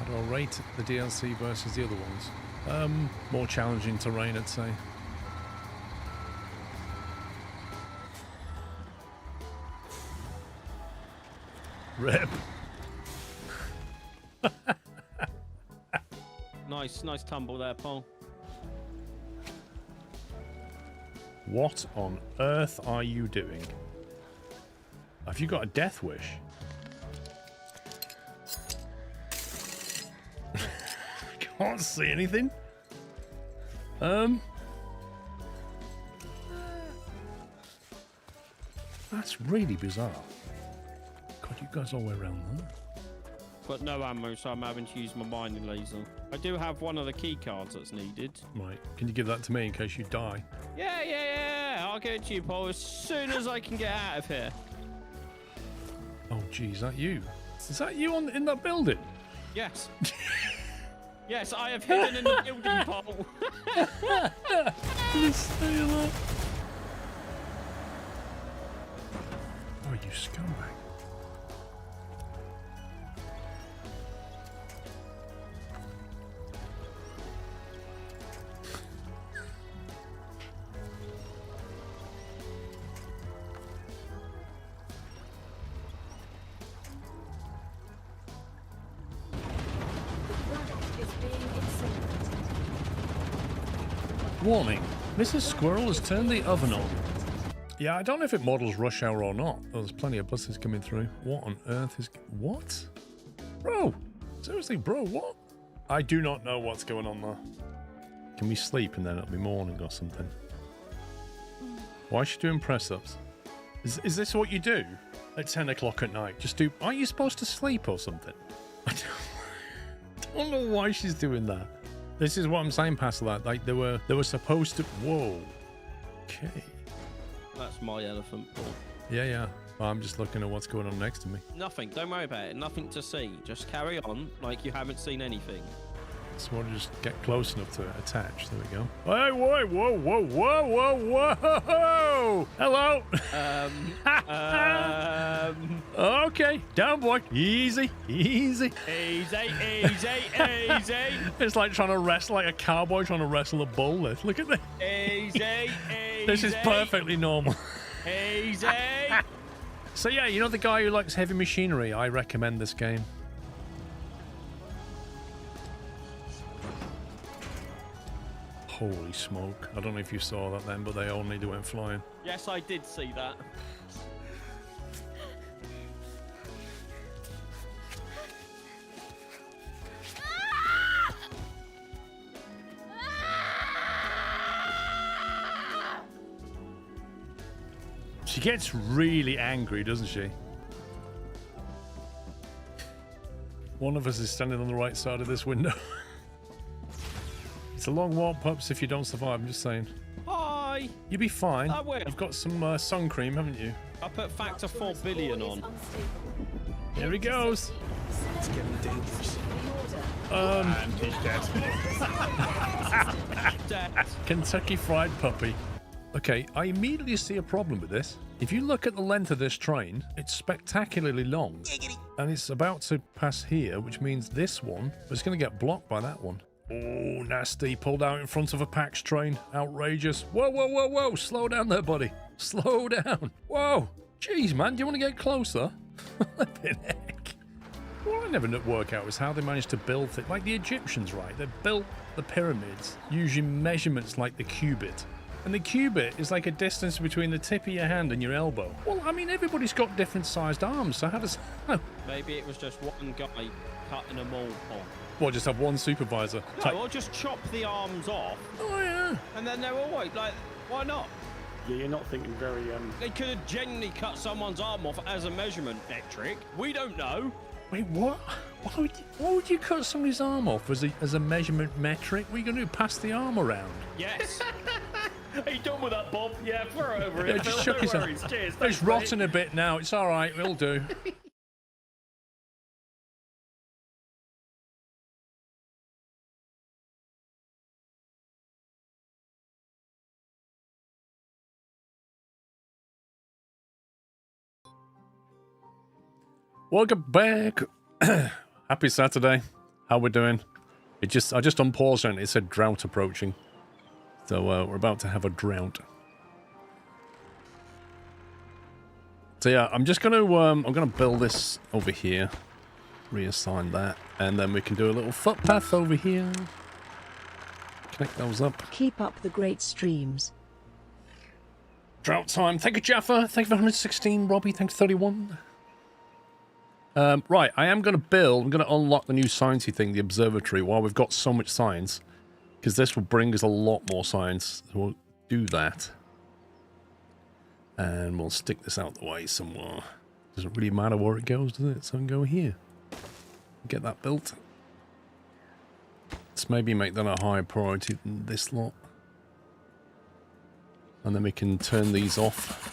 How do I rate the DLC versus the other ones? More challenging terrain, I'd say. Rip. Nice tumble there, Paul. What on earth are you doing? Have you got a death wish? Can't see anything. That's really bizarre. God, you guys all the way around there. But no ammo, so I'm having to use my mining laser. I do have one of the key cards that's needed. Right. Can you give that to me in case you die? Yeah. I'll give it to you, Paul, as soon as I can get out of here. Oh, geez, is that you? Is that you in that building? Yes. Yes, I have hidden in the building, Paul. Oh, you scumbag. Warning, Mrs. Squirrel has turned the oven on. Yeah, I don't know if it models rush hour or not. There's plenty of buses coming through. What on earth is... What? Bro! Seriously, bro, what? I do not know what's going on there. Can we sleep and then it'll be morning or something? Why is she doing press-ups? Is this what you do at 10 o'clock at night? Just do... Aren't you supposed to sleep or something? I don't know why she's doing that. This is what I'm saying past that. Like, they were supposed to... Whoa. Okay. That's my elephant, Paul. Yeah. I'm just looking at what's going on next to me. Nothing. Don't worry about it. Nothing to see. Just carry on like you haven't seen anything. Just want to just get close enough to attach. There we go. Hey, whoa. Hello. Okay. Down, boy. Easy. Easy. It's like trying to wrestle, like a cowboy trying to wrestle a bull. Look at this. Easy. This is perfectly normal. Easy. So yeah, you know the guy who likes heavy machinery? I recommend this game. Holy smoke. I don't know if you saw that then, but they all nearly went flying. Yes, I did see that. She gets really angry, doesn't she? One of us is standing on the right side of this window. It's a long walk, pups, if you don't survive, I'm just saying. Hi! You'll be fine. I will. You've got some sun cream, haven't you? I put factor 4 billion on. Here he goes. It's getting dangerous. And he's Dead. Kentucky Fried Puppy. Okay, I immediately see a problem with this. If you look at the length of this train, it's spectacularly long. And it's about to pass here, which means this one is going to get blocked by that one. Oh, nasty. Pulled out in front of a PAX train. Outrageous. Whoa. Slow down there, buddy. Slow down. Whoa. Jeez, man. Do you want to get closer? Flipping heck. What I never work out is how they managed to build it. Like the Egyptians, right? They built the pyramids using measurements like the cubit. And the cubit is like a distance between the tip of your hand and your elbow. Well, I mean, everybody's got different sized arms, so how does... Oh. Maybe it was just one guy cutting them all off. Well, just have one supervisor. No, or just chop the arms off. Oh, yeah. And then they're all white. Like, why not? Yeah, you're not thinking very... They could have genuinely cut someone's arm off as a measurement metric. We don't know. Wait, what? Why would you cut somebody's arm off as a measurement metric? What are you going to do, pass the arm around? Yes. Are you done with that, Bob? Yeah, throw it over Yeah, it. just shook his arm. Cheers. It's Thanks, rotten mate. a bit now. It's all right. It'll do. Welcome back. Happy Saturday. How we're doing? I just unpaused and it said drought approaching. So we're about to have a drought. So yeah, I'm just gonna I'm gonna build this over here, reassign that, and then we can do a little footpath over here. Connect those up. Keep up the great streams. Drought time. Thank you, Jaffa. Thank you for 116, Robbie. Thanks, 31. Right, I am going to build. I'm going to unlock the new sciencey thing, the observatory, while we've got so much science, because this will bring us a lot more science. So we'll do that. And we'll stick this out the way somewhere. Doesn't really matter where it goes, does it? So I can go here. Get that built. Let's maybe make that a higher priority than this lot. And then we can turn these off.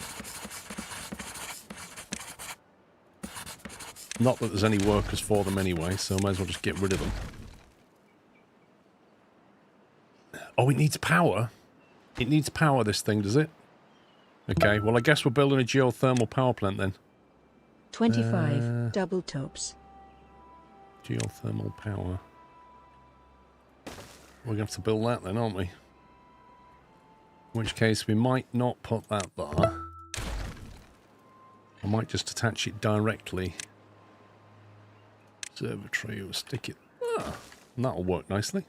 Not that there's any workers for them anyway, so I might as well just get rid of them. Oh, it needs power? It needs power, this thing, does it? Okay, well, I guess we're building a geothermal power plant then. 25 double tops. Geothermal power. We're going to have to build that then, aren't we? In which case, we might not put that there. I might just attach it directly. Observatory, we'll stick it there. And that'll work nicely.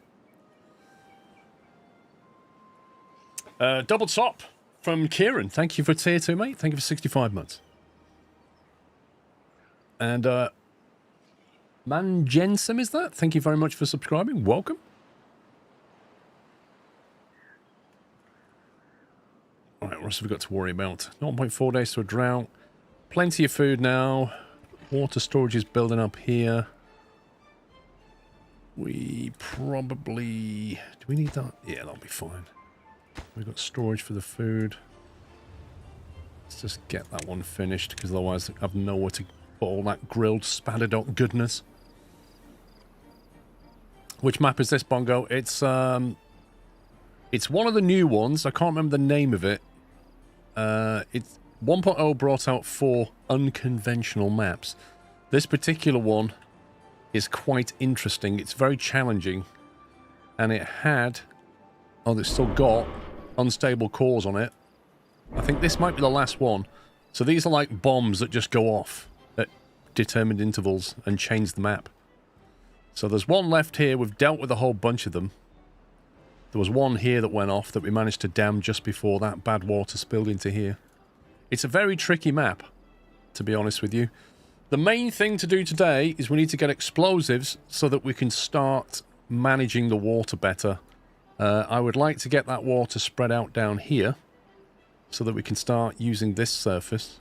Double top from Kieran. Thank you for tier 2, mate. Thank you for 65 months. And Manjensum, is that? Thank you very much for subscribing. Welcome. Alright, what else have we got to worry about? 0.4 days to a drought. Plenty of food now. Water storage is building up here. We probably... Do we need that? Yeah, that'll be fine. We've got storage for the food. Let's just get that one finished, because otherwise I have nowhere to put all that grilled spatterdock goodness. Which map is this, Bongo? It's one of the new ones. I can't remember the name of it. It's 1.0 brought out 4 unconventional maps. This particular one is quite interesting. It's very challenging. And it had... Oh, it's still got unstable cores on it. I think this might be the last one. So these are like bombs that just go off at determined intervals and change the map. So there's one left here. We've dealt with a whole bunch of them. There was one here that went off that we managed to dam just before that Badwater spilled into here. It's a very tricky map, to be honest with you. The main thing to do today is we need to get explosives so that we can start managing the water better. I would like to get that water spread out down here so that we can start using this surface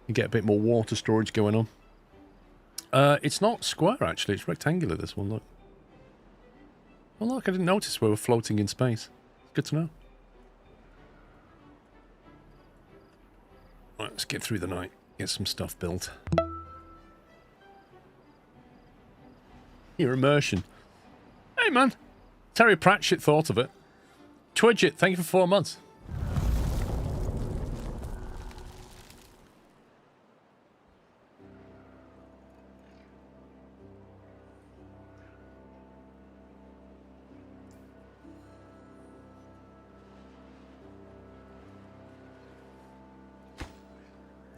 and get a bit more water storage going on. It's not square, actually. It's rectangular, this one, look. Well, look, I didn't notice we were floating in space. Good to know. Right, let's get through the night. Get some stuff built. Here, immersion. Hey, man. Terry Pratchett thought of it. Twidget, thank you for 4 months.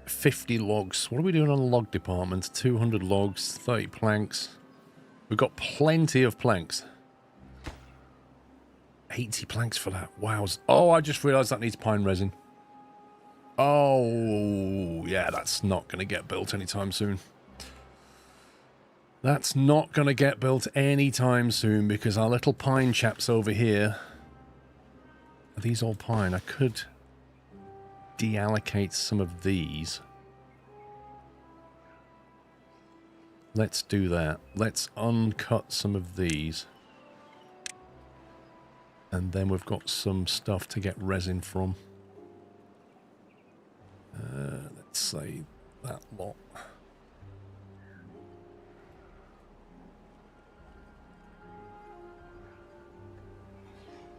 $50 logs. What are we doing on the log department? 200 logs, 30 planks. We've got plenty of planks. 80 planks for that. Wow. Oh, I just realised that needs pine resin. Oh, yeah, that's not going to get built anytime soon. That's not going to get built anytime soon because our little pine chaps over here... Are these all pine? I could deallocate some of these. Let's do that. Let's uncut some of these. And then we've got some stuff to get resin from. Let's say that lot.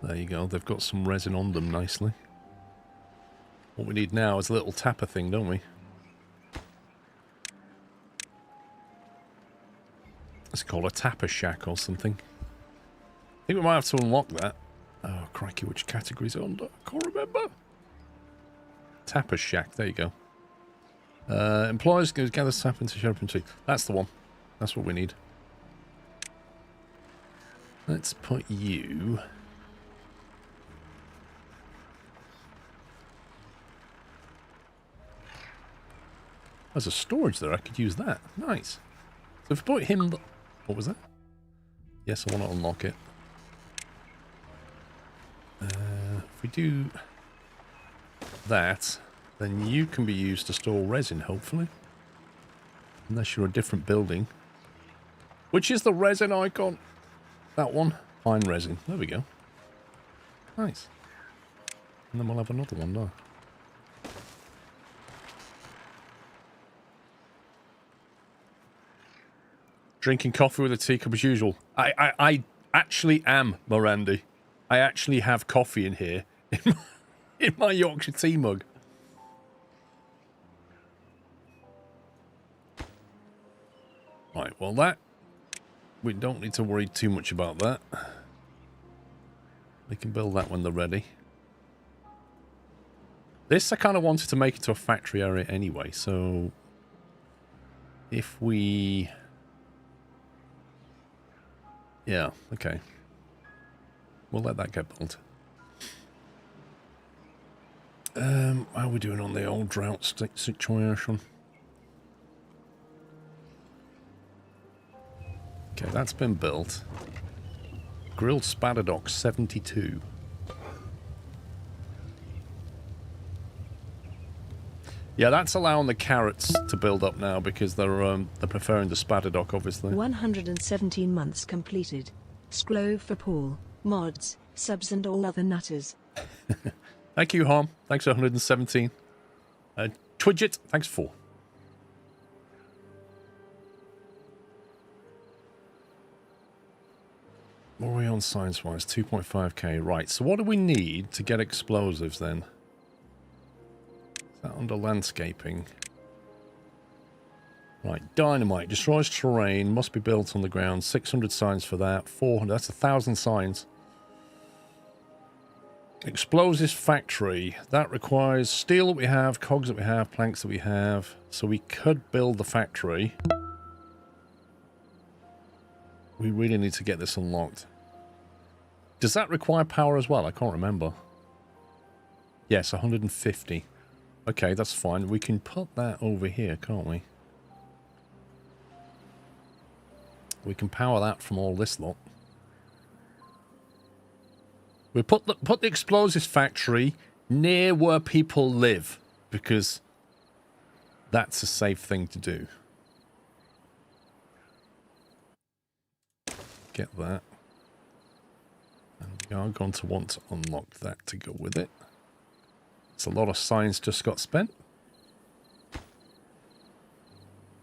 There you go. They've got some resin on them nicely. What we need now is a little tapper thing, don't we? It's called a tapper shack or something. I think we might have to unlock that. Oh, crikey, which category's it under? I can't remember. Tapper shack, there you go. Employers gather sap into sharpen tree. That's the one. That's what we need. Let's put you... There's a storage there. I could use that. Nice. So if we put him... What was that? Yes, I want to unlock it. If we do that, then you can be used to store resin, hopefully. Unless you're a different building. Which is the resin icon? That one. Pine resin. There we go. Nice. And then we'll have another one now. Drinking coffee with a teacup as usual. I actually am, Morandi. I actually have coffee in here. In my Yorkshire tea mug. Right, well that... We don't need to worry too much about that. We can build that when they're ready. This I kind of wanted to make it to a factory area anyway, so... If we... Yeah, okay. We'll let that get built. How are we doing on the old drought situation? Okay, that's been built. Grilled spadadock 72. Yeah, that's allowing the carrots to build up now because they're preferring the spadadock, obviously. 117 months completed. Sclove for Paul, mods, subs and all other nutters. Thank you, Harm. Thanks for 117. Twidget, thanks for 4. What are we on science-wise? 2.5k. Right, so what do we need to get explosives then? Is that under landscaping? Right, dynamite. Destroys terrain. Must be built on the ground. 600 signs for that. 400. That's 1,000 signs. Explosives factory. That requires steel that we have, cogs that we have, planks that we have. So we could build the factory. We really need to get this unlocked. Does that require power as well? I can't remember. Yes, 150. Okay, that's fine. We can put that over here, can't we? We can power that from all this lot. We put the explosives factory near where people live because that's a safe thing to do. Get that. And we are going to want to unlock that to go with it. It's a lot of science just got spent.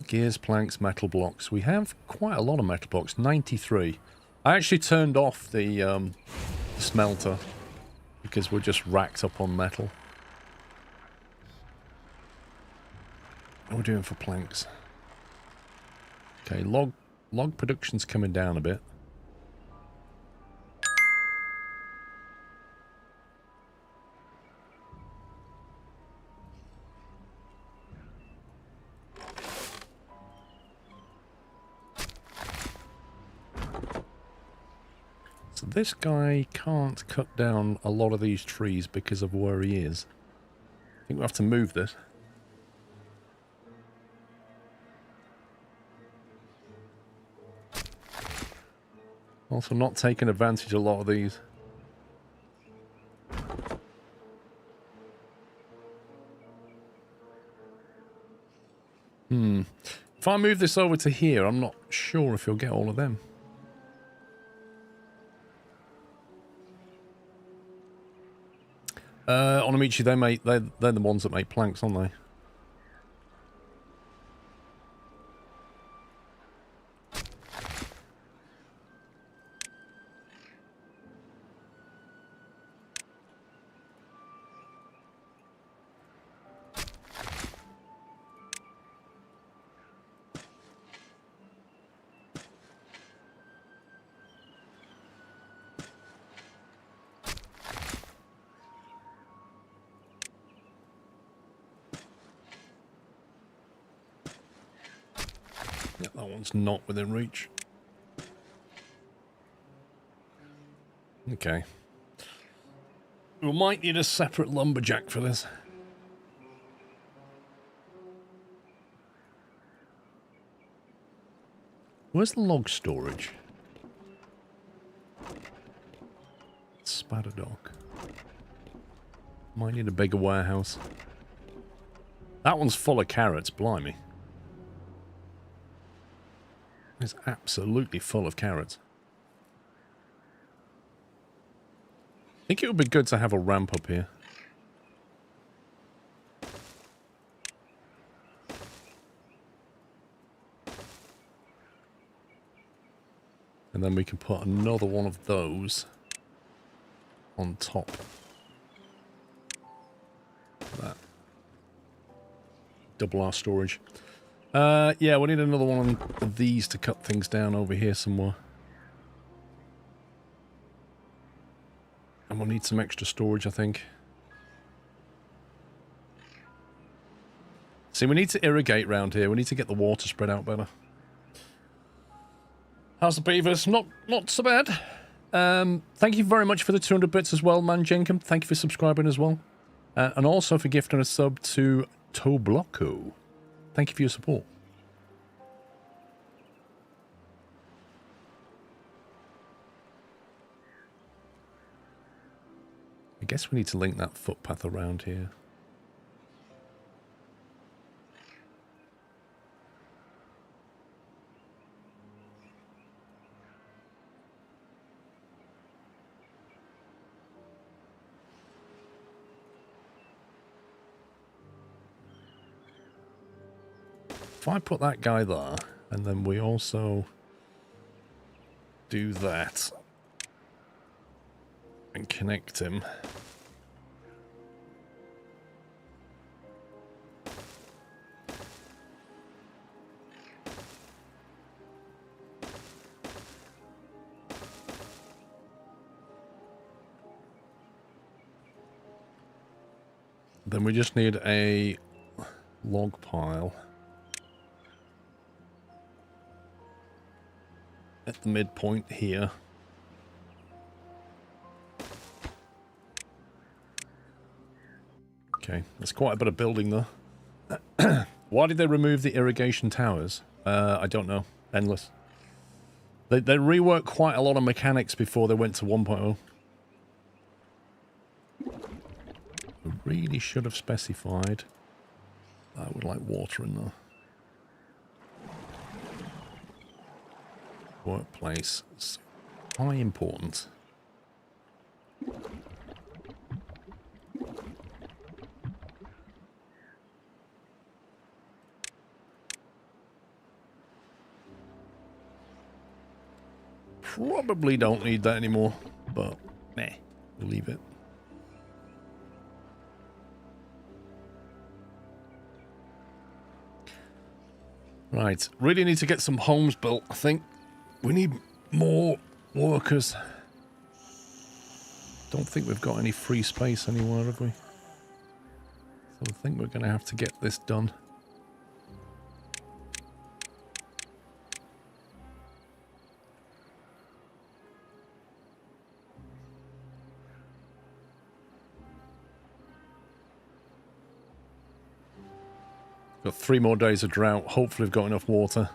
Gears, planks, metal blocks. We have quite a lot of metal blocks. 93. I actually turned off the smelter because we're just racked up on metal. What are we doing for planks? Okay, log production's coming down a bit. So this guy can't cut down a lot of these trees because of where he is. I think we have to move this. Also not taking advantage of a lot of these. If I move this over to here, I'm not sure if you'll get all of them. Onamichi, they're the ones that make planks, aren't they? one's not within reach. Okay. We might need a separate lumberjack for this. Where's the log storage? Spatter dock. Might need a bigger warehouse. That one's full of carrots, blimey. It's absolutely full of carrots. I think it would be good to have a ramp up here. And then we can put another one of those on top. That. Double our storage. Yeah, we need another one of these to cut things down over here somewhere. And we'll need some extra storage, I think. See, we need to irrigate round here. We need to get the water spread out better. How's the beavers? Not so bad. Thank you very much for the 200 bits as well, man Jenkum. Thank you for subscribing as well. And also for gifting a sub to Toblocco. Thank you for your support. I guess we need to link that footpath around here. If I put that guy there, and then we also do that and connect him. Then we just need a log pile at the midpoint here. Okay, there's quite a bit of building there. Why did they remove the irrigation towers? I don't know. Endless. They reworked quite a lot of mechanics before they went to 1.0. We really should have specified. I would like water in there. Workplace. It's high important. Probably don't need that anymore, but meh, we'll leave it. Right, really need to get some homes built, I think. We need more workers. Don't think we've got any free space anywhere, have we? So I think we're going to have to get this done. Got 3 more days of drought. Hopefully we've got enough water.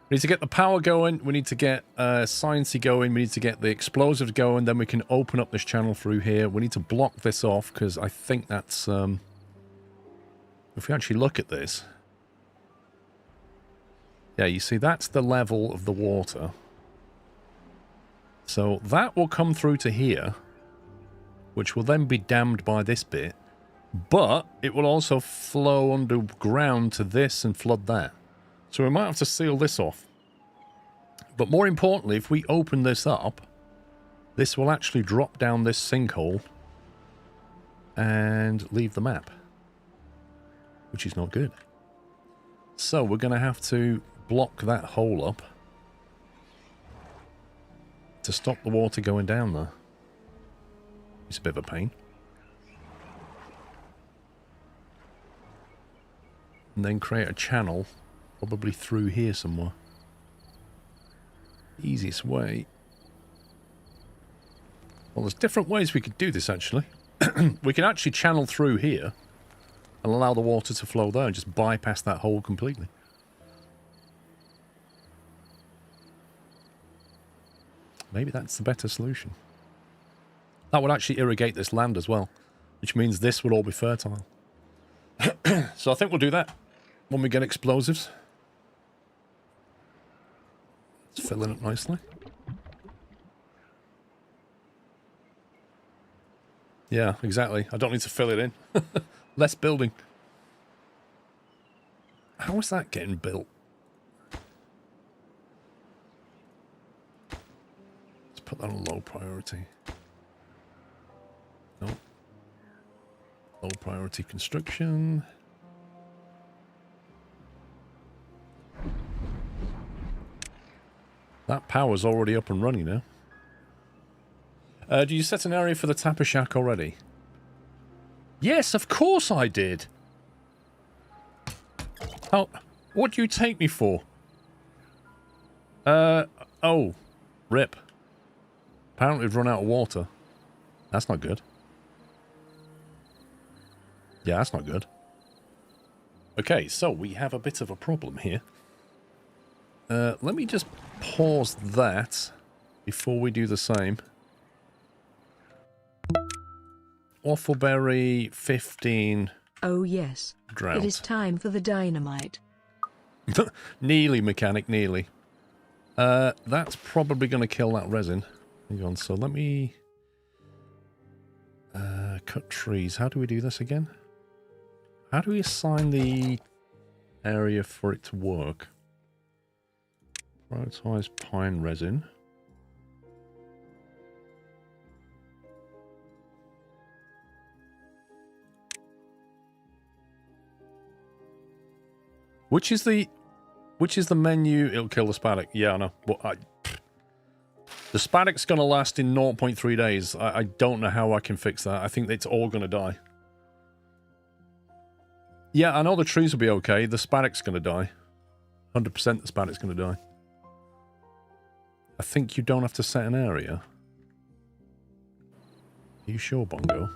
We need to get the power going. We need to get sciencey going. We need to get the explosives going. Then we can open up this channel through here. We need to block this off because I think that's... if we actually look at this... Yeah, you see, that's the level of the water. So that will come through to here, which will then be dammed by this bit. But it will also flow underground to this and flood that. So we might have to seal this off. But more importantly, if we open this up, this will actually drop down this sinkhole and leave the map, which is not good. So we're going to have to block that hole up to stop the water going down there. It's a bit of a pain. And then create a channel Probably through here somewhere. Easiest way. Well, there's different ways we could do this, actually. We can actually channel through here and allow the water to flow there and just bypass that hole completely. Maybe that's the better solution. That would actually irrigate this land as well, which means this would all be fertile. So I think we'll do that when we get explosives. It's filling up nicely. Yeah, exactly. I don't need to fill it in. Less building. How is that getting built? Let's put that on low priority. No. Low priority construction. That power's already up and running now. Do you set an area for the Tapper Shack already? Yes, of course I did. How? What do you take me for? Oh. Rip. Apparently we've run out of water. That's not good. Yeah, that's not good. Okay, so we have a bit of a problem here. Let me just pause that before we do the same. Waffleberry 15. Oh yes. Drought. It is time for the dynamite. Nearly, mechanic, nearly. That's probably going to kill that resin. Hang on, so let me... cut trees. How do we do this again? How do we assign the area for it to work? Prioritize pine resin. Which is the menu? It'll kill the spaddock. Yeah, I know. But the spaddock's going to last in 0.3 days. I don't know how I can fix that. I think it's all going to die. Yeah, I know the trees will be okay. The spaddock's going to die. 100% the spaddock's going to die. I think you don't have to set an area. Are you sure, Bongo?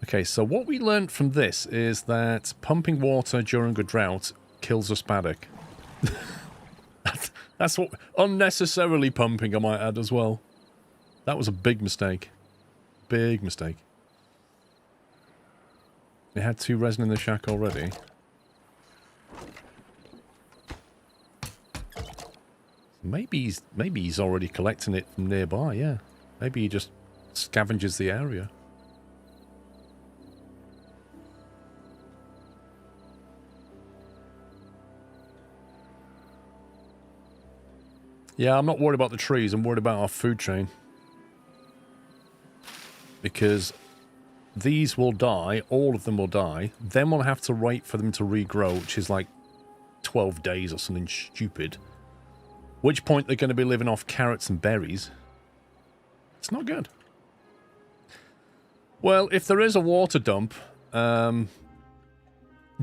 Okay, so what we learned from this is that pumping water during a drought kills a spaddock. That's what... Unnecessarily pumping, I might add, as well. That was a big mistake. Big mistake. It had 2 resin in the shack already. Maybe he's already collecting it from nearby, yeah. Maybe he just scavenges the area. Yeah, I'm not worried about the trees. I'm worried about our food chain. Because these will die. All of them will die. Then we'll have to wait for them to regrow, which is like 12 days or something stupid. Which point they're going to be living off carrots and berries. It's not good. Well, if there is a water dump, do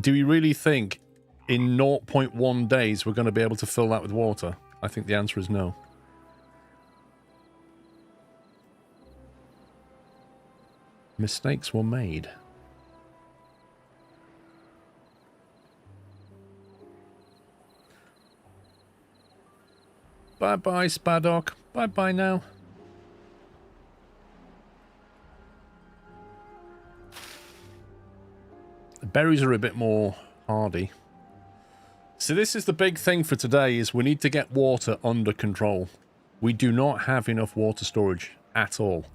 we really think in 0.1 days we're going to be able to fill that with water? I think the answer is no. Mistakes were made. Bye-bye, Spaddock. Bye-bye now. The berries are a bit more hardy. So this is the big thing for today, is we need to get water under control. We do not have enough water storage at all.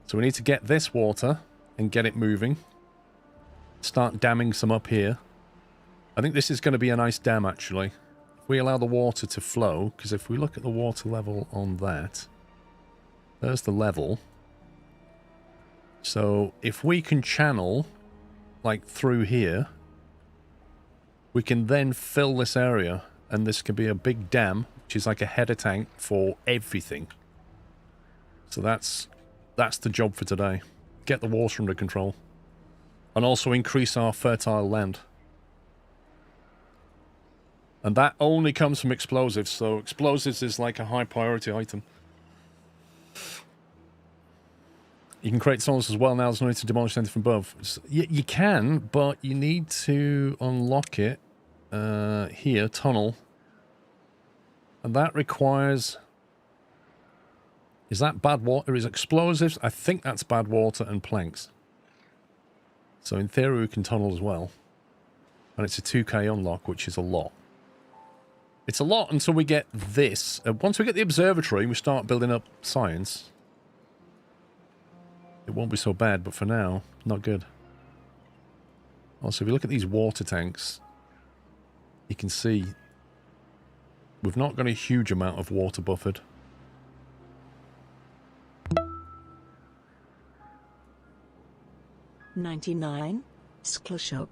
So we need to get this water and get it moving. Start damming some up here. I think this is going to be a nice dam, actually. If we allow the water to flow, because if we look at the water level on that, there's the level. So if we can channel, like through here, we can then fill this area, and this could be a big dam, which is like a header tank for everything. So that's the job for today. Get the water under control. And also increase our fertile land. And that only comes from explosives, so explosives is like a high priority item. You can create tunnels as well now. There's no need to demolish anything from above. You can, but you need to unlock it. Here, tunnel. And that requires... Is that Badwater? Is explosives? I think that's Badwater and planks. So in theory we can tunnel as well. And it's a 2k unlock, which is a lot. It's a lot until we get this. Once we get the observatory and we start building up science, it won't be so bad, but for now, not good. Also, if you look at these water tanks, you can see we've not got a huge amount of water buffered. $99. Skillshock.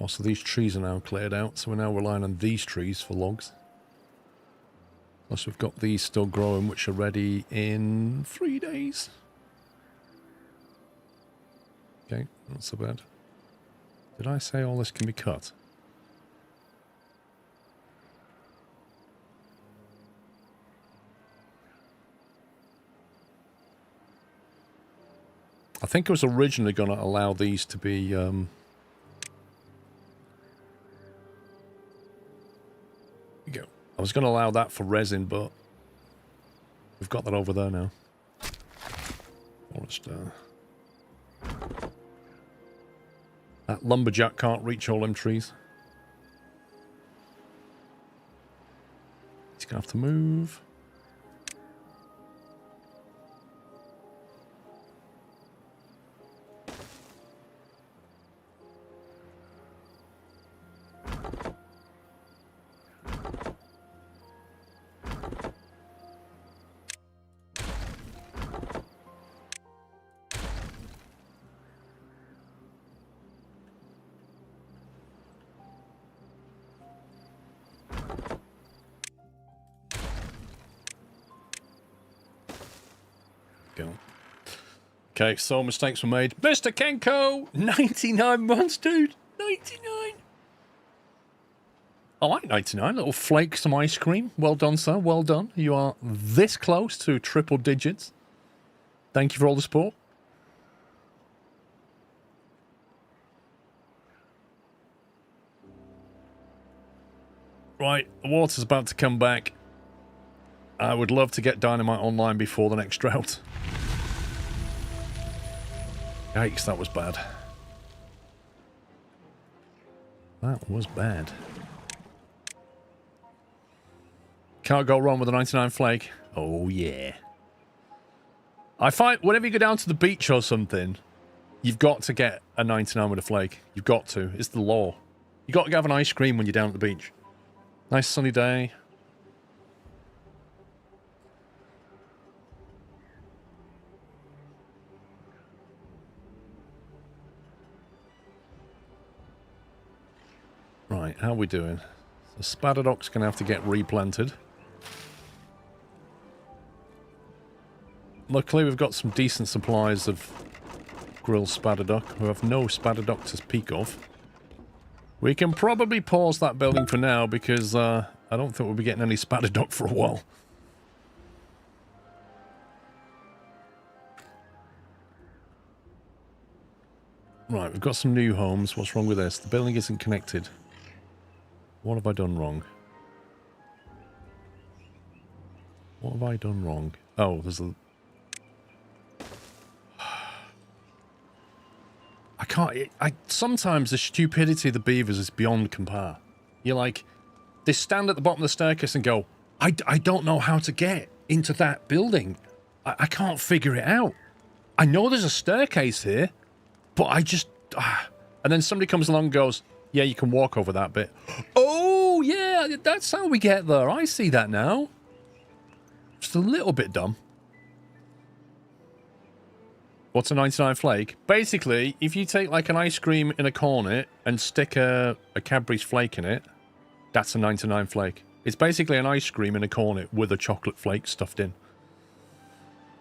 Also, these trees are now cleared out, so we're now relying on these trees for logs. Plus, we've got these still growing, which are ready in 3 days. Okay, not so bad. Did I say all this can be cut? I think I was originally going to allow these to be... Go. I was going to allow that for resin, but we've got that over there now. Forest, that lumberjack can't reach all them trees. He's going to have to move. Okay, so mistakes were made. Mr. Kenko! 99 months, dude! 99! I like 99. Little flake, some ice cream. Well done, sir. Well done. You are this close to triple digits. Thank you for all the support. Right, the water's about to come back. I would love to get Dynamite online before the next drought. Yikes, that was bad. That was bad. Can't go wrong with a 99 flake. Oh, yeah. I find whenever you go down to the beach or something, you've got to get a 99 with a flake. You've got to. It's the law. You've got to have an ice cream when you're down at the beach. Nice sunny day. Right, how are we doing? The Spadadoc's going to have to get replanted. Luckily, we've got some decent supplies of grilled Spadadoc. We have no Spadadoc to speak of. We can probably pause that building for now because I don't think we'll be getting any Spadadoc for a while. Right, we've got some new homes. What's wrong with this? The building isn't connected. What have I done wrong? What have I done wrong? Oh, there's a... I can't... sometimes the stupidity of the beavers is beyond compare. You're like... They stand at the bottom of the staircase and go, I don't know how to get into that building. I can't figure it out. I know there's a staircase here, but I just... And then somebody comes along and goes... Yeah, you can walk over that bit. Oh, yeah, that's how we get there. I see that now. Just a little bit dumb. What's a 99 flake? Basically, if you take like an ice cream in a cornet and stick a Cadbury's flake in it, that's a 99 flake. It's basically an ice cream in a cornet with a chocolate flake stuffed in.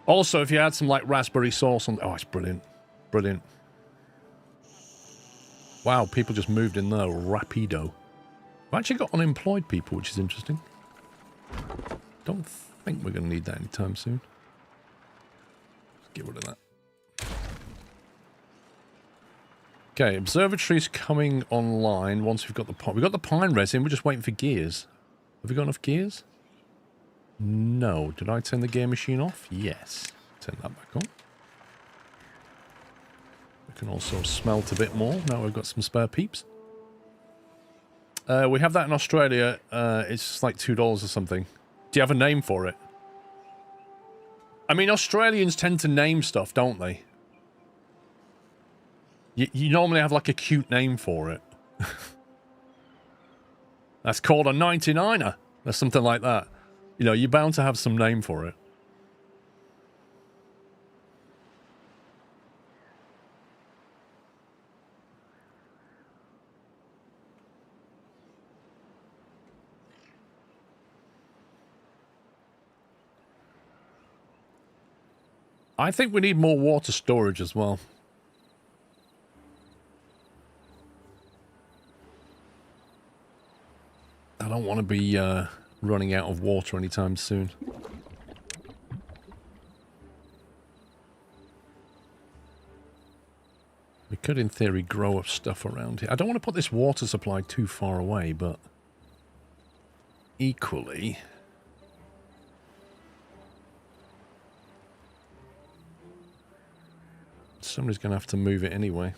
Also, if you add some like raspberry sauce on... Oh, it's brilliant. Brilliant. Wow, people just moved in there rapido. I've actually got unemployed people, which is interesting. Don't think we're going to need that anytime soon. Let's get rid of that. Okay, observatory's coming online once we've got the pine. We've got the pine resin, we're just waiting for gears. Have we got enough gears? No. Did I turn the gear machine off? Yes. Turn that back on. We can also smelt a bit more. Now we've got some spare peeps. We have that in Australia. It's like $2 or something. Do you have a name for it? I mean, Australians tend to name stuff, don't they? You normally have like a cute name for it. That's called a 99er. Or something like that. You know, you're bound to have some name for it. I think we need more water storage as well. I don't want to be running out of water anytime soon. We could, in theory, grow up stuff around here. I don't want to put this water supply too far away, but equally... somebody's going to have to move it anyway.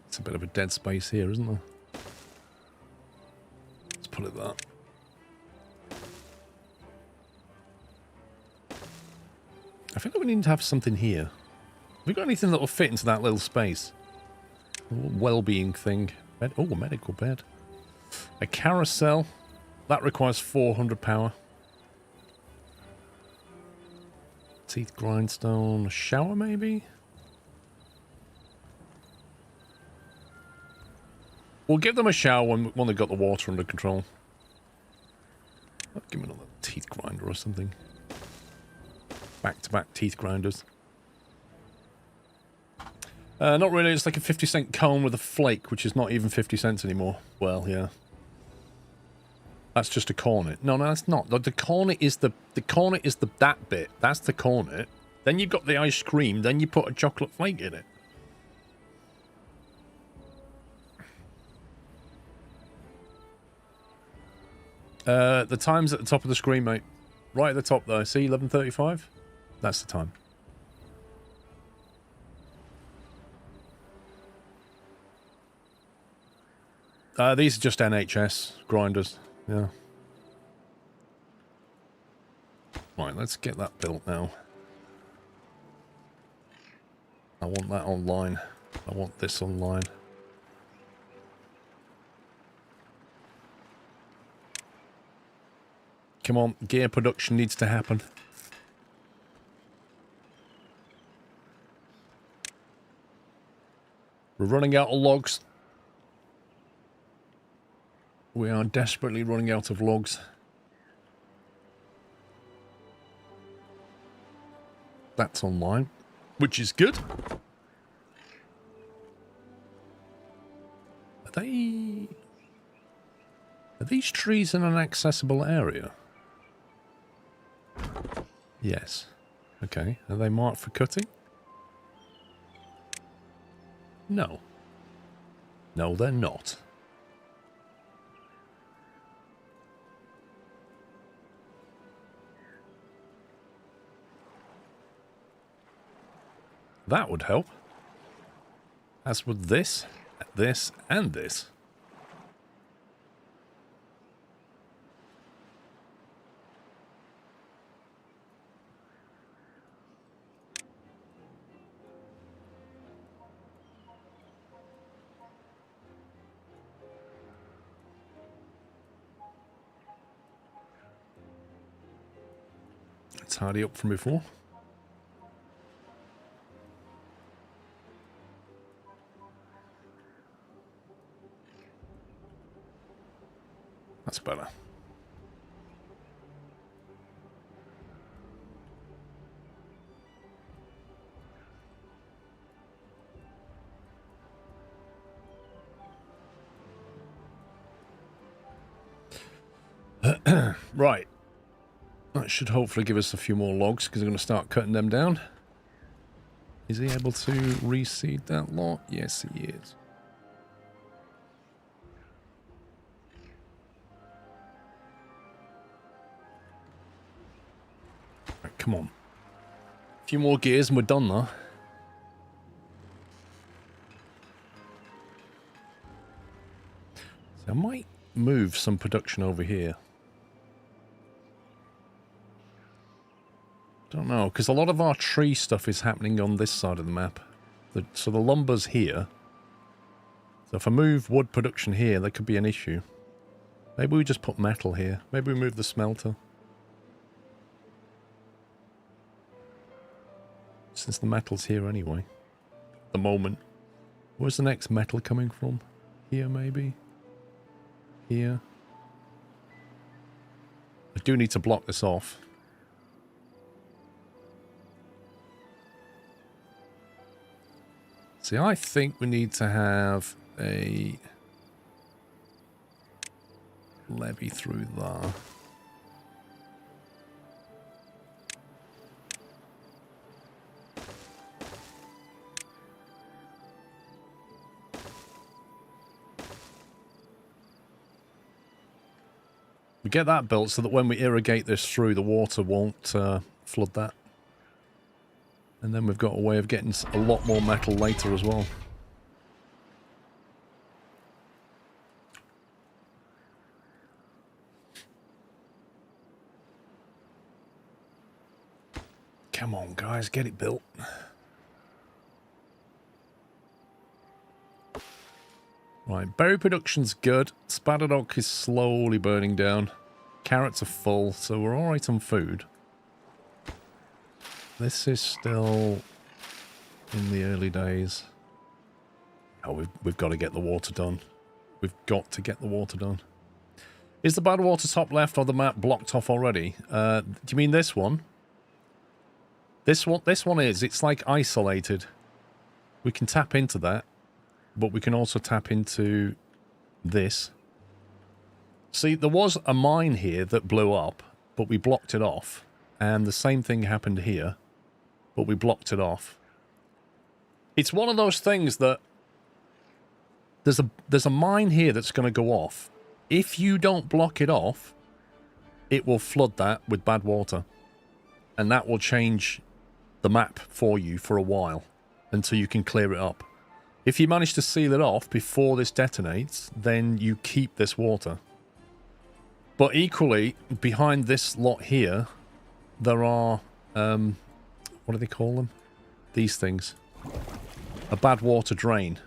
It's a bit of a dead space here, isn't there? Let's put it that. I feel like we need to have something here. Have we got anything that will fit into that little space? A little well-being thing. Oh, a medical bed. A carousel. That requires 400 power. Teeth grindstone. A shower, maybe? We'll give them a shower when they've got the water under control. I'll give them another teeth grinder or something. Back-to-back teeth grinders. Not really. It's like a 50-cent cone with a flake, which is not even 50 cents anymore. Well, yeah. That's just a cornet. No, that's not. The cornet is the cornet is that bit. That's the cornet. Then you've got the ice cream. Then you put a chocolate flake in it. The time's at the top of the screen, mate. Right at the top, though. See, 11:35? That's the time. These are just NHS grinders. Yeah. Right, let's get that built now. I want that online. I want this online. Come on, gear production needs to happen. We're running out of logs. We are desperately running out of logs. That's online, which is good. Are these trees in an accessible area? Yes. Okay. Are they marked for cutting? No. No, they're not. That would help. As would this, this, and this. Let's tidy up from before. That's better. Right. That should hopefully give us a few more logs, because I'm going to start cutting them down. Is he able to reseed that lot? Yes, he is. Right, come on. A few more gears and we're done, though. So I might move some production over here. Don't know, because a lot of our tree stuff is happening on this side of the map. So the lumber's here. So if I move wood production here, that could be an issue. Maybe we just put metal here. Maybe we move the smelter. Since the metal's here anyway. At the moment. Where's the next metal coming from? Here, maybe? Here. I do need to block this off. See, I think we need to have a levee through there. We get that built so that when we irrigate this through, the water won't flood that. And then we've got a way of getting a lot more metal later as well. Come on, guys, get it built. Right, berry production's good. Spadadoc is slowly burning down. Carrots are full, so we're alright on food. This is still in the early days. Oh, we've got to get the water done. We've got to get the water done. Is the Badwater top left of the map blocked off already? Do you mean this one? This one is. It's like isolated. We can tap into that, but we can also tap into this. See, there was a mine here that blew up, but we blocked it off. And the same thing happened here, but we blocked it off. It's one of those things that there's a mine here that's going to go off. If you don't block it off, it will flood that with bad water. And that will change the map for you for a while until you can clear it up. If you manage to seal it off before this detonates, then you keep this water. But equally, behind this lot here, there are, what do they call them? These things. A bad water drain.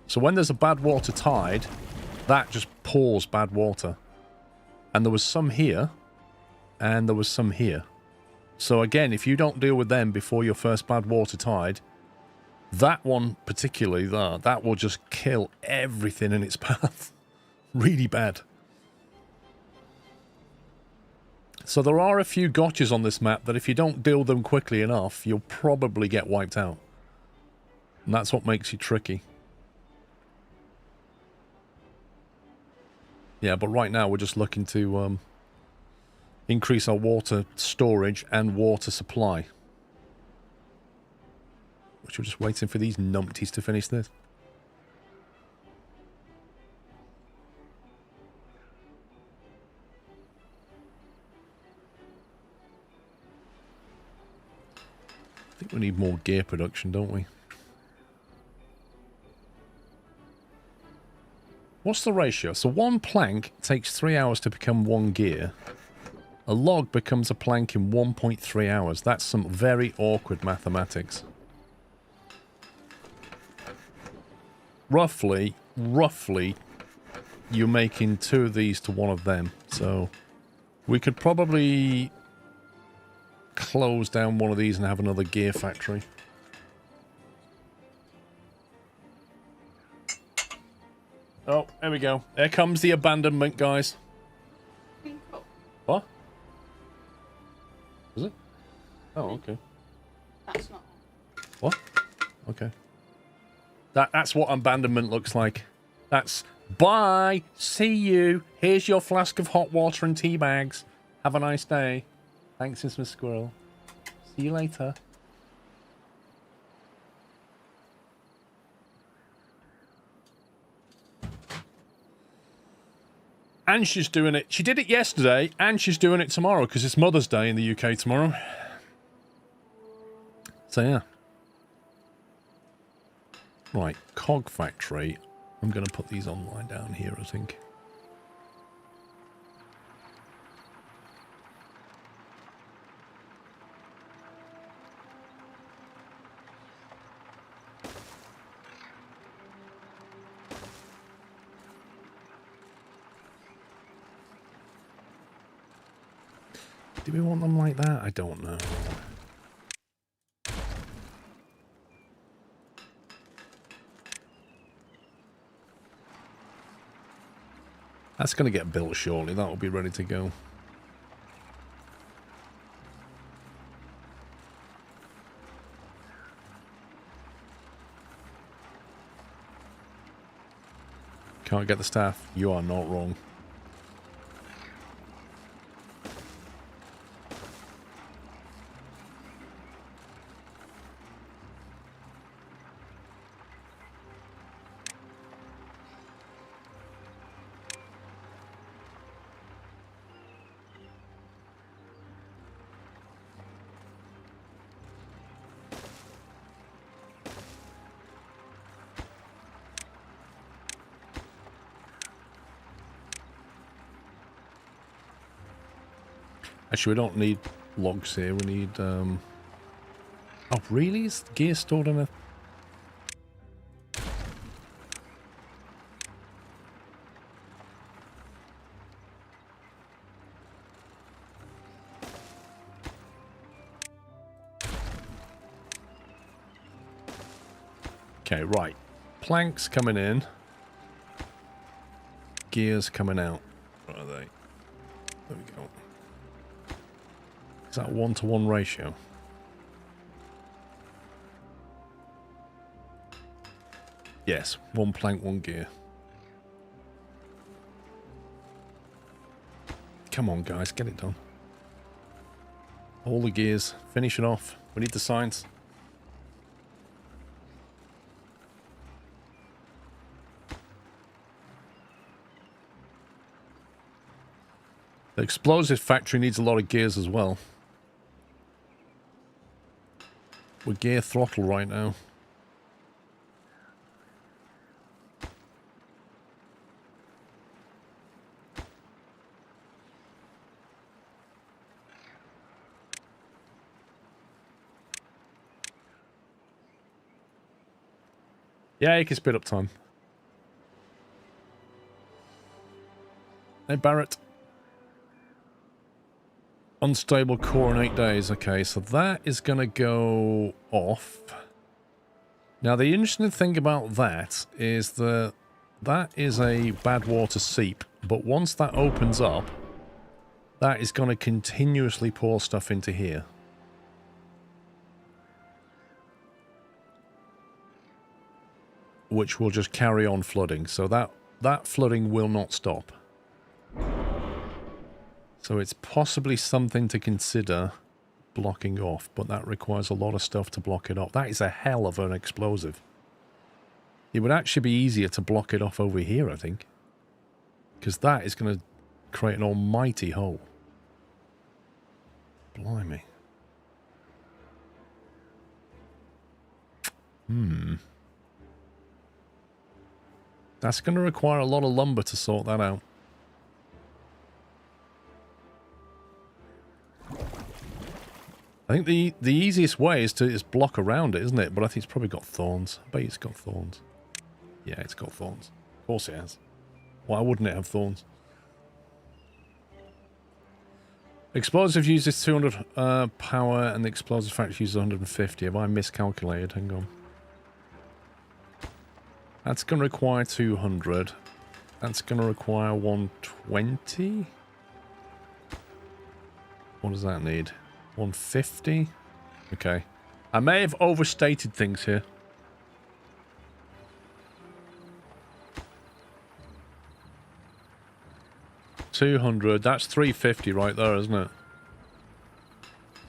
So when there's a bad water tide, that just pours bad water. And there was some here, and there was some here. So again, if you don't deal with them before your first bad water tide, that one particularly there, that will just kill everything in its path. Really bad. So there are a few gotchas on this map that if you don't deal with them quickly enough, you'll probably get wiped out. And that's what makes you tricky. Yeah, but right now we're just looking to increase our water storage and water supply. Which we're just waiting for these numpties to finish this. I think we need more gear production, don't we? What's the ratio? So one plank takes 3 hours to become 1 gear. A log becomes a plank in 1.3 hours. That's some very awkward mathematics. Roughly, you're making 2 of these to 1 of them. So we could probably close down 1 of these and have another gear factory. Oh, there we go. There comes the abandonment, guys. What? Is it? Oh, okay. That's not. What? Okay. That's what abandonment looks like. That's Bye. See you. Here's your flask of hot water and tea bags. Have a nice day. Thanks, Miss Squirrel. See you later. And she's doing it. She did it yesterday, and she's doing it tomorrow because it's Mother's Day in the UK tomorrow. So yeah. Right, cog factory. I'm going to put these online down here, I think. Do we want them like that? I don't know. That's going to get built shortly. That will be ready to go. Can't get the staff. You are not wrong. Actually, we don't need logs here. We need, Oh, really? Is the gear stored in a... Okay, right. Planks coming in. Gears coming out. Where are they? There we go. Is that 1-to-1 ratio? Yes, 1 plank, 1 gear. Come on, guys, get it done. All the gears. Finish it off. We need the signs. The explosive factory needs a lot of gears as well. We're gear throttle right now. Yeah, you can speed up time. Hey, Barrett. Unstable core in 8 days. Okay, so that is going to go off. Now, the interesting thing about that is that is a Badwater seep, but once that opens up, that is going to continuously pour stuff into here. Which will just carry on flooding, so that flooding will not stop. So it's possibly something to consider blocking off, but that requires a lot of stuff to block it off. That is a hell of an explosive. It would actually be easier to block it off over here, I think. Because that is going to create an almighty hole. Blimey. That's going to require a lot of lumber to sort that out. I think the easiest way is to just block around it, isn't it? But I think it's probably got thorns. I bet it's got thorns. Yeah, it's got thorns. Of course it has. Why wouldn't it have thorns? Explosive uses 200 power and the explosive factory uses 150. Have I miscalculated? Hang on. That's going to require 200. That's going to require 120. What does that need? 150? Okay. I may have overstated things here. 200. That's 350 right there, isn't it?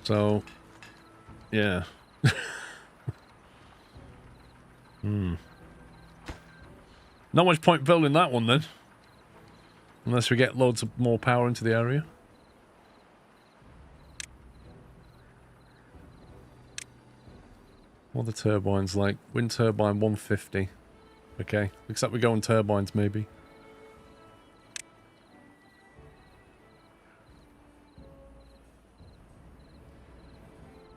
So, yeah. Not much point building that one then. Unless we get loads of more power into the area. What are the turbines like? Wind turbine 150. Okay. Looks like we go on turbines maybe.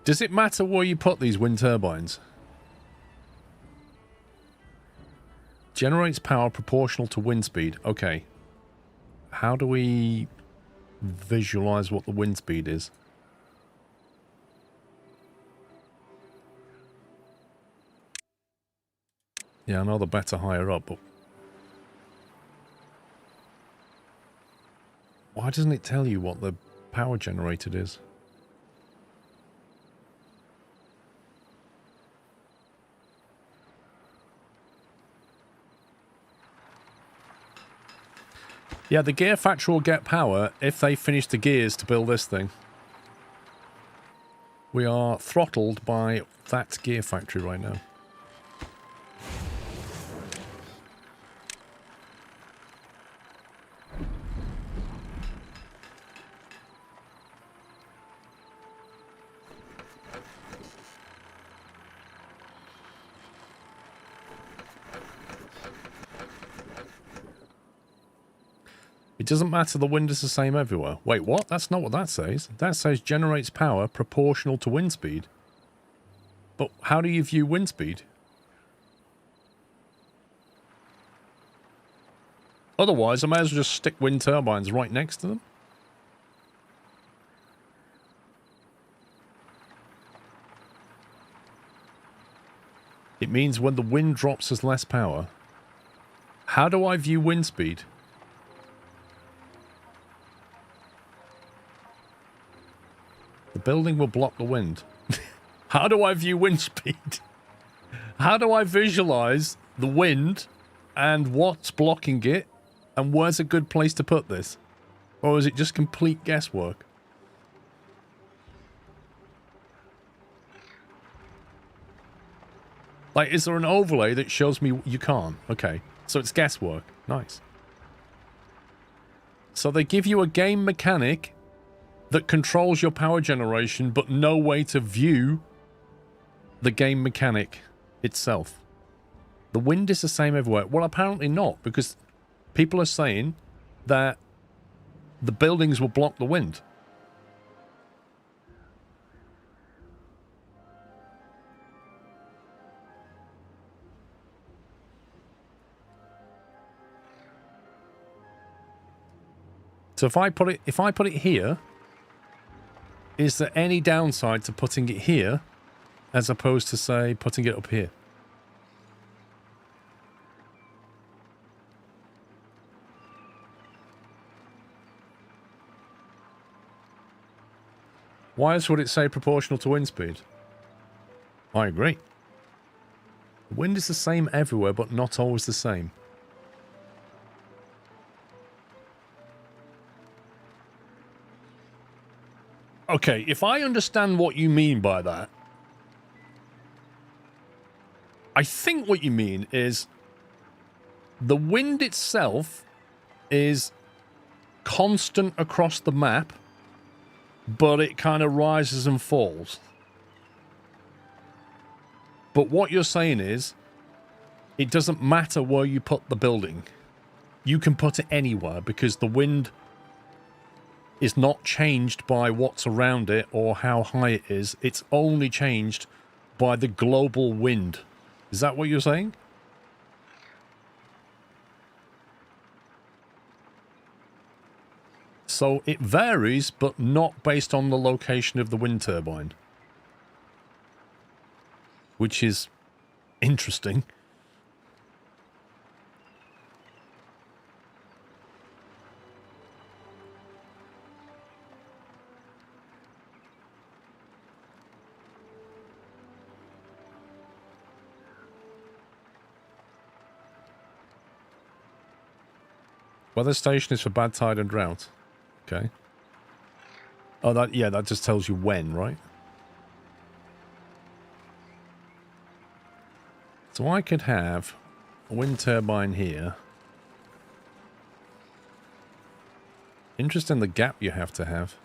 Does it matter where you put these wind turbines? Generates power proportional to wind speed. Okay. How do we visualize what the wind speed is? Yeah, I know the better higher up, but why doesn't it tell you what the power generated is? Yeah, the gear factory will get power if they finish the gears to build this thing. We are throttled by that gear factory right now. It doesn't matter, the wind is the same everywhere. Wait, what? That's not what that says. That says generates power proportional to wind speed. But how do you view wind speed? Otherwise, I may as well just stick wind turbines right next to them. It means when the wind drops, there's less power. How do I view wind speed? The building will block the wind. How do I view wind speed? How do I visualize the wind and what's blocking it? And where's a good place to put this? Or is it just complete guesswork? Like, is there an overlay that shows me you can't? Okay, so it's guesswork. Nice. So they give you a game mechanic that controls your power generation, but no way to view the game mechanic itself. The wind is the same everywhere. Well, apparently not, because people are saying that the buildings will block the wind. So if I put it here, is there any downside to putting it here as opposed to, say, putting it up here? Why else would it say proportional to wind speed? I agree. The wind is the same everywhere, but not always the same. Okay, if I understand what you mean by that, I think what you mean is the wind itself is constant across the map, but it kind of rises and falls. But what you're saying is it doesn't matter where you put the building. You can put it anywhere because the wind is not changed by what's around it or how high it is. It's only changed by the global wind. Is that what you're saying? So it varies, but not based on the location of the wind turbine. Which is interesting. Weather station is for bad tide and drought. Okay. Oh, that, yeah, that just tells you when, right? So I could have a wind turbine here. Interesting the gap you have to have.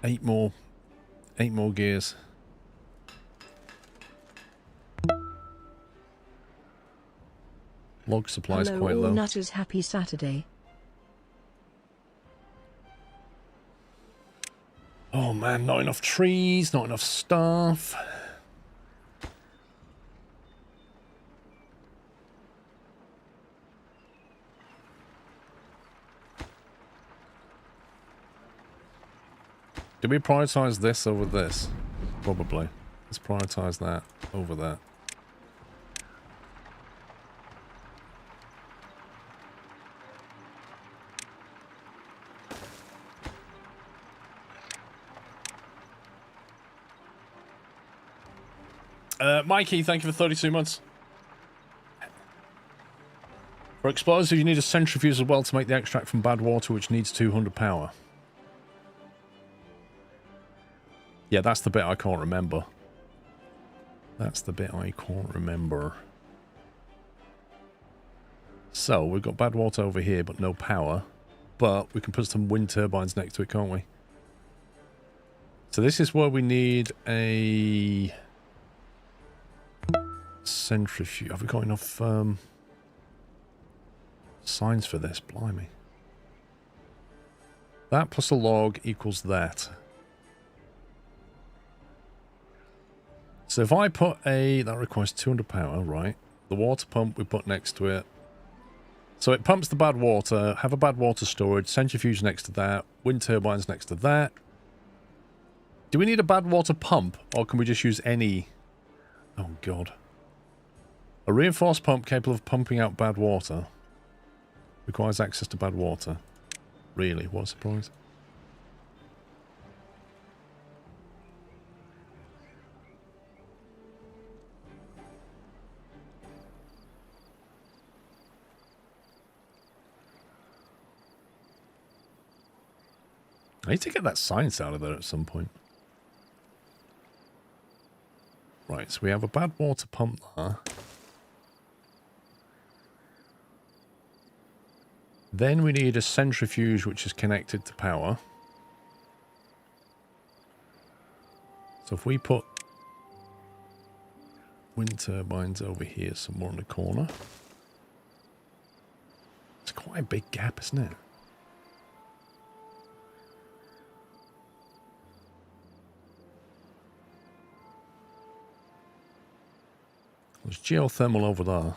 Eight more gears. Log supply is Hello quite all low. nutters, happy Saturday. Oh man, not enough trees, not enough stuff. Do we prioritize this over this? Probably. Let's prioritize that over that. Mikey, thank you for 32 months. For explosives, you need a centrifuge as well to make the extract from Badwater, which needs 200 power. Yeah, that's the bit I can't remember. That's the bit I can't remember. So, we've got Badwater over here, but no power. But we can put some wind turbines next to it, can't we? So this is where we need a centrifuge. Have we got enough signs for this? Blimey. That plus a log equals that. So if I put a... That requires 200 power, right? The water pump we put next to it. So it pumps the bad water, have a bad water storage, centrifuge next to that, wind turbines next to that. Do we need a bad water pump, or can we just use any... Oh, God. A reinforced pump capable of pumping out bad water. Requires access to bad water. Really? What a surprise. I need to get that science out of there at some point. Right, so we have a bad water pump there. Then we need a centrifuge which is connected to power. So if we put wind turbines over here somewhere in the corner. It's quite a big gap, isn't it? There's geothermal over there.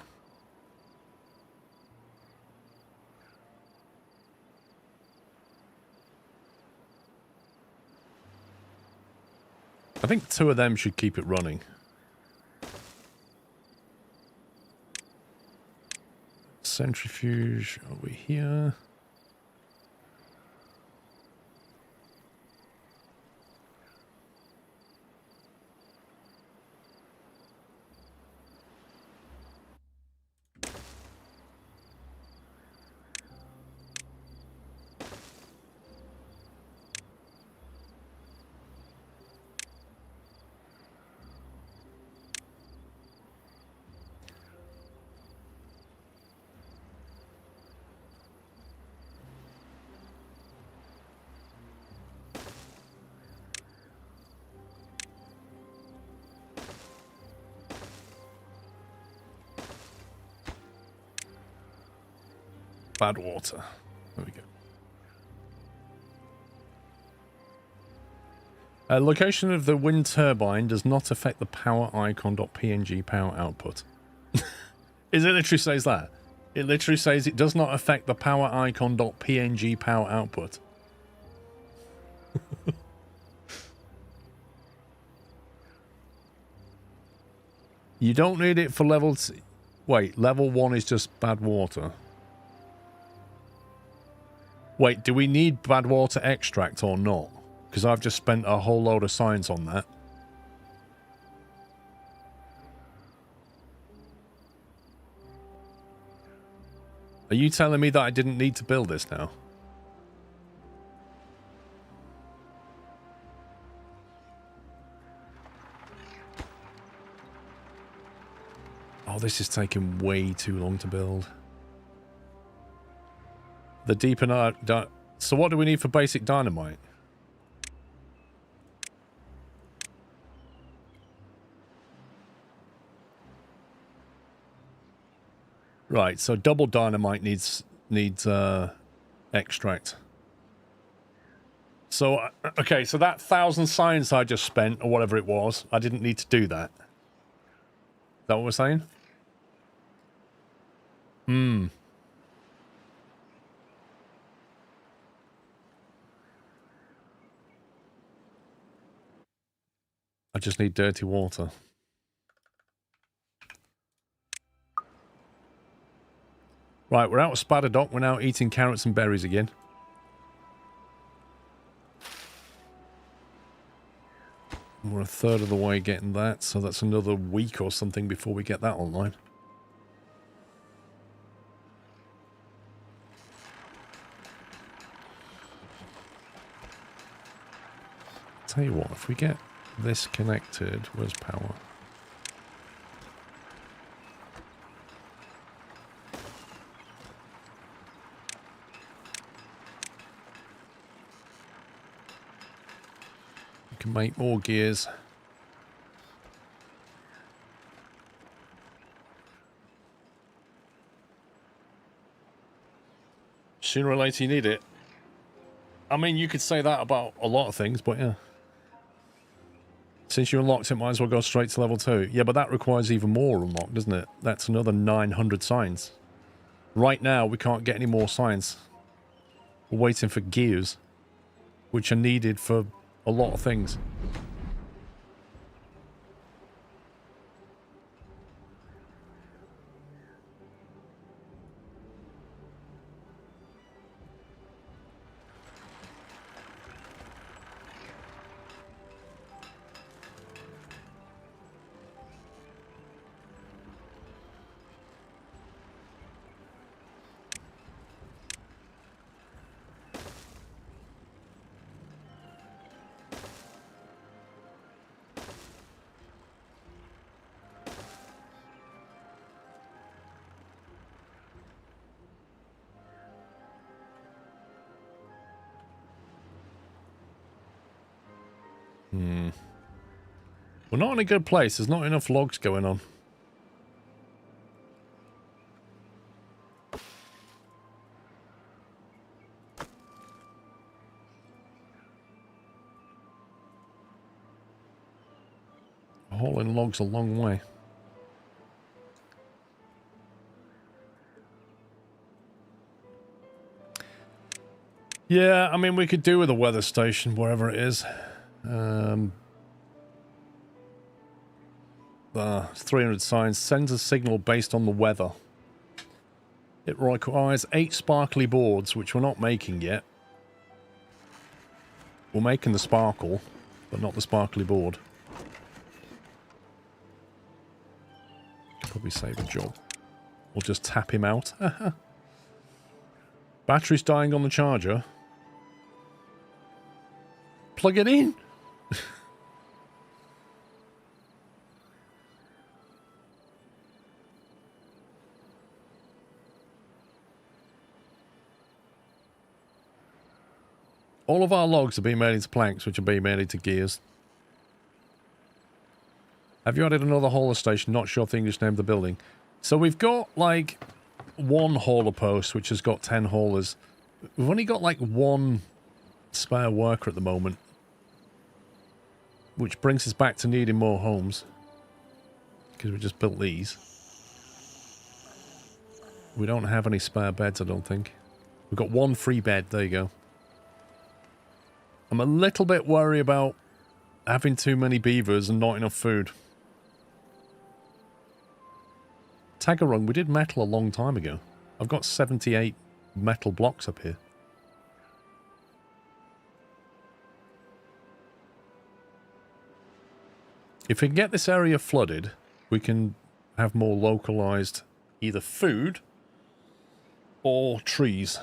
I think 2 of them should keep it running. Centrifuge over here. Badwater. There we go. Location of the wind turbine does not affect the power icon.png power output. Is it literally says that? It literally says it does not affect the power icon.png power output. You don't need it for level... Wait, level 1 is just bad water. Wait, do we need Badwater extract or not? Because I've just spent a whole load of science on that. Are you telling me that I didn't need to build this now? Oh, this is taking way too long to build. The deeper... So what do we need for basic dynamite? Right, so double dynamite needs extract. So, okay, so that 1,000 science I just spent, or whatever it was, I didn't need to do that. Is that what we're saying? Hmm. I just need dirty water. Right, we're out of Spadadoc. We're now eating carrots and berries again. We're a third of the way getting that, so that's another week or something before we get that online. Tell you what, if we get this connected, where's power? We can make more gears. Sooner or later you need it. I mean, you could say that about a lot of things, but yeah. Since you unlocked it, might as well go straight to level 2. Yeah, but that requires even more unlock, doesn't it? That's another 900 science. Right now, we can't get any more science. We're waiting for gears, which are needed for a lot of things. We're not in a good place. There's not enough logs going on. Hauling logs a long way. Yeah, I mean, we could do with a weather station, wherever it is. 300 science sends a signal based on the weather. It requires 8 sparkly boards, which we're not making yet. We're making the sparkle, but not the sparkly board. Probably save a job. We'll just tap him out. Battery's dying on the charger. Plug it in. All of our logs are being made into planks, which are being made into gears. Have you added another hauler station? Not sure if the English name of the building. So we've got, like, 1 hauler post, which has got 10 haulers. We've only got, like, 1 spare worker at the moment. Which brings us back to needing more homes. Because we just built these. We don't have any spare beds, I don't think. We've got 1 free bed. There you go. I'm a little bit worried about having too many beavers and not enough food. Tagarung, we did metal a long time ago. I've got 78 metal blocks up here. If we can get this area flooded, we can have more localized either food or trees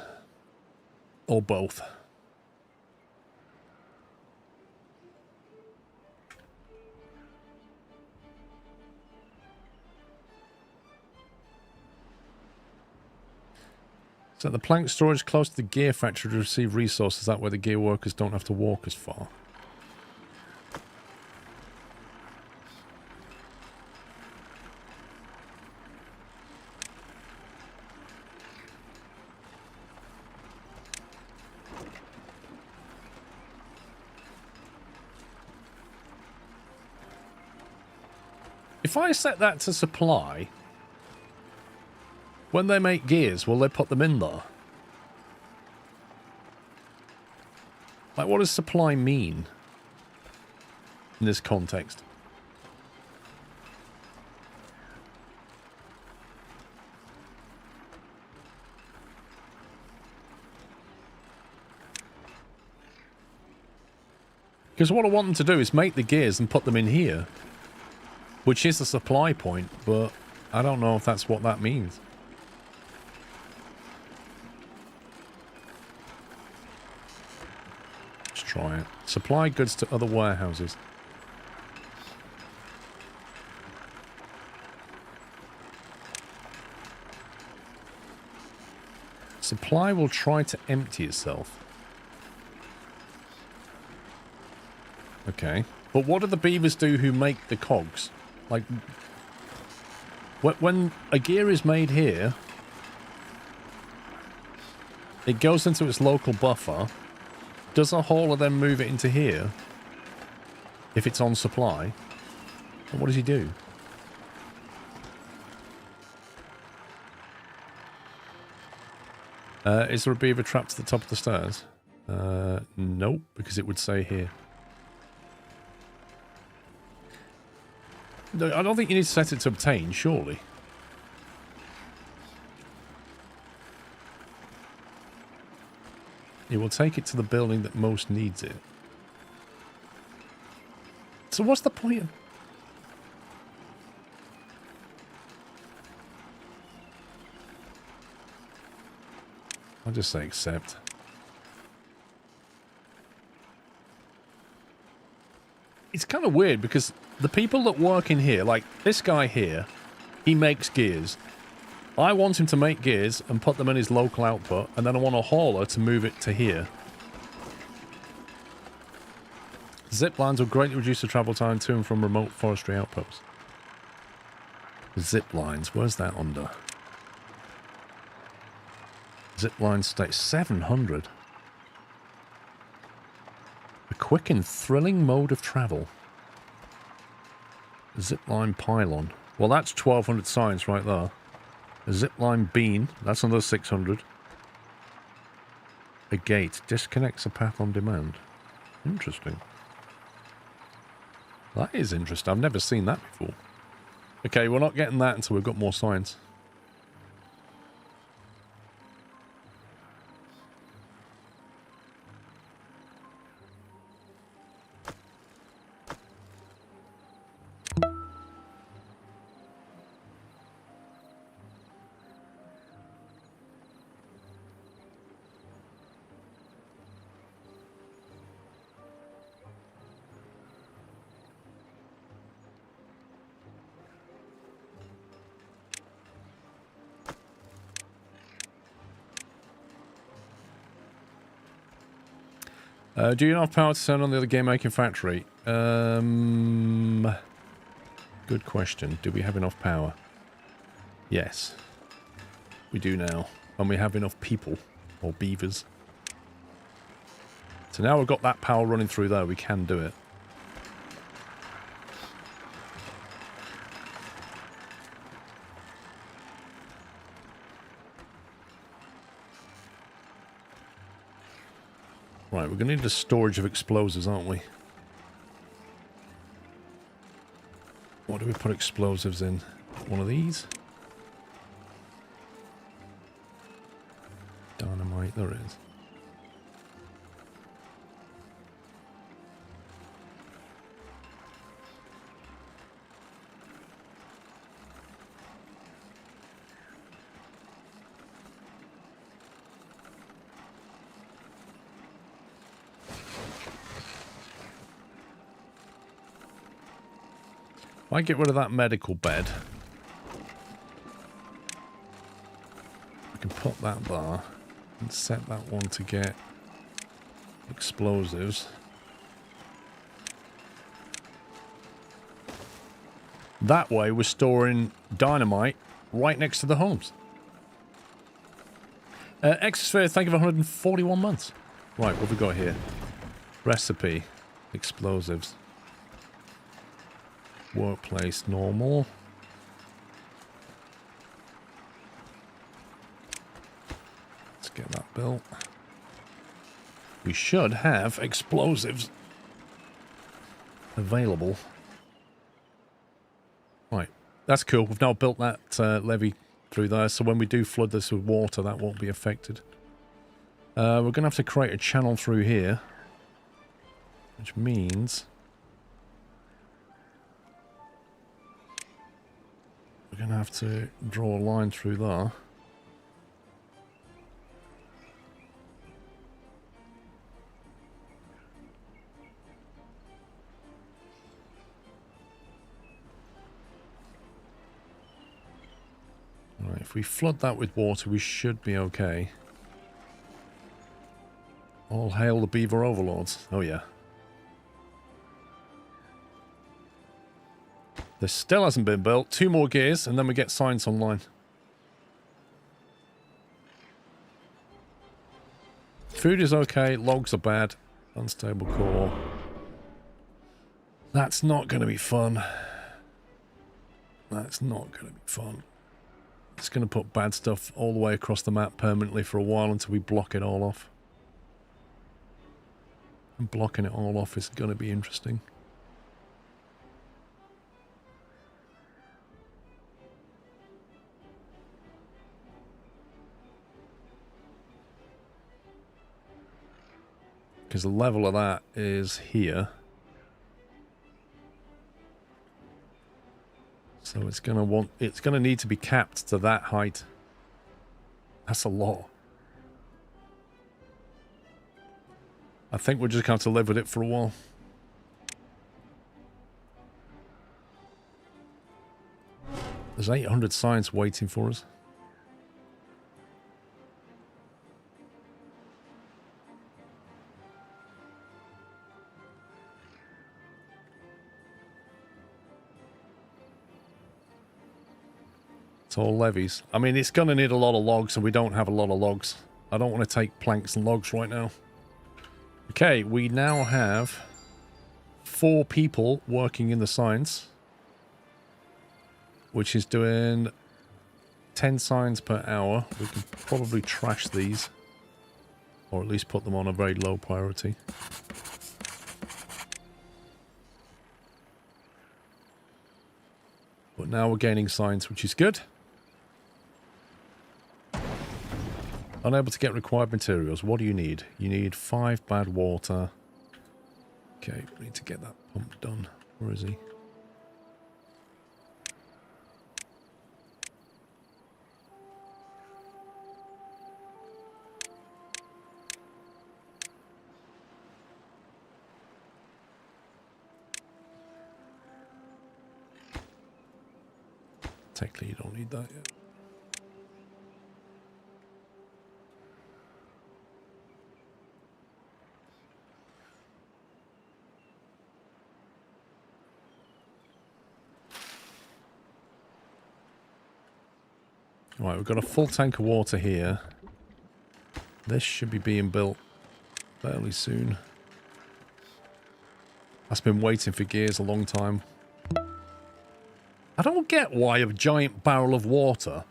or both. So the plank storage close to the gear factory to receive resources. That way the gear workers don't have to walk as far. If I set that to supply, when they make gears, will they put them in there? Like, what does supply mean in this context? Because what I want them to do is make the gears and put them in here, which is the supply point, but I don't know if that's what that means. Let's try it. Supply goods to other warehouses. Supply will try to empty itself. Okay. But what do the beavers do who make the cogs? Like, when a gear is made here, it goes into its local buffer. Does a hauler then move it into here if it's on supply? And what does he do? Is there a beaver trapped to the top of the stairs? Nope, because it would say here. No, I don't think you need to set it to obtain, surely. It will take it to the building that most needs it. So what's the point? I'll just say accept. It's kind of weird because the people that work in here, like this guy here, he makes gears. I want him to make gears and put them in his local output, and then I want a hauler to move it to here. Zip lines will greatly reduce the travel time to and from remote forestry outposts. Zip lines, where's that under? Zip line state 700. A quick and thrilling mode of travel. Zipline pylon. Well, that's 1200 science right there. A zipline bean. That's another 600. A gate. Disconnects a path on demand. Interesting. That is interesting. I've never seen that before. Okay, we're not getting that until we've got more science. Do you have power to turn on the other game making factory? Good question. Do we have enough power? Yes. We do now. And we have enough people. Or beavers. So now we've got that power running through there, we can do it. Right, we're going to need a storage of explosives, aren't we? What do we put explosives in? One of these? Dynamite, there it is. If I get rid of that medical bed, I can put that there and set that one to get explosives. That way we're storing dynamite right next to the homes. Exosphere, thank you for 141 months. Right, what have we got here? Recipe. Explosives. Workplace, normal. Let's get that built. We should have explosives available. Right, that's cool. We've now built that levee through there, so when we do flood this with water, that won't be affected. We're going to have to create a channel through here, which means we're going to have to draw a line through there. Right, if we flood that with water, we should be okay. All hail the beaver overlords. Oh yeah. This still hasn't been built. 2 more gears and then we get science online. Food is okay. Logs are bad. Unstable core. That's not going to be fun. That's not going to be fun. It's going to put bad stuff all the way across the map permanently for a while until we block it all off. And blocking it all off is going to be interesting. Because the level of that is here. So it's going to need to be capped to that height. That's a lot. I think we're just going to have to live with it for a while. There's 800 science waiting for us. It's all levies. I mean, it's going to need a lot of logs, and we don't have a lot of logs. I don't want to take planks and logs right now. Okay, we now have 4 people working in the science, which is doing 10 signs per hour. We can probably trash these, or at least put them on a very low priority. But now we're gaining signs, which is good. Unable to get required materials. What do you need? You need 5 bad water. Okay, we need to get that pump done. Where is he? Technically, you don't need that yet. Right, we've got a full tank of water here. This should be being built fairly soon. That's been waiting for gears a long time. I don't get why a giant barrel of water...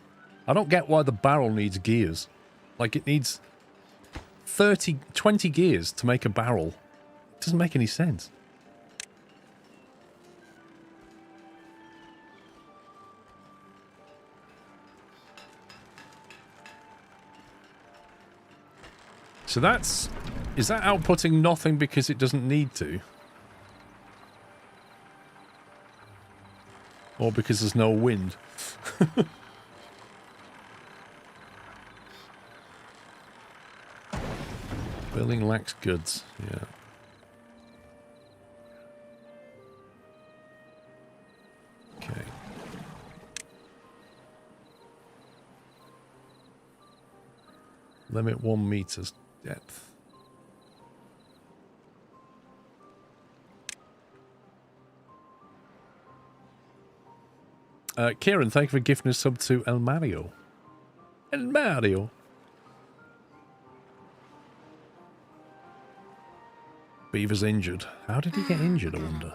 I don't get why the barrel needs gears. Like, it needs 20 gears to make a barrel. It doesn't make any sense. So that's... Is that outputting nothing because it doesn't need to? Or because there's no wind? Building lacks goods, yeah. Limit 1 meters depth. Kieran, thank you for gifting a sub to El Mario. El Mario. Beaver's injured. How did he get injured, I wonder?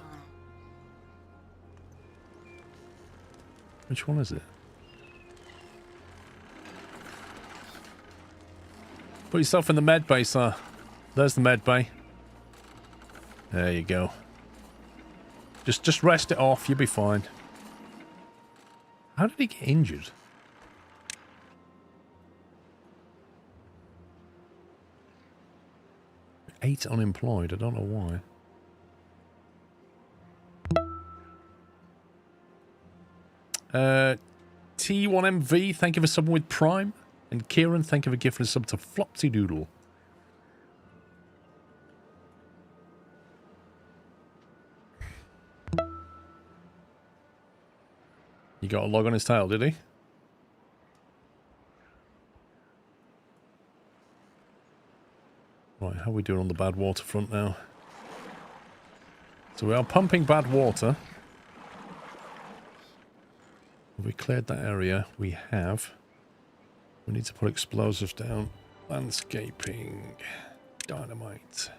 Which one is it? Put yourself in the med bay, sir. There's the med bay. There you go. Just rest it off. You'll be fine. How did he get injured? Eight unemployed. I don't know why. T1MV, thank you for subbing with Prime. And Kieran, thank you for gifting a sub to Flopsy Doodle. You got a log on his tail, did he? Right, how are we doing on the Badwater front now? So we are pumping Badwater. Have we cleared that area? We have. We need to put explosives down. Landscaping. Dynamite.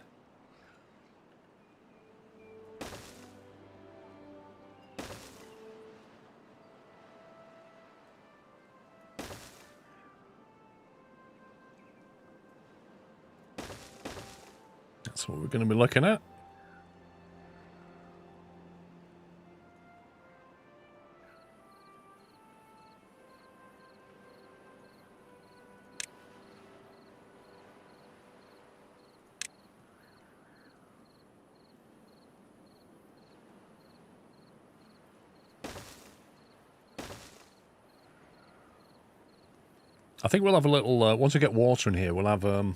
That's what we're going to be looking at. I think we'll have a little, once we get water in here, we'll have, what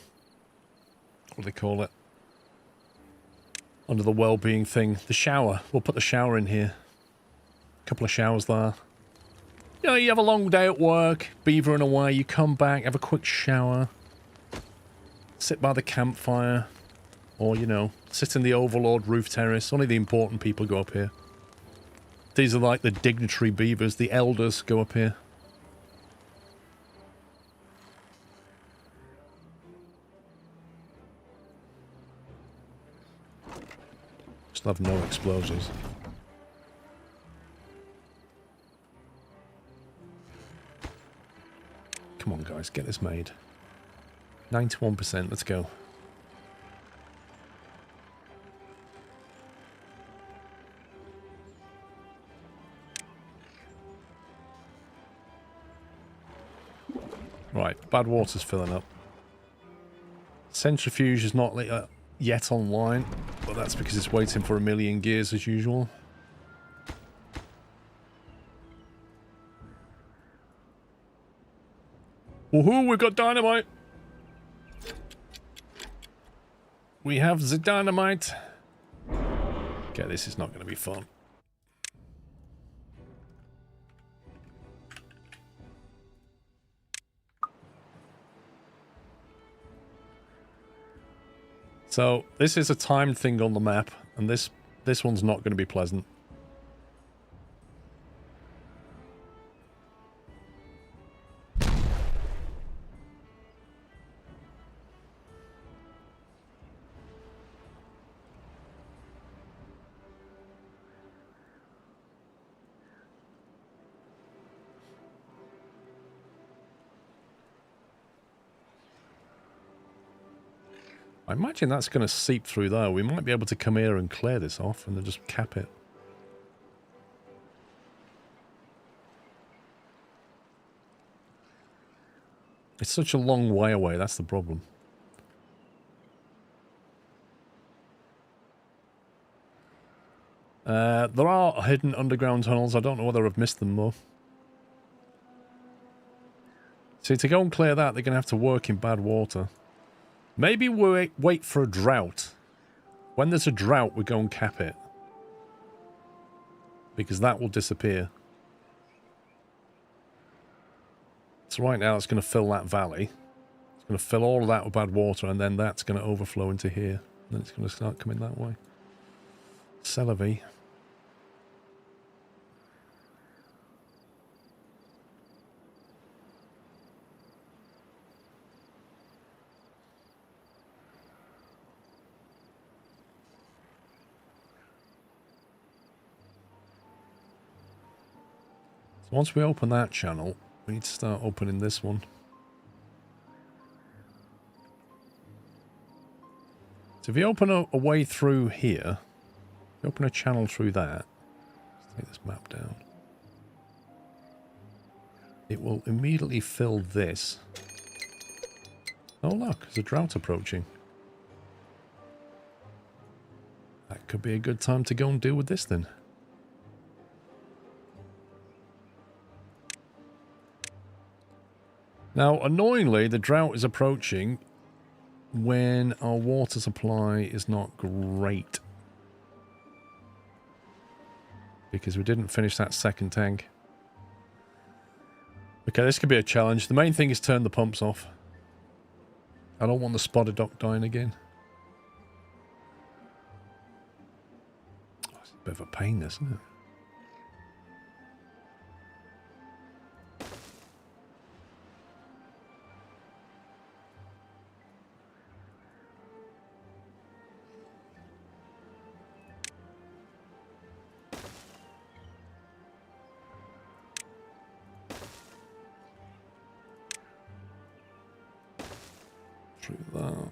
do they call it? Under the well-being thing. The shower. We'll put the shower in here. A couple of showers there. You know, you have a long day at work, beavering away, you come back, have a quick shower. Sit by the campfire. Or, you know, sit in the Overlord roof terrace. Only the important people go up here. These are like the dignitary beavers. The elders go up here. Still have no explosives. Come on, guys, get this made. 91%, let's go. Right, Badwater's filling up. Centrifuge is not yet online, but that's because it's waiting for a million gears as usual. Woohoo, we've got dynamite! We have the dynamite! Okay, this is not going to be fun. So, this is a timed thing on the map, and this one's not going to be pleasant. I imagine that's going to seep through there. We might be able to come here and clear this off and then just cap it. It's such a long way away, that's the problem. There are hidden underground tunnels. I don't know whether I've missed them though. See, to go and clear that, they're going to have to work in Badwater. Maybe we'll wait for a drought. When there's a drought, we go and cap it. Because that will disappear. So right now, it's going to fill that valley. It's going to fill all of that with bad water, and then that's going to overflow into here. And then it's going to start coming that way. Celery. So once we open that channel, we need to start opening this one. So if you open a way through here, you open a channel through that, let's take this map down. It will immediately fill this. Oh look, there's a drought approaching. That could be a good time to go and deal with this then. Now, annoyingly, the drought is approaching when our water supply is not great. Because we didn't finish that second tank. Okay, this could be a challenge. The main thing is turn the pumps off. I don't want the spotted duck dying again. Oh, it's a bit of a pain, this, isn't it? Through that.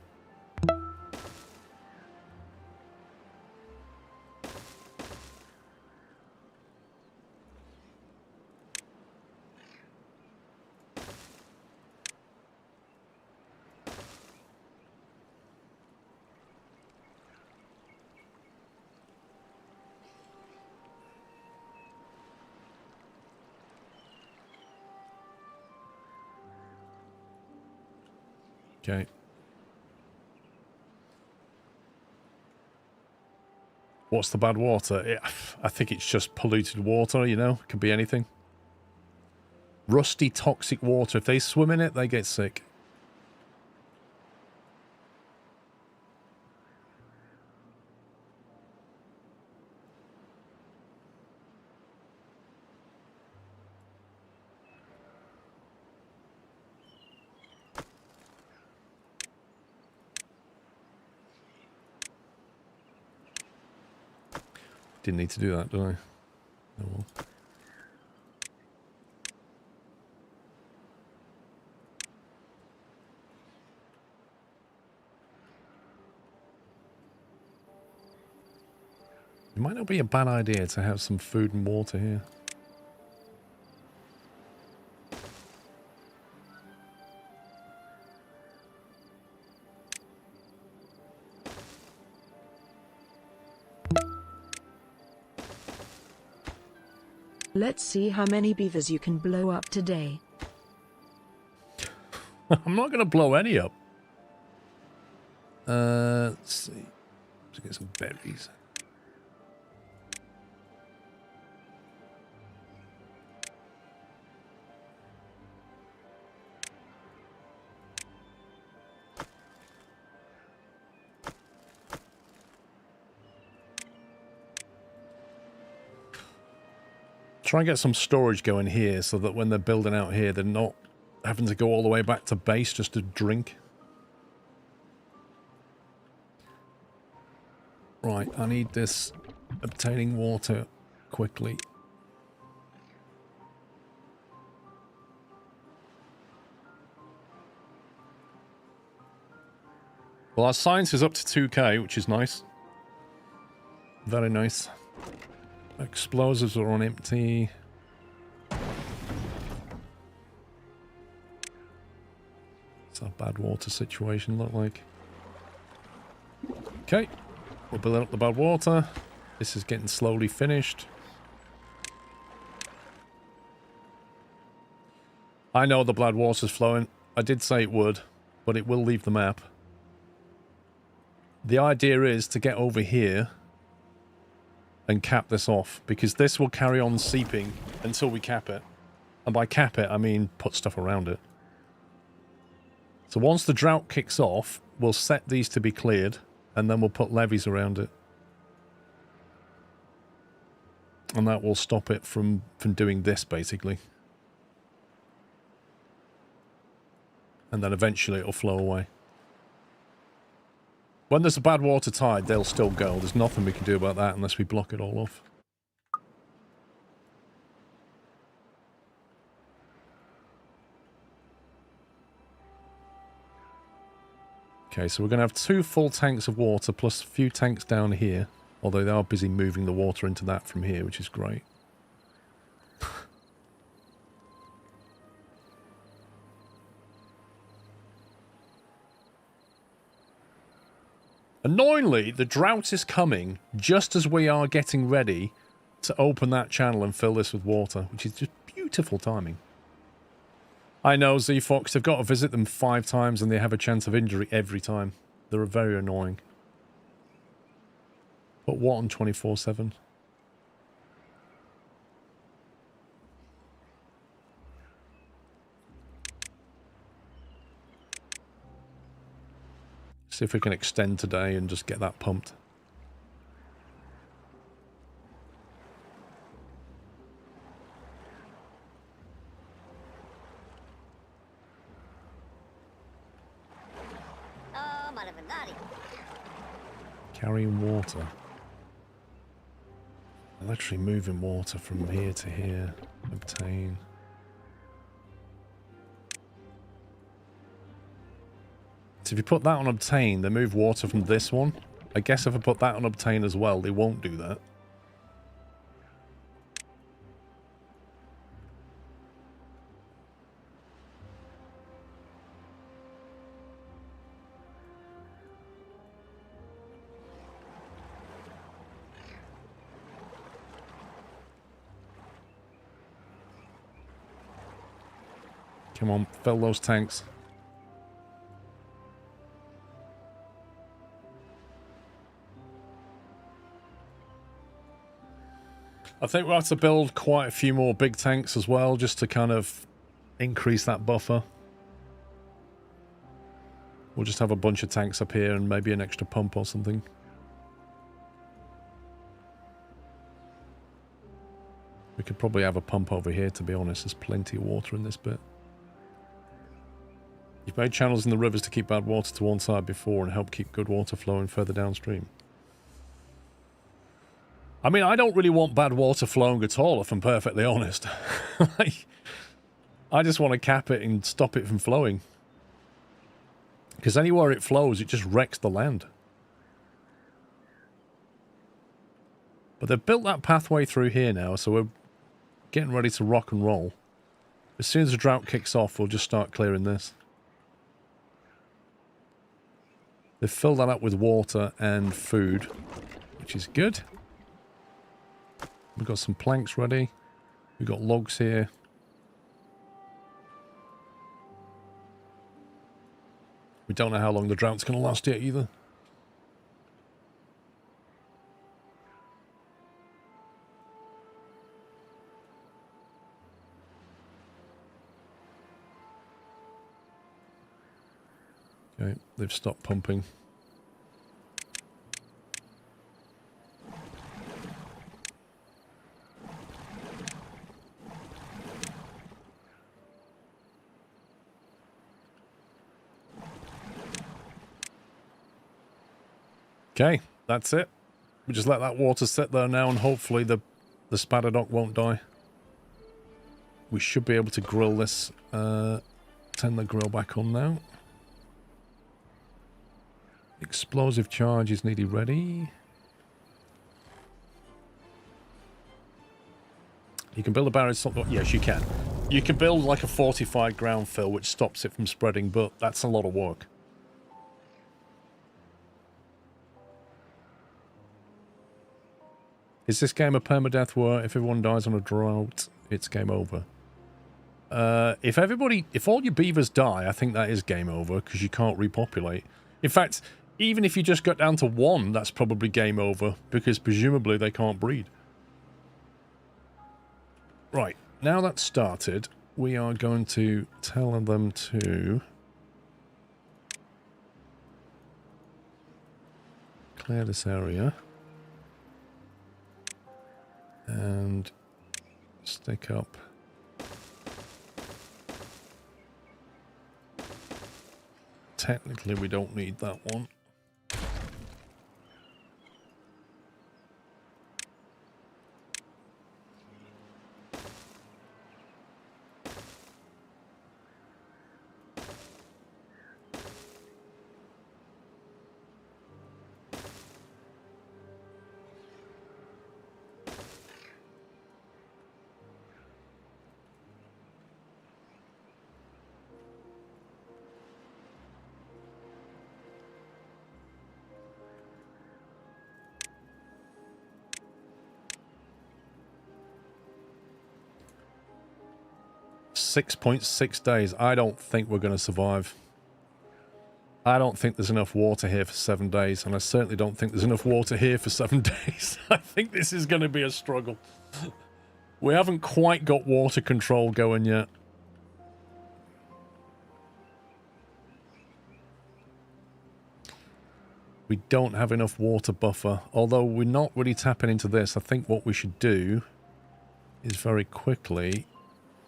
Okay. What's the bad water? I think it's just polluted water, you know? It could be anything. Rusty, toxic water. If they swim in it, they get sick. Didn't need to do that, did I? Oh well. It might not be a bad idea to have some food and water here. Let's see how many beavers you can blow up today. I'm not going to blow any up. Let's see. Let's get some berries. Try and get some storage going here so that when they're building out here, they're not having to go all the way back to base just to drink. Right, I need this obtaining water quickly. Well, our science is up to 2k, which is nice. Very nice. Explosives are on empty. What's our bad water situation look like? Okay. We're building up the bad water. This is getting slowly finished. I know the bad water's flowing. I did say it would, but it will leave the map. The idea is to get over here and cap this off, because this will carry on seeping until we cap it. And by cap it, I mean put stuff around it. So once the drought kicks off, we'll set these to be cleared, and then we'll put levees around it. And that will stop it from doing this, basically. And then eventually it'll flow away. When there's a bad water tide, they'll still go. There's nothing we can do about that unless we block it all off. Okay, so we're going to have 2 full tanks of water plus a few tanks down here. Although they are busy moving the water into that from here, which is great. Annoyingly, the drought is coming just as we are getting ready to open that channel and fill this with water, which is just beautiful timing. I know, Z-Fox, they've got to visit them 5 times and they have a chance of injury every time. They're very annoying. But what on 24/7? See if we can extend today and just get that pumped. Carrying water. Literally moving water from here to here. Obtain. So if you put that on obtain, they move water from this one. I guess if I put that on obtain as well, they won't do that. Come on, fill those tanks. I think we'll have to build quite a few more big tanks as well, just to kind of increase that buffer. We'll just have a bunch of tanks up here and maybe an extra pump or something. We could probably have a pump over here, to be honest. There's plenty of water in this bit. You've made channels in the rivers to keep bad water to one side before and help keep good water flowing further downstream. I mean, I don't really want bad water flowing at all, if I'm perfectly honest. I just want to cap it and stop it from flowing. Because anywhere it flows, it just wrecks the land. But they've built that pathway through here now, so we're getting ready to rock and roll. As soon as the drought kicks off, we'll just start clearing this. They've filled that up with water and food, which is good. We've got some planks ready. We've got logs here. We don't know how long the drought's going to last yet either. Okay, they've stopped pumping. Okay, that's it. We just let that water sit there now and hopefully the spadadoc won't die. We should be able to grill this. Turn the grill back on now. Explosive charge is nearly ready. You can build a barrier. Yes, you can. You can build like a fortified ground fill which stops it from spreading, but that's a lot of work. Is this game a permadeath where if everyone dies on a drought, it's game over? If all your beavers die, I think that is game over because you can't repopulate. In fact, even if you just got down to 1, that's probably game over because presumably they can't breed. Right, now that's started, we are going to tell them to clear this area. And stick up. Technically, we don't need that one. .6 days. I don't think we're going to survive. I don't think there's enough water here for 7 days, and I certainly don't think there's enough water here for 7 days. I think this is going to be a struggle. We haven't quite got water control going yet. We don't have enough water buffer, although we're not really tapping into this. I think what we should do is very quickly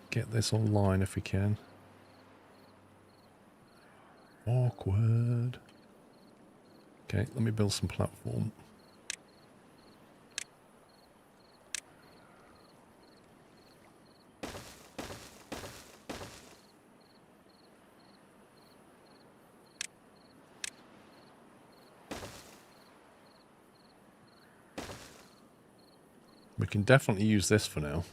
get this online if we can. Awkward. Okay, let me build some platform. We can definitely use this for now.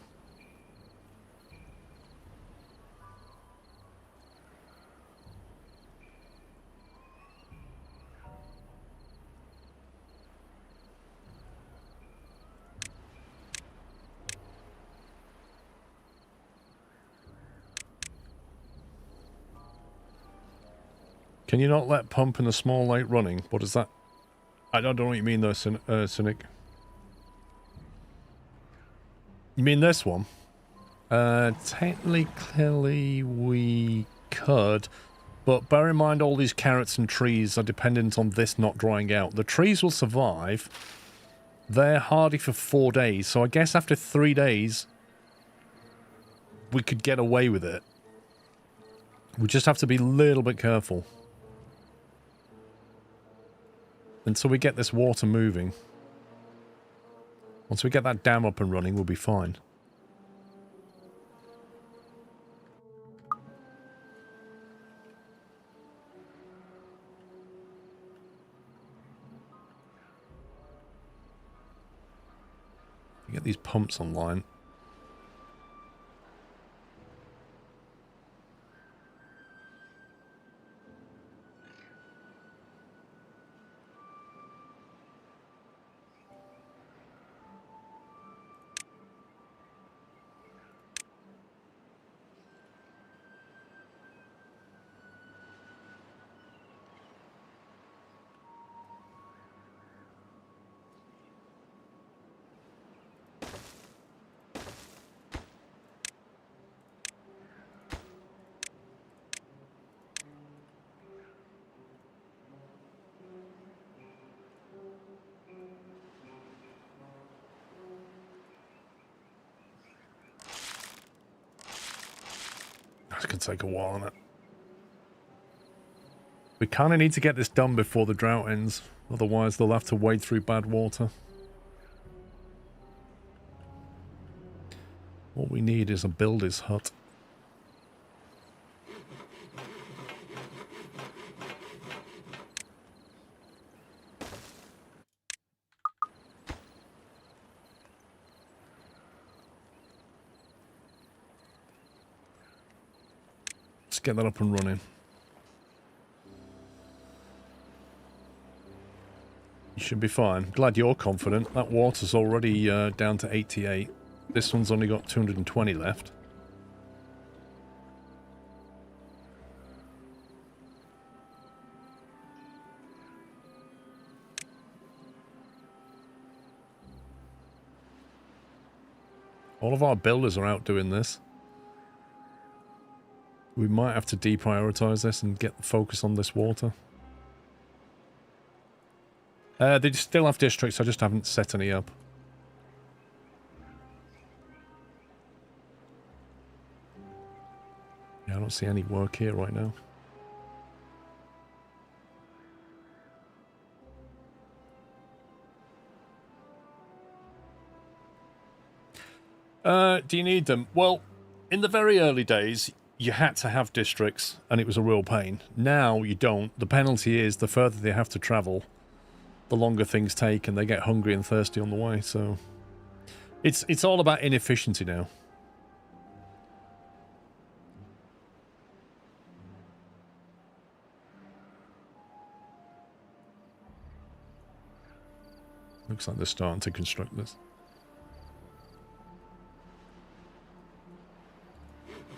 Can you not let pump in the small lake running? What is that? I don't know what you mean though, Cynic. You mean this one? Technically we could, but bear in mind all these carrots and trees are dependent on this not drying out. The trees will survive. They're hardy for 4 days, so I guess after 3 days we could get away with it. We just have to be a little bit careful until we get this water moving. Once we get that dam up and running, we'll be fine. Get these pumps online. This could take a while, innit? We kind of need to get this done before the drought ends, otherwise they'll have to wade through Badwater. What we need is a builder's hut. Let's get that up and running. You should be fine. Glad you're confident. That water's already down to 88. This one's only got 220 left. All of our builders are out doing this. We might have to deprioritize this and get the focus on this water. They still have districts, I just haven't set any up. Yeah, I don't see any work here right now. Do you need them? Well, in the very early days, you had to have districts, and it was a real pain. Now you don't. The penalty is the further they have to travel, the longer things take, and they get hungry and thirsty on the way. So it's all about inefficiency now. Looks like they're starting to construct this.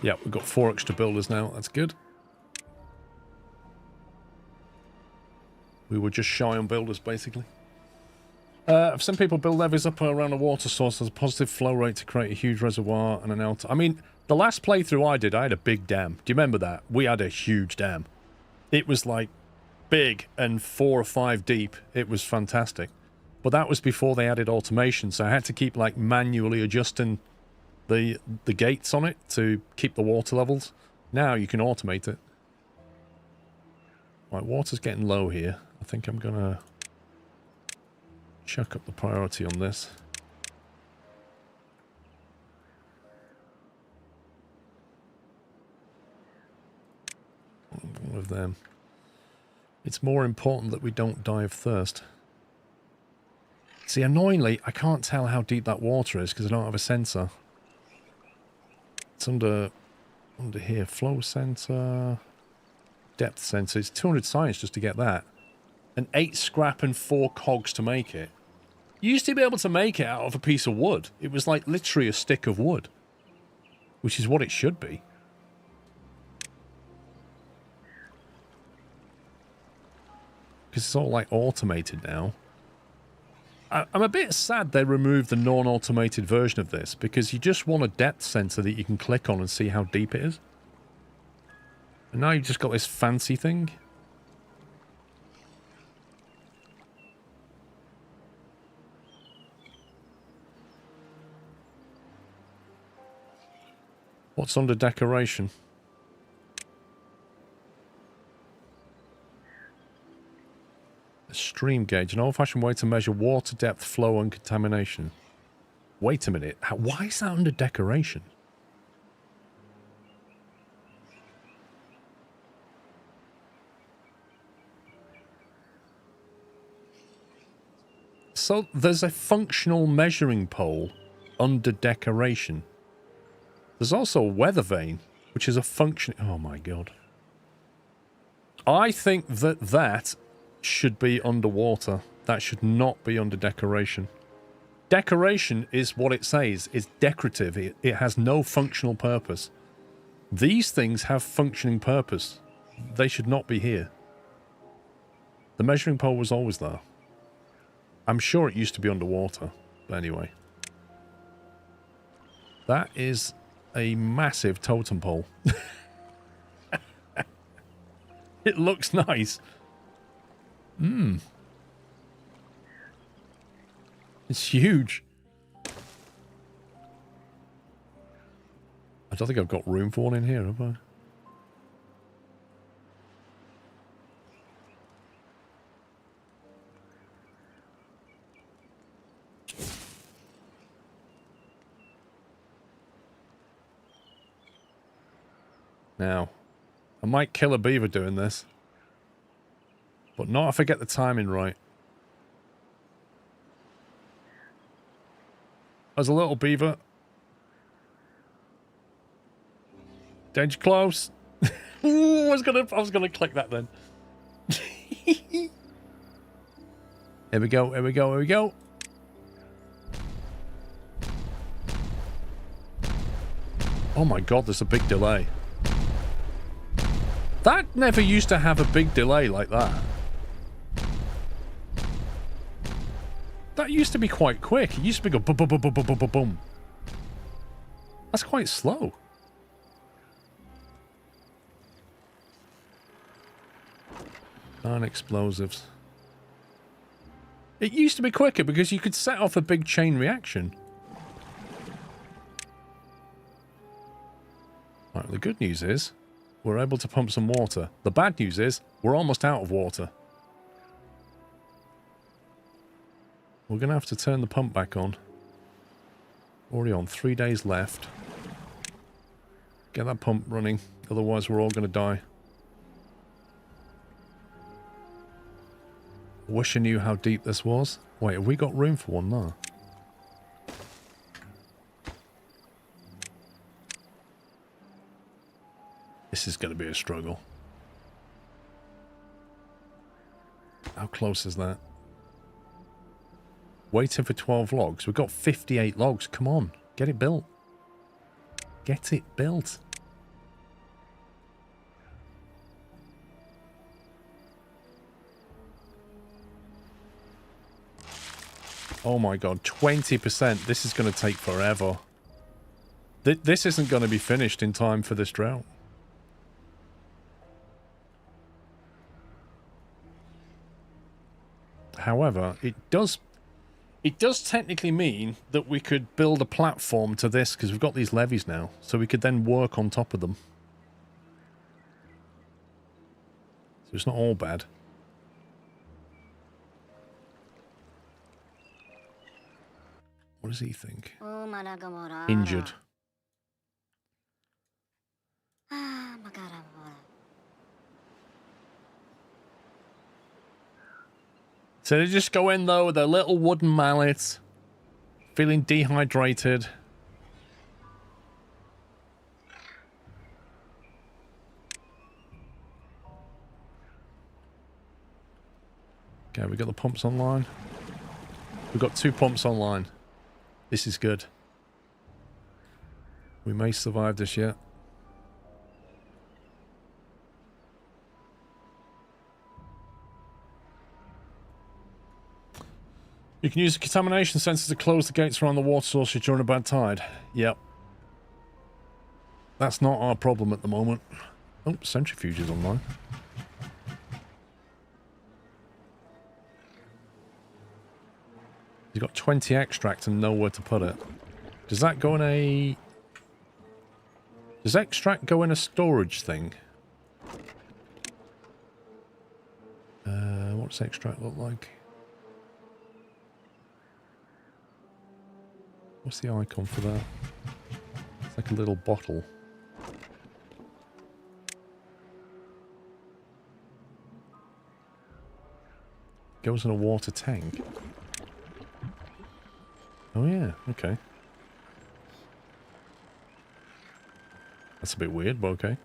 Yeah, we've got 4 extra builders now. That's good. We were just shy on builders, basically. I've seen people build levees up around a water source. There's a positive flow rate to create a huge reservoir and an I mean, the last playthrough I did, I had a big dam. Do you remember that? We had a huge dam. It was, like, big and 4 or 5 deep. It was fantastic. But that was before they added automation, so I had to keep, like, manually adjusting the gates on it to keep the water levels. Now you can automate it. Right, water's getting low here. I think I'm gonna chuck up the priority on this. One of them. It's more important that we don't die of thirst. See, annoyingly, I can't tell how deep that water is because I don't have a sensor. It's under here. Flow sensor. Depth sensor. It's 200 science just to get that. And 8 scrap and 4 cogs to make it. You used to be able to make it out of a piece of wood. It was like literally a stick of wood. Which is what it should be. Because it's all like automated now. I'm a bit sad they removed the non-automated version of this, because you just want a depth sensor that you can click on and see how deep it is. And now you've just got this fancy thing. What's under decoration? Stream gauge, an old-fashioned way to measure water depth, flow, and contamination. Wait a minute. Why is that under decoration? So there's a functional measuring pole under decoration. There's also a weather vane, which is a function... Oh my god. I think that should be underwater. That should not be under decoration. Decoration is what it says. It's decorative. It has no functional purpose. These things have functioning purpose. They should not be here. The measuring pole was always there. I'm sure it used to be underwater. But anyway. That is a massive totem pole. It looks nice. It's huge. I don't think I've got room for one in here, have I? Now, I might kill a beaver doing this. But not if I get the timing right. There's a little beaver. Danger close. Ooh, I was gonna click that then. Here we go, here we go, here we go. Oh my god, there's a big delay. That never used to have a big delay like that. That used to be quite quick. It used to be go boom, boom, boom, boom, boom, boom, boom, boom. That's quite slow. Non-explosives. It used to be quicker because you could set off a big chain reaction. Right, the good news is we're able to pump some water. The bad news is we're almost out of water. We're going to have to turn the pump back on. Already on. 3 days left. Get that pump running. Otherwise, we're all going to die. Wish I knew how deep this was. Wait, have we got room for one there? This is going to be a struggle. How close is that? Waiting for 12 logs. We've got 58 logs. Come on. Get it built. Get it built. Oh my god. 20%. This is going to take forever. This isn't going to be finished in time for this drought. However, it does technically mean that we could build a platform to this because we've got these levees now, so we could then work on top of them. So it's not all bad. What does he think? Injured. So they just go in though with their little wooden mallets, feeling dehydrated. Okay, we got the pumps online. We've got 2 pumps online. This is good. We may survive this yet. You can use the contamination sensor to close the gates around the water sources during a bad tide. Yep. That's not our problem at the moment. Oh, centrifuge is online. You've got 20 extract and nowhere to put it. Does that go in a... Does extract go in a storage thing? What does extract look like? What's the icon for that? It's like a little bottle. Goes in a water tank. Oh yeah, okay. That's a bit weird, but okay.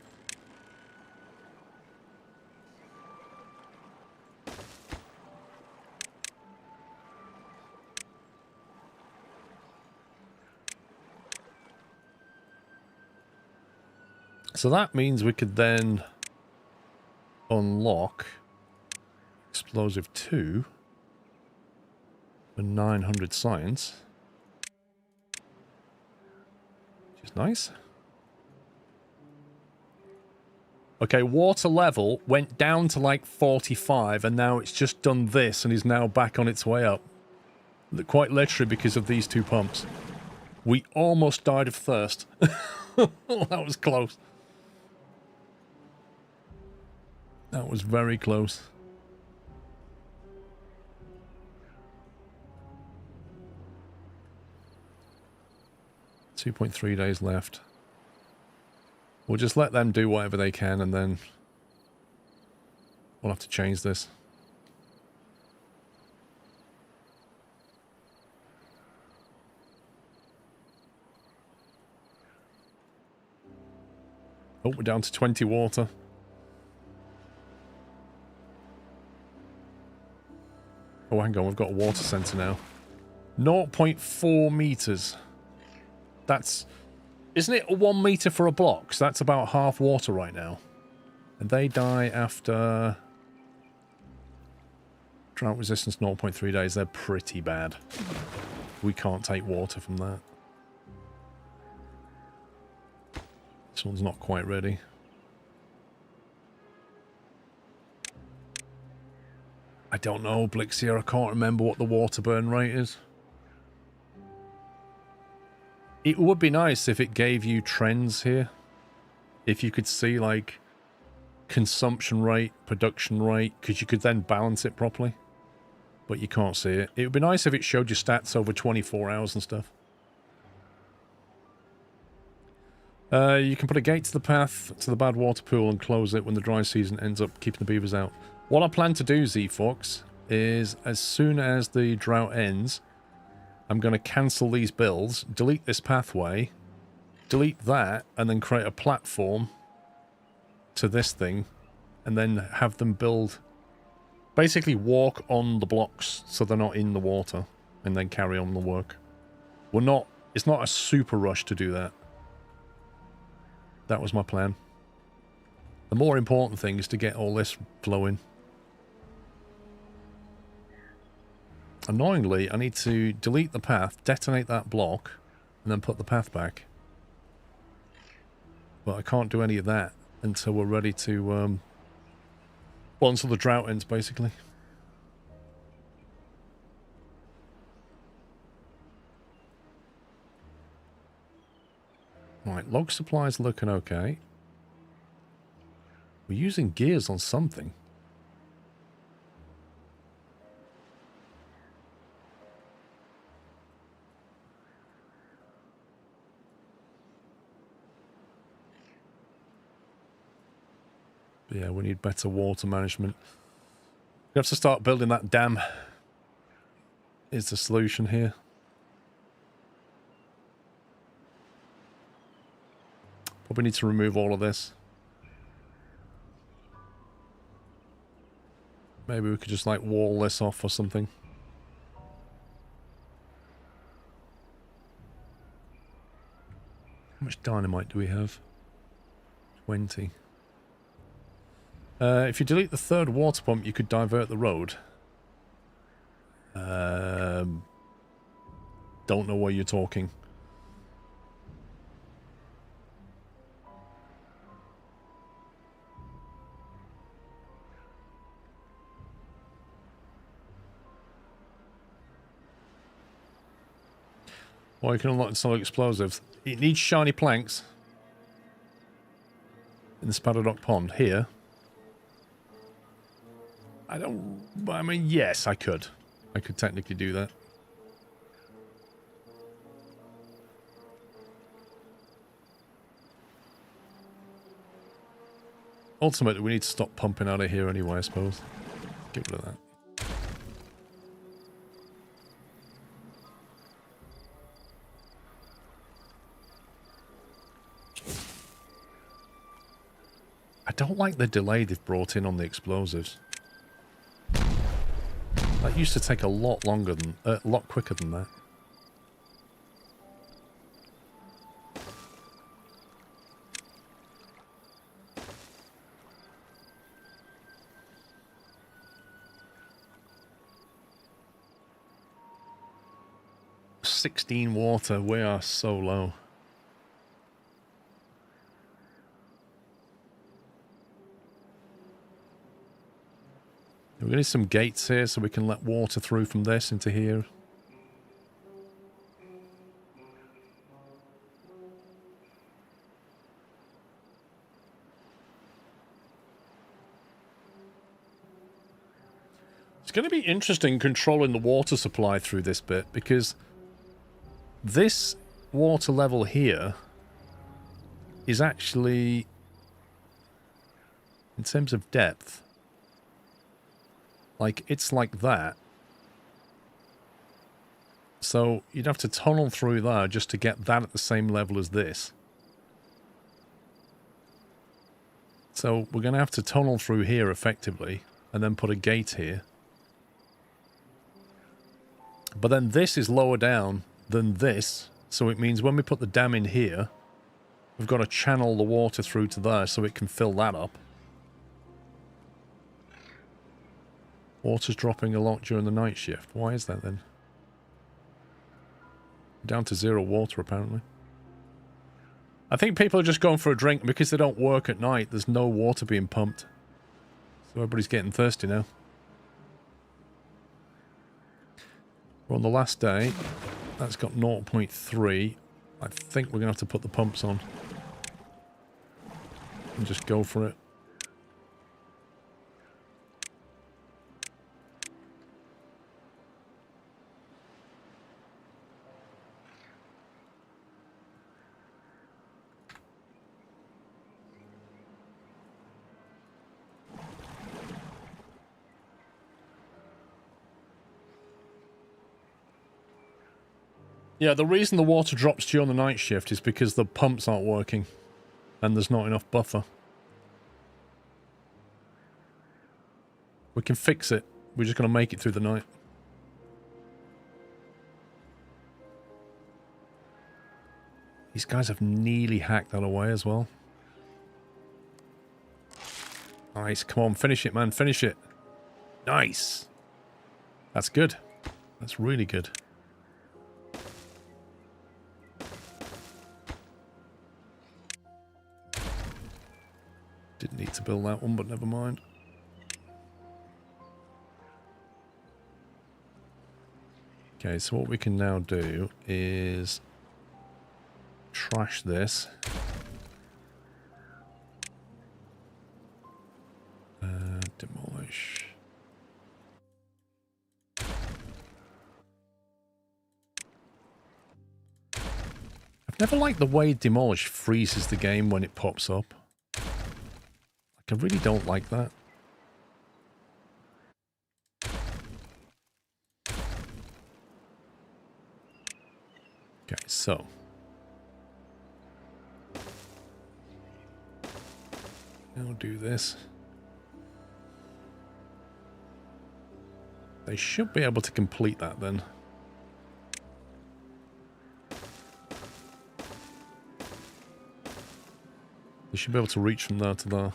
So that means we could then unlock explosive 2 for 900 science. Which is nice. Okay, water level went down to like 45 and now it's just done this and is now back on its way up. Quite literally because of these 2 pumps. We almost died of thirst. That was close. That was very close. $2.3 days left. We'll just let them do whatever they can and then we'll have to change this. Oh, we're down to 20 water. Oh, hang on, we've got a water sensor now. 0.4 meters. That's... Isn't it 1 meter for a block? So that's about half water right now. And they die after... Drought resistance 0.3 days. They're pretty bad. We can't take water from that. This one's not quite ready. I don't know, Blixier. I can't remember what the water burn rate is. It would be nice if it gave you trends here. If you could see, like, consumption rate, production rate, because you could then balance it properly. But you can't see it. It would be nice if it showed you stats over 24 hours and stuff. You can put a gate to the path to the Badwater pool and close it when the dry season ends up keeping the beavers out. What I plan to do, Z-Fox, is as soon as the drought ends, I'm going to cancel these builds, delete this pathway, delete that, and then create a platform to this thing, and then have them build... Basically walk on the blocks so they're not in the water, and then carry on the work. It's not a super rush to do that. That was my plan. The more important thing is to get all this flowing. Annoyingly, I need to delete the path, detonate that block, and then put the path back. But I can't do any of that until we're ready to... well, until the drought ends, basically. Right, log supply's looking okay. We're using gears on something. But yeah, we need better water management. We have to start building that dam. Is the solution here. Probably need to remove all of this. Maybe we could just like wall this off or something. How much dynamite do we have? 20. If you delete the third water pump, you could divert the road. Don't know what you're talking. Or you can unlock some explosives. It needs shiny planks. In the Spadadock Pond. Here. I mean, yes, I could. I could technically do that. Ultimately, we need to stop pumping out of here anyway, I suppose. Get rid of that. I don't like the delay they've brought in on the explosives. That used to take a lot longer than, a lot quicker than that. $16 water, we are so low. We're going to need some gates here so we can let water through from this into here. It's going to be interesting controlling the water supply through this bit, because this water level here is actually, in terms of depth, like, it's like that. So you'd have to tunnel through there just to get that at the same level as this. So we're going to have to tunnel through here effectively, and then put a gate here. But then this is lower down than this, so it means when we put the dam in here, we've got to channel the water through to there so it can fill that up. Water's dropping a lot during the night shift. Why is that then? Down to 0 water, apparently. I think people are just going for a drink because they don't work at night. There's no water being pumped. So everybody's getting thirsty now. We're on the last day. That's got 0.3. I think we're going to have to put the pumps on. And just go for it. Yeah, the reason the water drops to you on the night shift is because the pumps aren't working. And there's not enough buffer. We can fix it. We're just going to make it through the night. These guys have nearly hacked that away as well. Nice. Come on, finish it, man. Finish it. Nice. That's good. That's really good. Didn't need to build that one, but never mind. Okay, so what we can now do is trash this. Demolish. I've never liked the way demolish freezes the game when it pops up. I really don't like that. Okay, so. Now do this. They should be able to complete that then. They should be able to reach from there to there.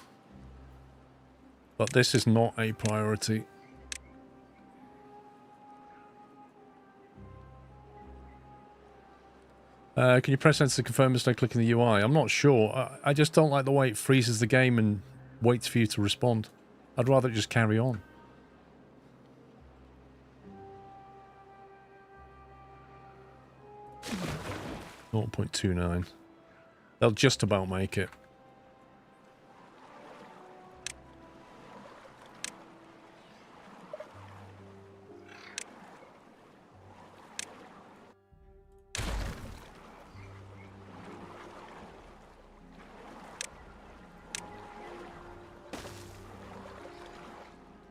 But this is not a priority. Can you press enter to confirm instead of clicking the UI? I'm not sure. I just don't like the way it freezes the game and waits for you to respond. I'd rather just carry on. .29. They'll just about make it.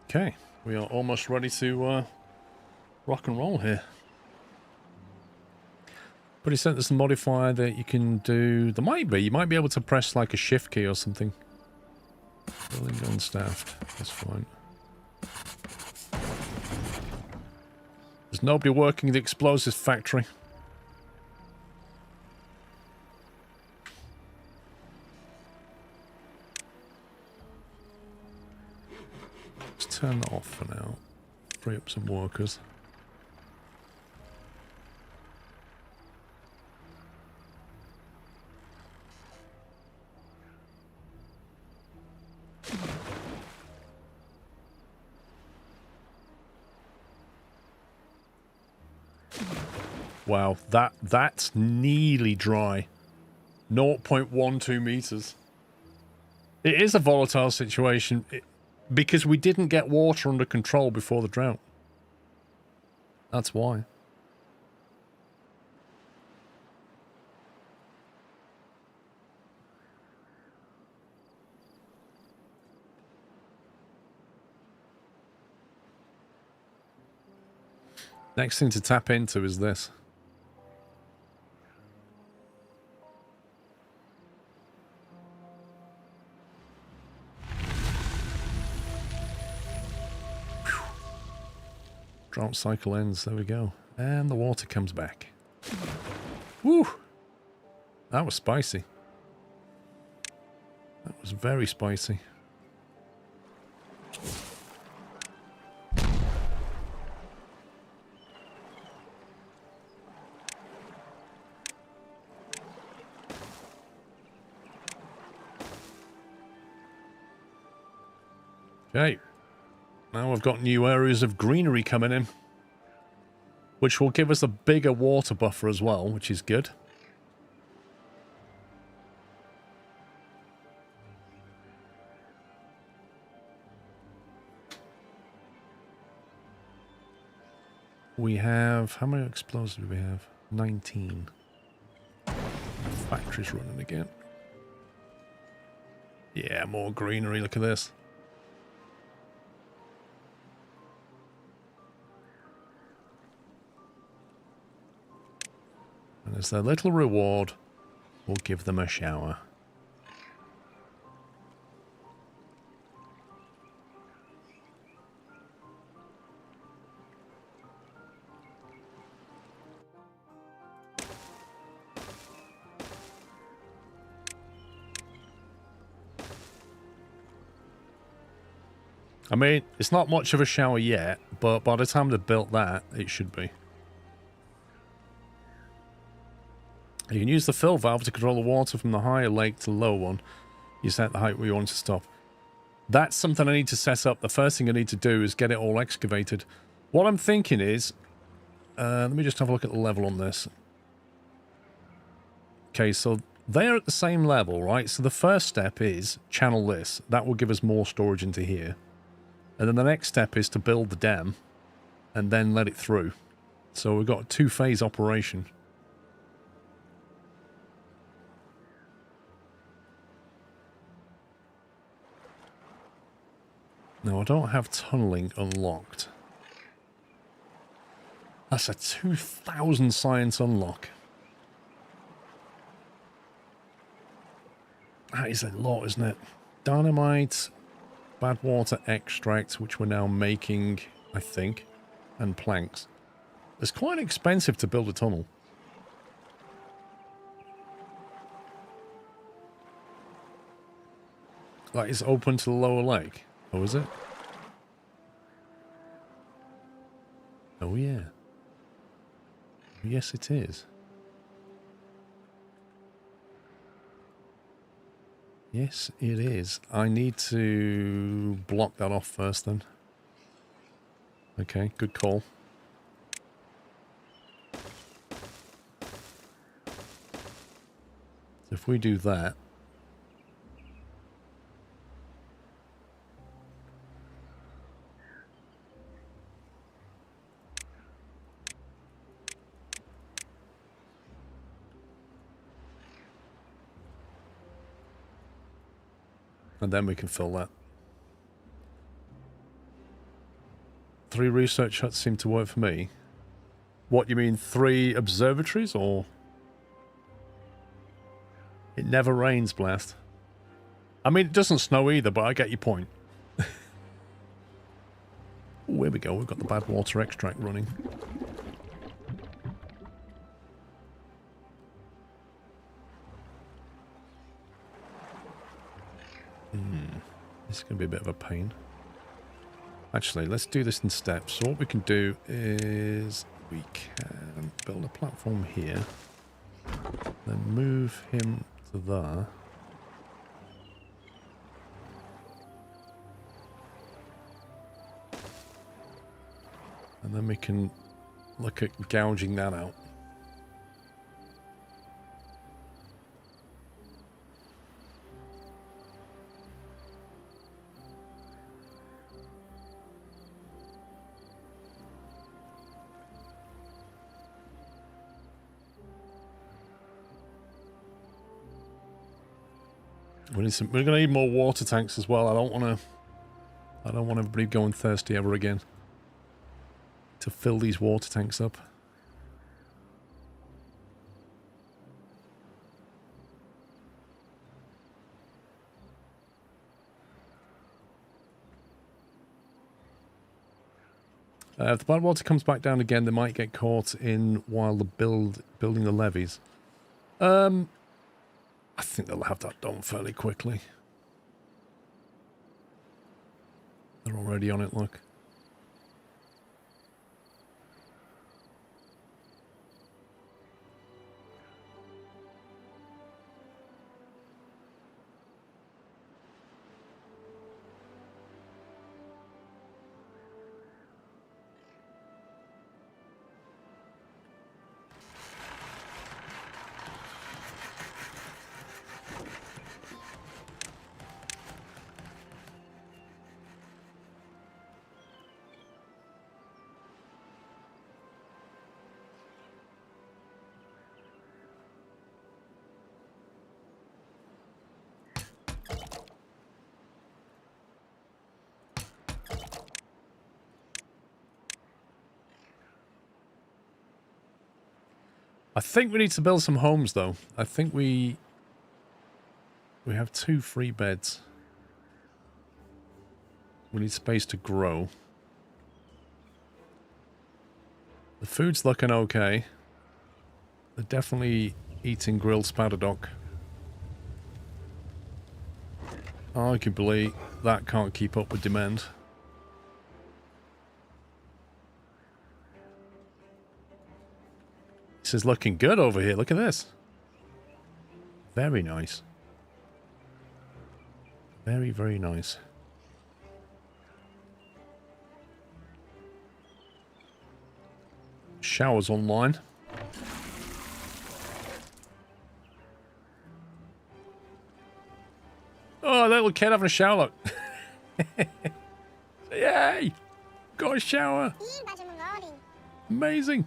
Okay, we are almost ready to rock and roll here. But he sent us a modifier that you can do. There might be. You might be able to press like a shift key or something. Building unstaffed. That's fine. There's nobody working the explosives factory. Let's turn that off for now. Free up some workers. Wow, that's nearly dry. 0.12 meters. It is a volatile situation because we didn't get water under control before the drought. That's why. Next thing to tap into is this. Drought cycle ends. There we go. And the water comes back. Woo! That was spicy. That was very spicy. Okay. Now I've got new areas of greenery coming in. which will give us a bigger water buffer as well, which is good. We have... How many explosives do we have? 19. The factory's running again. Yeah, more greenery. Look at this. And as their little reward, we'll give them a shower. I mean, it's not much of a shower yet, but by the time they've built that, it should be. You can use the fill valve to control the water from the higher lake to the lower one. You set the height where you want to stop. That's something I need to set up. The first thing I need to do is get it all excavated. What I'm thinking is... let me just have a look at the level on this. Okay, so they're at the same level, right? So the first step is channel this. That will give us more storage into here. And then the next step is to build the dam and then let it through. So we've got a two-phase operation. Now, I don't have tunneling unlocked. That's a 2,000 science unlock. That is a lot, isn't it? Dynamite, Badwater extract, which we're now making, I think, and planks. It's quite expensive to build a tunnel. Like, it's open to the lower lake. Oh, is it? Oh, yeah. Yes, it is. Yes, it is. I need to block that off first, then. Okay, good call. So if we do that... and then we can fill that. 3 research huts seem to work for me. What, you mean 3 observatories, or...? It never rains, Blast. I mean, it doesn't snow either, but I get your point. Ooh, here we go. We've got the Badwater extract running. This is going to be a bit of a pain. Actually, let's do this in steps. So what we can do is we can build a platform here. Then move him to there. And then we can look at gouging that out. We're going to need more water tanks as well. I don't want everybody going thirsty ever again. To fill these water tanks up. If the Badwater comes back down again, they might get caught in while the building the levees. I think they'll have that done fairly quickly. They're already on it, look. I think we need to build some homes, though. I think we have 2 free beds. We need space to grow. The food's looking okay. They're definitely eating grilled spatterdock. Arguably, that can't keep up with demand. This is looking good over here. Look at this. Very nice. Very, very nice. Showers online. Oh, little kid having a shower, look. Yay! Got a shower. Amazing.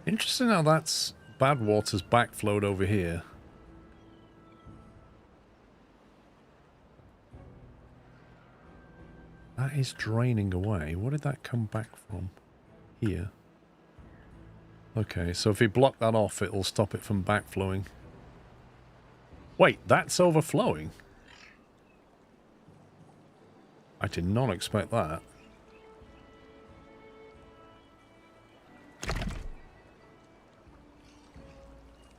Interesting how that's Badwater's backflowed over here. That is draining away. What did that come back from? Here. Okay, so if we block that off, it'll stop it from backflowing. Wait, that's overflowing? I did not expect that.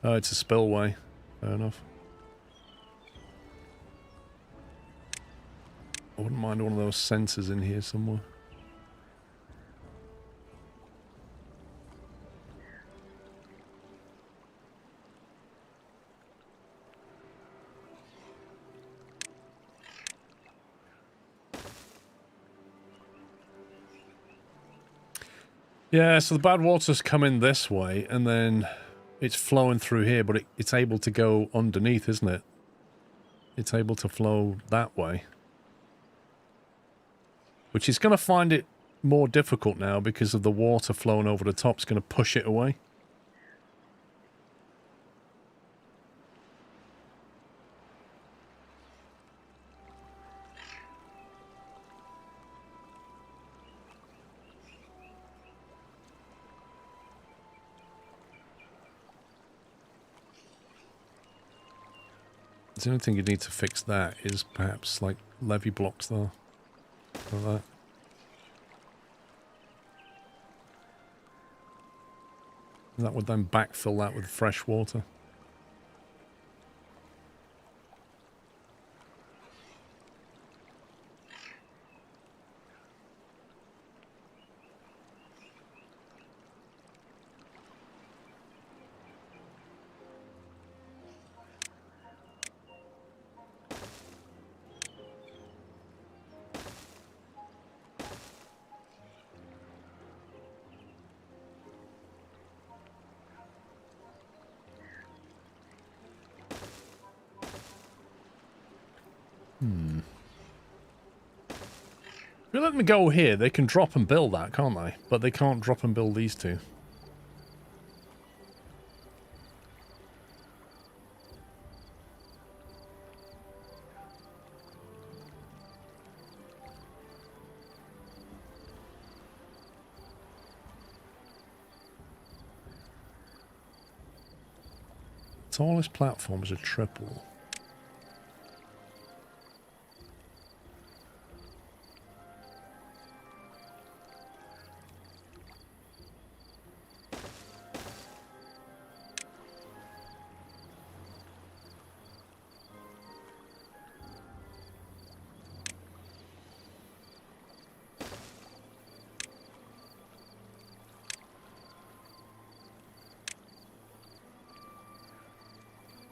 Oh, it's a spillway. Fair enough. I wouldn't mind one of those sensors in here somewhere. Yeah, so the bad water's coming this way, and then it's flowing through here, but it's able to go underneath, isn't it? It's able to flow that way. Which is going to find it more difficult now because of the water flowing over the top. It's going to push it away. The only thing you need to fix that is perhaps like levee blocks there. Like that. And that would then backfill that with fresh water. If you let them go here, they can drop and build that, can't they? But they can't drop and build these two. Tallest platform is a triple.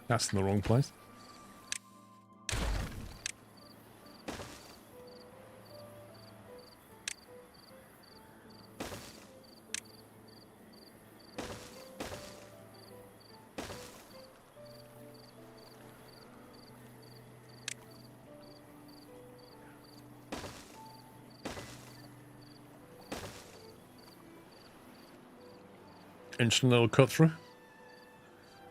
That's in the wrong place. Interesting little cut through.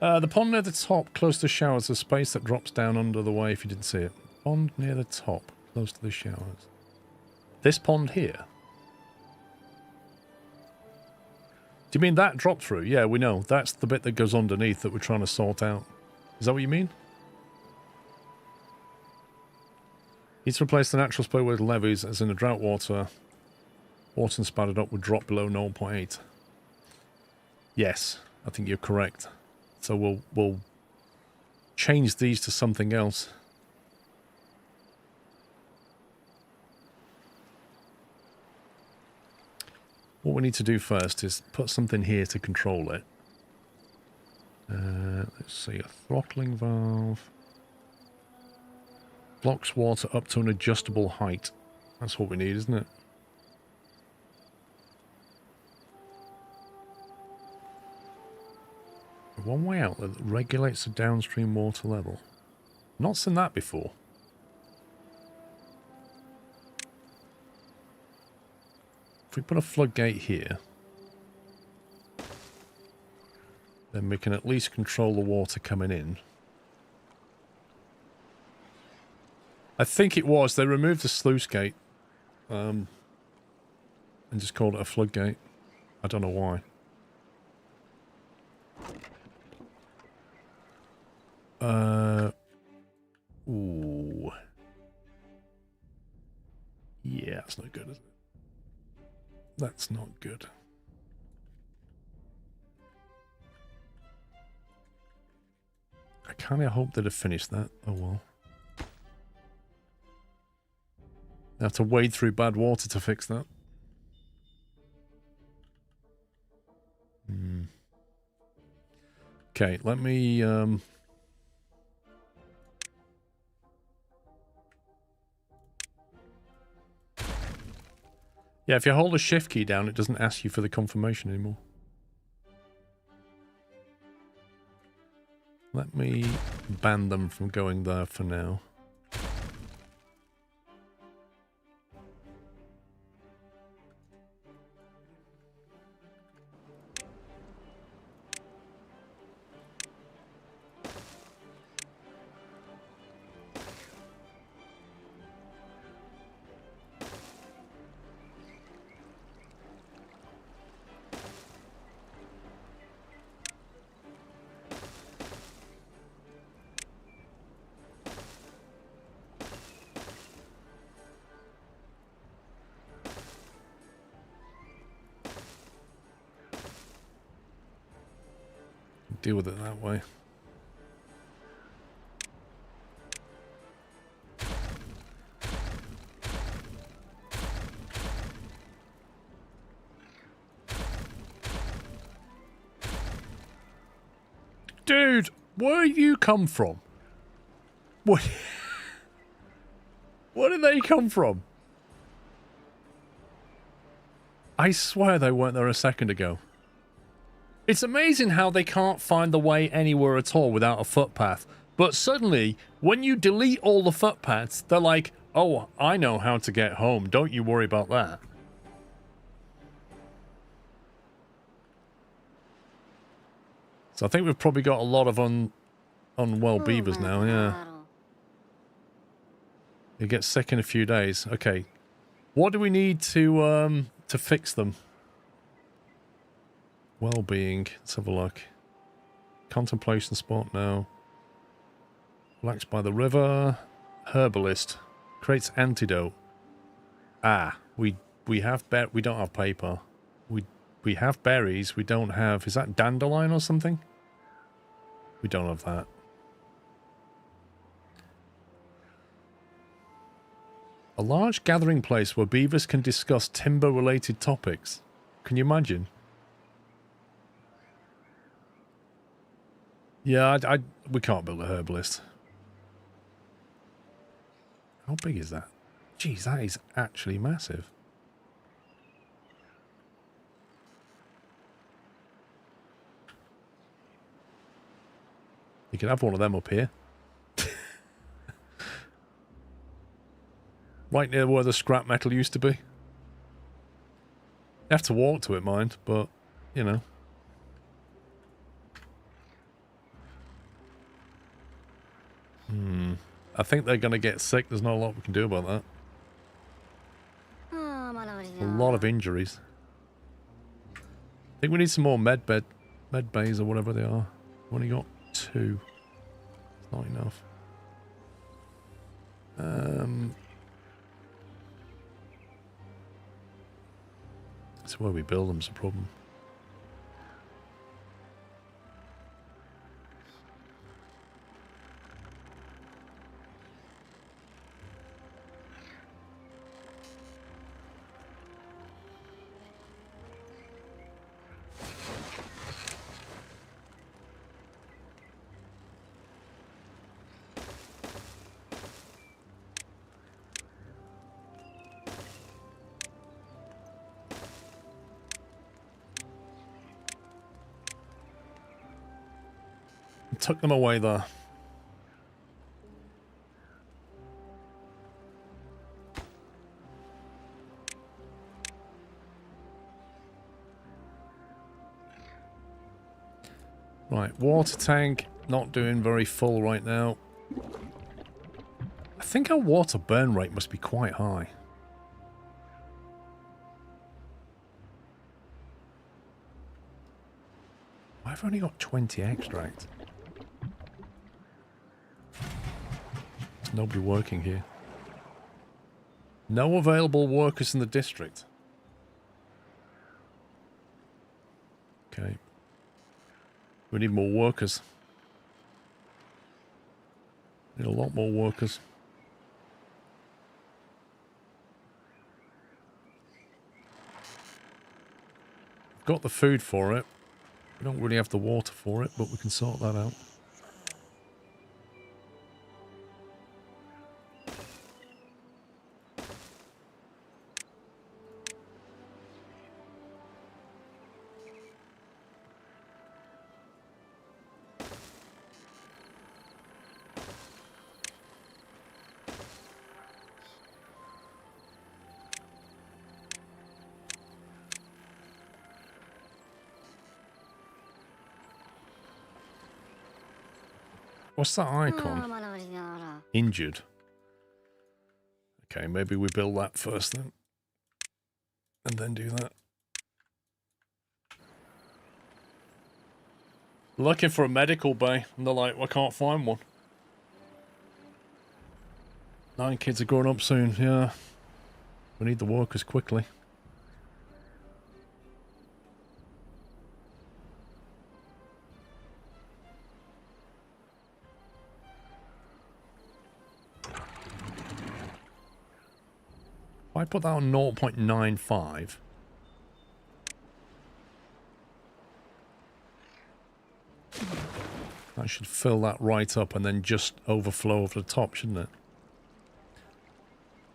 The pond near the top, close to showers, the space that drops down under the way if you didn't see it. Pond near the top, close to the showers. This pond here? Do you mean that drop through? Yeah, we know. That's the bit that goes underneath that we're trying to sort out. Is that what you mean? Needs to replace the natural spillway with levees as in the drought water. Water spouted up would drop below 0.8. Yes, I think you're correct. So we'll change these to something else. What we need to do first is put something here to control it. Let's see, a throttling valve. Blocks water up to an adjustable height. That's what we need, isn't it? One way outlet that regulates the downstream water level. Not seen that before. If we put a floodgate here, then we can at least control the water coming in. I think it was. They removed the sluice gate and just called it a floodgate. I don't know why. Ooh. Yeah, that's not good, is it? That's not good. I kind of hope they'd have finished that. Oh well. I have to wade through Badwater to fix that. Okay, let me yeah, if you hold the shift key down, it doesn't ask you for the confirmation anymore. Let me ban them from going there for now. Deal with it that way. Dude, where you come from? What? Where did they come from? I swear they weren't there a second ago. It's amazing how they can't find the way anywhere at all without a footpath. But suddenly, when you delete all the footpaths, they're like, oh, I know how to get home. Don't you worry about that. So I think we've probably got a lot of unwell beavers now, yeah. They get sick in a few days. Okay. What do we need to fix them? Well-being. Let's have a look. Contemplation spot now. Relax by the river. Herbalist. Creates antidote. Ah, we have we don't have paper. We have berries. We don't have. Is that dandelion or something? We don't have that. A large gathering place where beavers can discuss timber-related topics. Can you imagine? Yeah, we can't build a herbalist. How big is that? Jeez, that is actually massive. You can have one of them up here. Right near where the scrap metal used to be. You have to walk to it, mind, but, you know. I think they're going to get sick. There's not a lot we can do about that. A lot of injuries. I think we need some more med bays or whatever they are. We've only got 2. It's not enough. That's where we build them's a problem. Took them away there. Right, water tank not doing very full right now. I think our water burn rate must be quite high. I've only got 20 extract. There's nobody working here. No available workers in the district. Okay. We need more workers. Need a lot more workers. We've got the food for it. We don't really have the water for it, but we can sort that out. What's that icon? Injured. Okay, maybe we build that first then. And then do that. Looking for a medical bay. And they're like, well, I can't find one. 9 kids are growing up soon, yeah. We need the workers quickly. I put that on 0.95. That should fill that right up and then just overflow over the top, shouldn't it?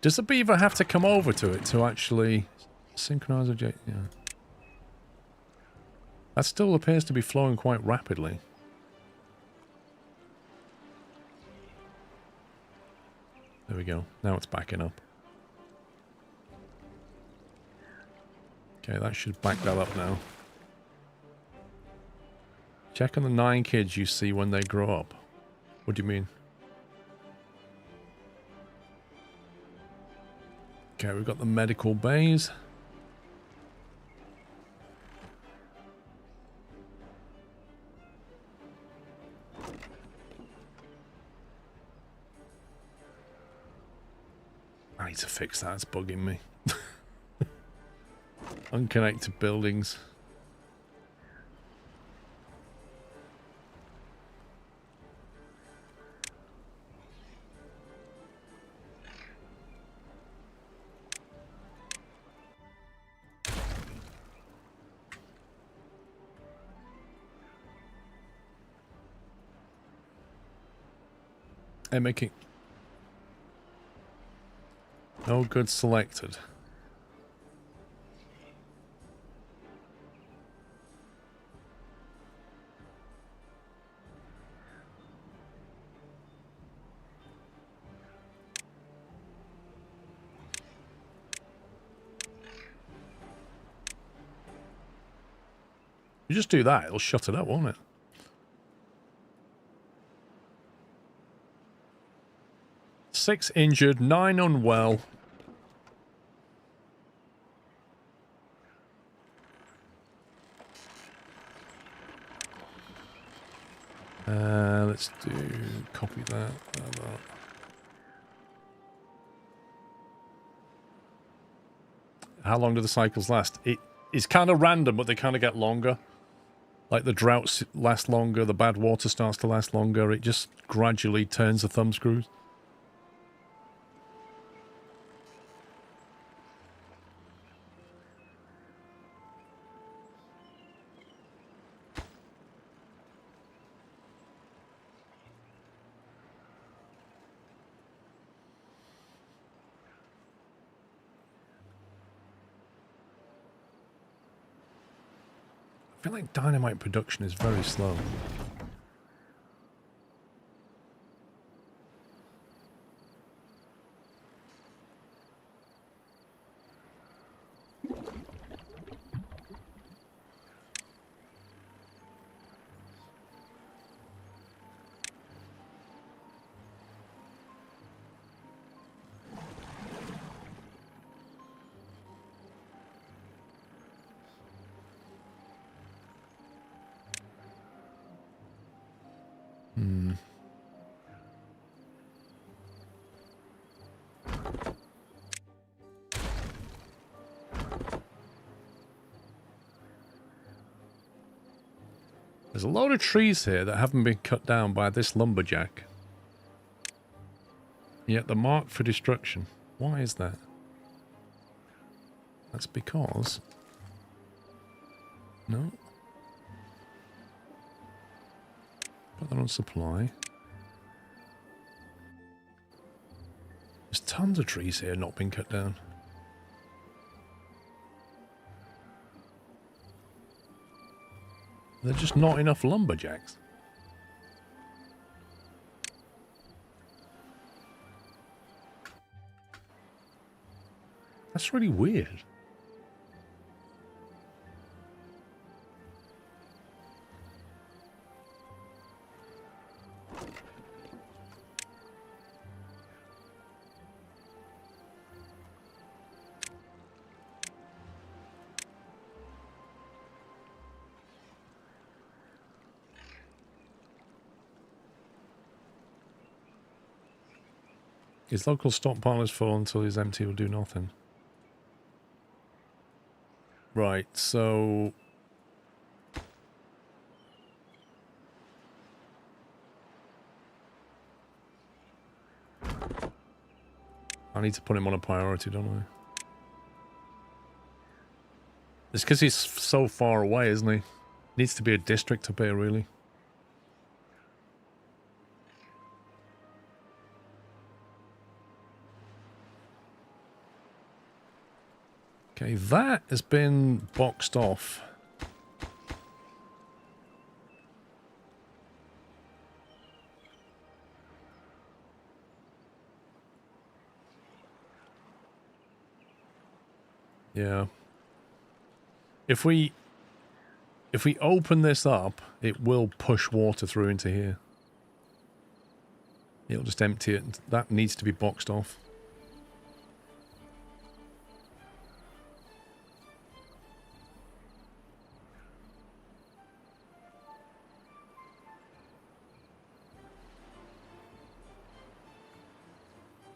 Does the beaver have to come over to it to actually synchronize the yeah. That still appears to be flowing quite rapidly. There we go. Now it's backing up. Okay, that should back that up now. Check on the 9 kids you see when they grow up. What do you mean? Okay, we've got the medical bays. I need to fix that, it's bugging me. Unconnected buildings. Hey, making no good selected. You just do that, it'll shut it up, won't it? 6 injured, 9 unwell. Let's do copy that. How long do the cycles last? It's kind of random, but they kind of get longer. Like the droughts last longer, the Badwater starts to last longer. It just gradually turns the thumb screws. I feel like dynamite production is very slow. There's a load of trees here that haven't been cut down by this lumberjack. Yet they're marked for destruction. Why is that? That's because... No. Put that on supply. There's tons of trees here not been cut down. There's just not enough lumberjacks. That's really weird. His local stockpile is full until he's empty will do nothing. Right, so... I need to put him on a priority, don't I? It's because he's so far away, isn't he? Needs to be a district up here, really. Okay, that has been boxed off. Yeah. If we open this up, it will push water through into here. It'll just empty it. That needs to be boxed off.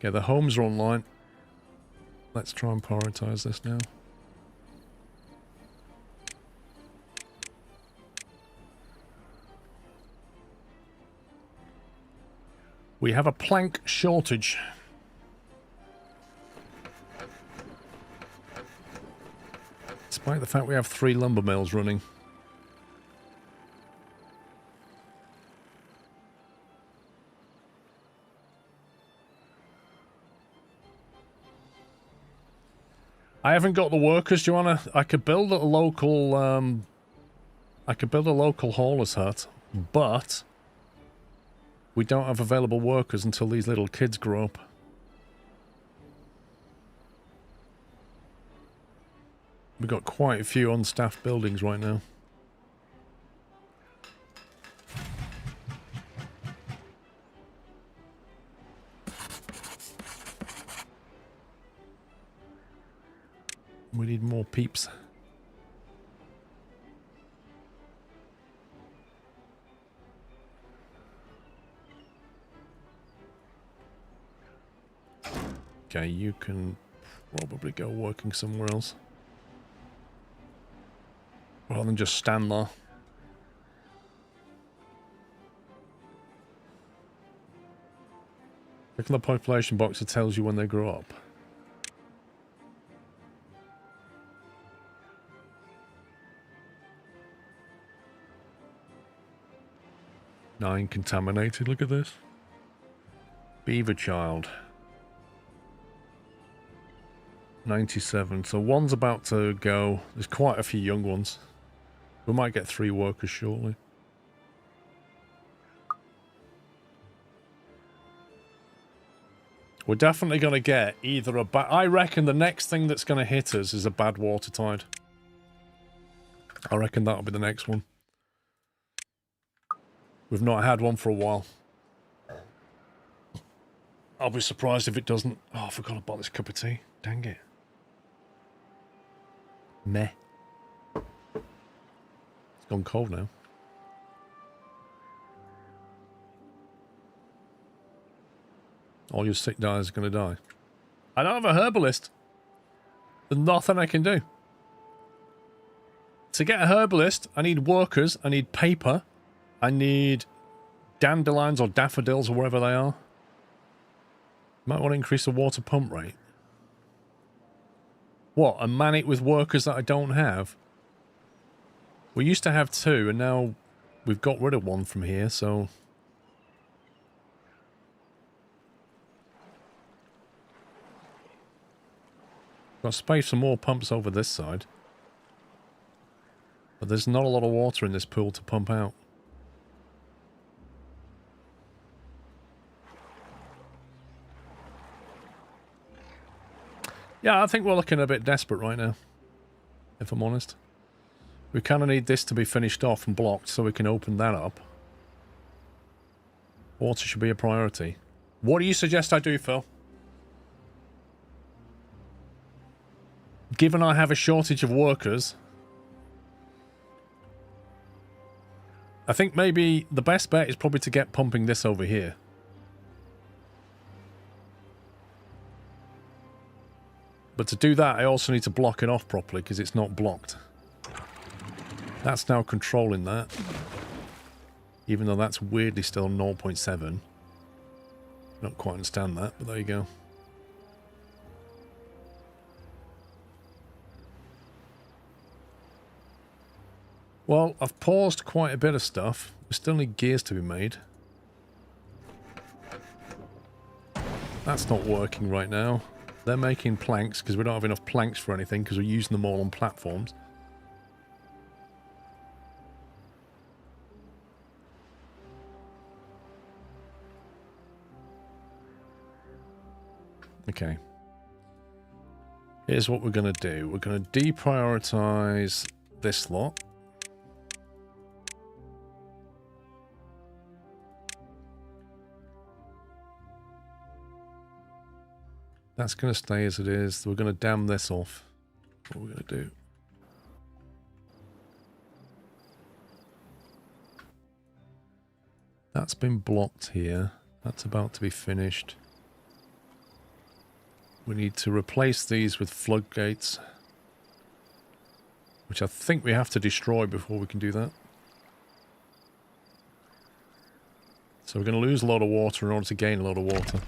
Okay, the homes are online. Let's try and prioritize this now. We have a plank shortage. Despite the fact we have 3 lumber mills running. I haven't got the workers, Joanna. I could build a local hauler's hut, but we don't have available workers until these little kids grow up. We've got quite a few unstaffed buildings right now. We need more peeps. Okay, you can probably go working somewhere else. Rather than just stand there. Click on the population box, it tells you when they grow up. Nine contaminated, look at this. Beaver child. 97, so one's about to go. There's quite a few young ones. We might get 3 workers shortly. We're definitely going to get either a bad... I reckon the next thing that's going to hit us is a Badwater tide. I reckon that'll be the next one. We've not had one for a while. I'll be surprised if it doesn't. Oh, I forgot about this cup of tea. Dang it. Meh. It's gone cold now. All your sick guys are going to die. I don't have a herbalist. There's nothing I can do. To get a herbalist, I need workers, I need paper, I need dandelions or daffodils or wherever they are. Might want to increase the water pump rate. What, and man it with workers that I don't have? We used to have 2 and now we've got rid of 1 from here, so... Got space for more pumps over this side. But there's not a lot of water in this pool to pump out. Yeah, I think we're looking a bit desperate right now. If I'm honest. We kind of need this to be finished off and blocked so we can open that up. Water should be a priority. What do you suggest I do, Phil? Given I have a shortage of workers, I think maybe the best bet is probably to get pumping this over here. But to do that, I also need to block it off properly because it's not blocked. That's now controlling that. Even though that's weirdly still 0.7. Don't quite understand that, but there you go. Well, I've paused quite a bit of stuff. We still need gears to be made. That's not working right now. They're making planks because we don't have enough planks for anything because we're using them all on platforms. Okay. Here's what we're going to do. We're going to deprioritize this lot. That's going to stay as it is. We're going to dam this off. What we're going to do. That's been blocked here. That's about to be finished. We need to replace these with floodgates. Which I think we have to destroy before we can do that. So we're going to lose a lot of water in order to gain a lot of water.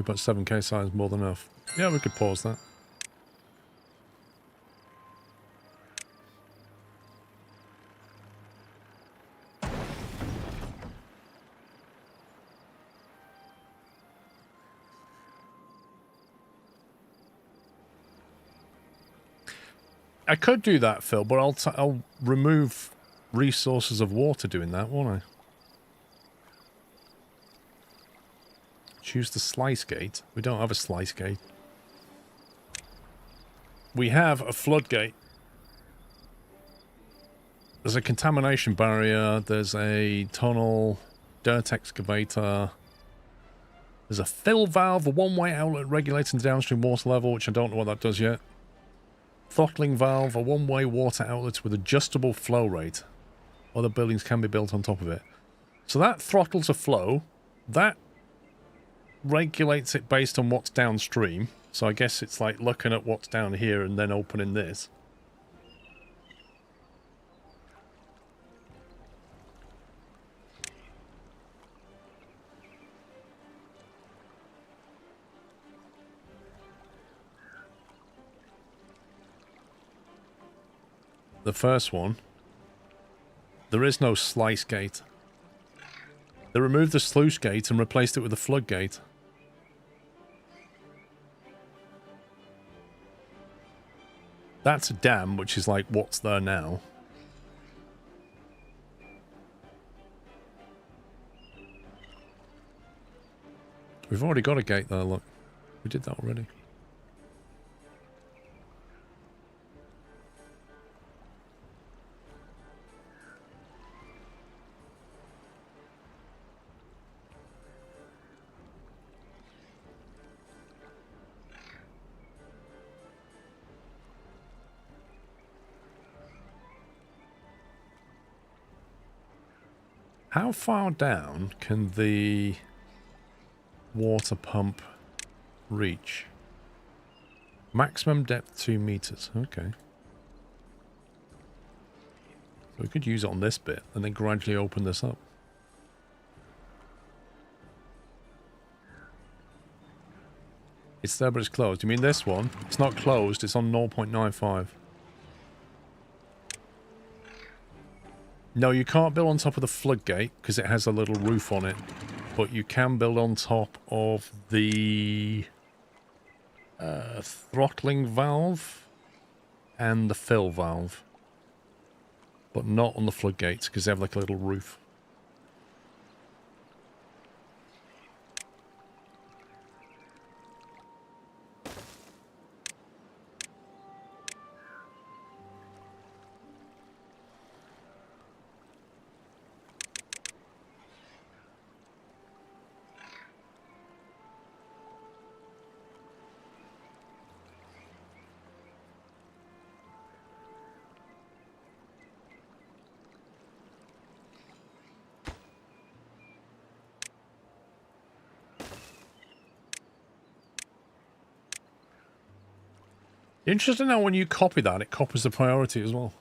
But 7k size more than enough. Yeah, we could pause that. I could do that, Phil, but I'll remove resources of water doing that, won't I? Choose the slice gate. We don't have a slice gate. We have a floodgate. There's a contamination barrier. There's a tunnel. Dirt excavator. There's a fill valve, a one-way outlet regulating the downstream water level, which I don't know what that does yet. Throttling valve, a one-way water outlet with adjustable flow rate. Other buildings can be built on top of it. So that throttles a flow. That regulates it based on what's downstream. So I guess it's like looking at what's down here and then opening this. The first one, there is no slice gate. They removed the sluice gate and replaced it with a floodgate. That's a dam, which is like what's there now. We've already got a gate there, look. We did that already. How far down can the water pump reach? Maximum depth 2 meters. Okay. So we could use it on this bit and then gradually open this up. It's there but it's closed. You mean this one? It's not closed, it's on 0.95. No, you can't build on top of the floodgate because it has a little roof on it. But you can build on top of the throttling valve and the fill valve. But not on the floodgates because they have like a little roof. Interesting how when you copy that, it copies the priority as well.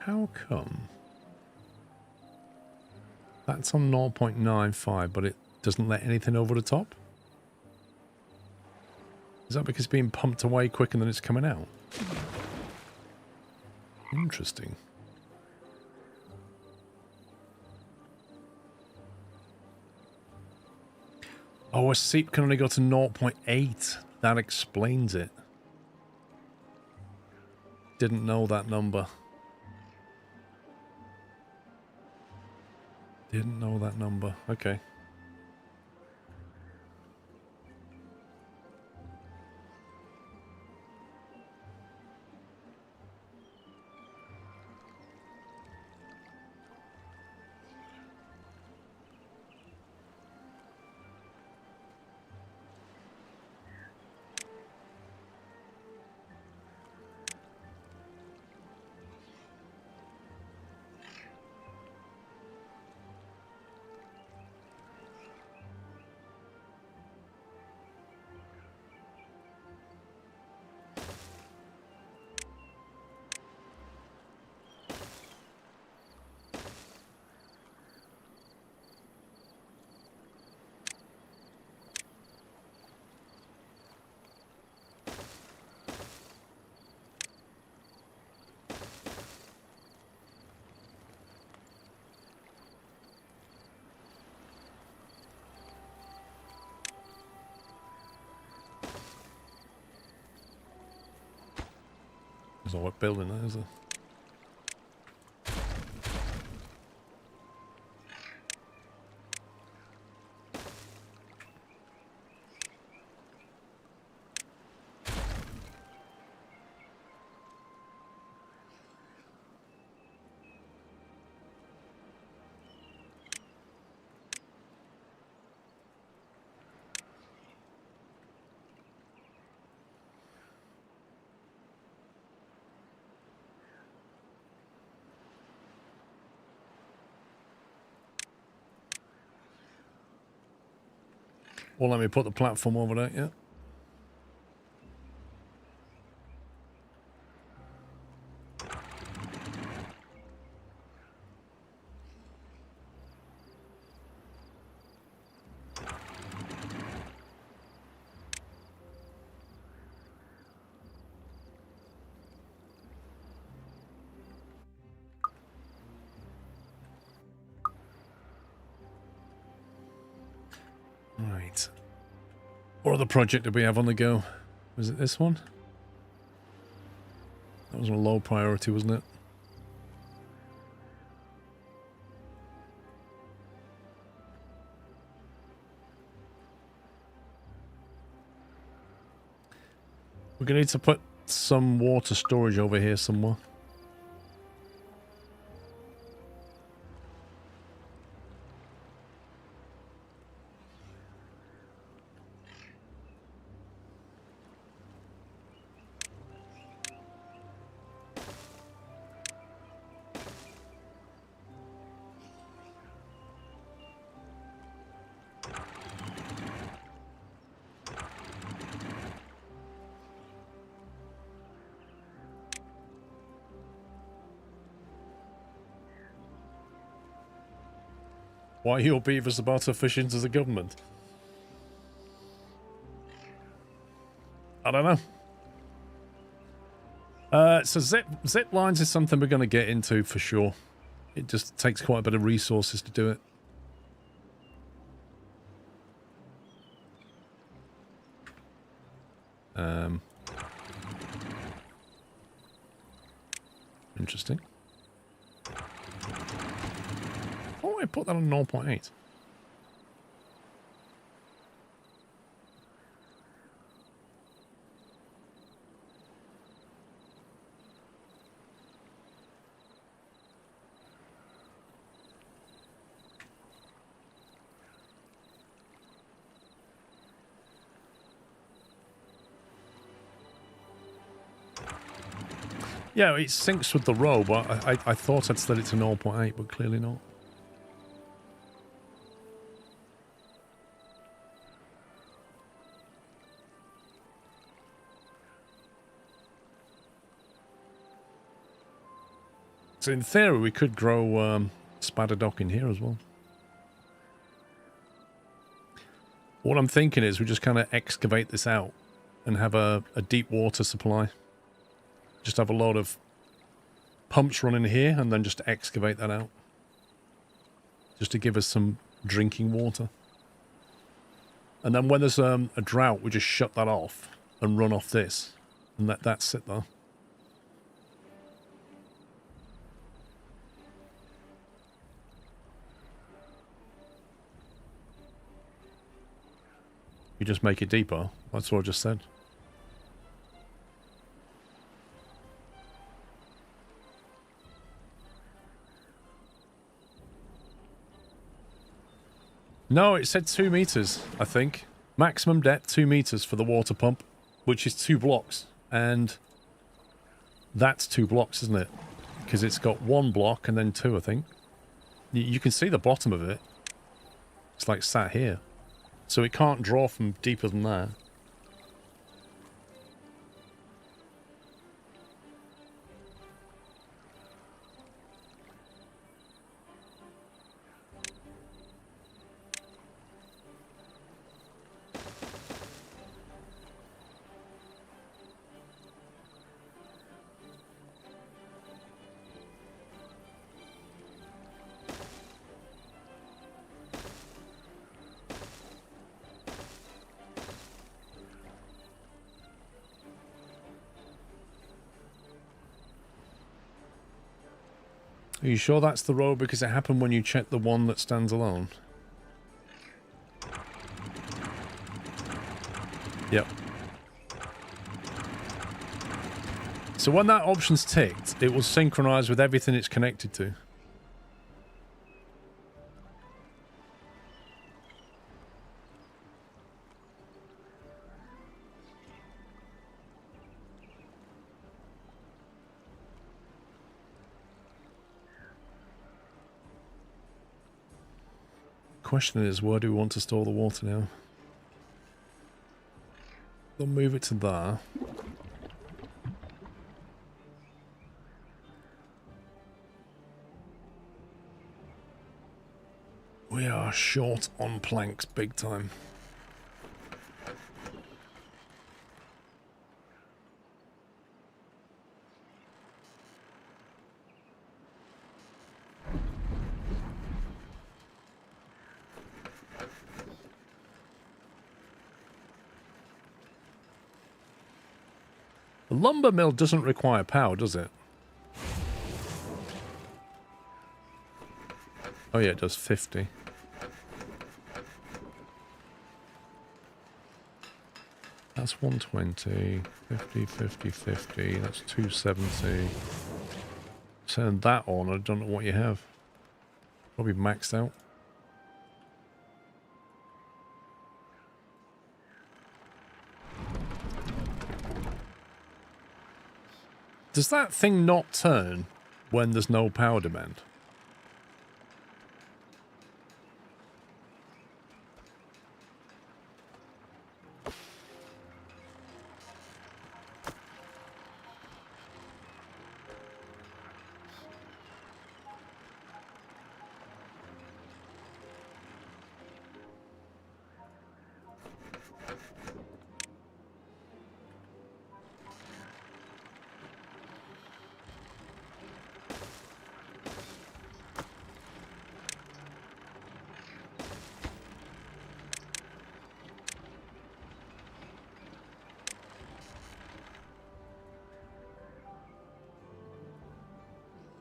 How come? That's on 0.95, but it doesn't let anything over the top? Is that because it's being pumped away quicker than it's coming out? Interesting. Oh, a seep can only go to 0.8. That explains it. Didn't know that number. Didn't know that number. Okay. There's a what building there, is there? Well, let me put the platform over there, yeah. Right. What other project did we have on the go? Was it this one? That was a low priority, wasn't it? We're going to need to put some water storage over here somewhere. Why are your beavers about to fish into the government? I don't know. So zip lines is something we're going to get into for sure. It just takes quite a bit of resources to do it. Interesting. Oh, I put that on 0.8. Yeah, it syncs with the row, but I thought I'd set it to 0.8, but clearly not. So in theory, we could grow Spadadoc in here as well. What I'm thinking is we just kind of excavate this out and have a deep water supply. Just have a lot of pumps running here and then just excavate that out. Just to give us some drinking water. And then when there's a drought, we just shut that off and run off this. And let that sit there. You just make it deeper. That's what I just said. No, it said 2 meters, I think. Maximum depth 2 meters for the water pump, which is 2 blocks. And that's 2 blocks, isn't it? Because it's got 1 block and then 2, I think. You can see the bottom of it. It's like sat here. So it can't draw from deeper than that. Are you sure that's the road? Because it happened when you checked the one that stands alone. Yep. So when that option's ticked, it will synchronize with everything it's connected to. Question is, where do we want to store the water now? We'll move it to there. We are short on planks big time. The lumber mill doesn't require power, does it? Oh yeah, it does 50. That's 120, 50, 50, 50, that's 270. Turn that on, I don't know what you have. Probably maxed out. Does that thing not turn when there's no power demand?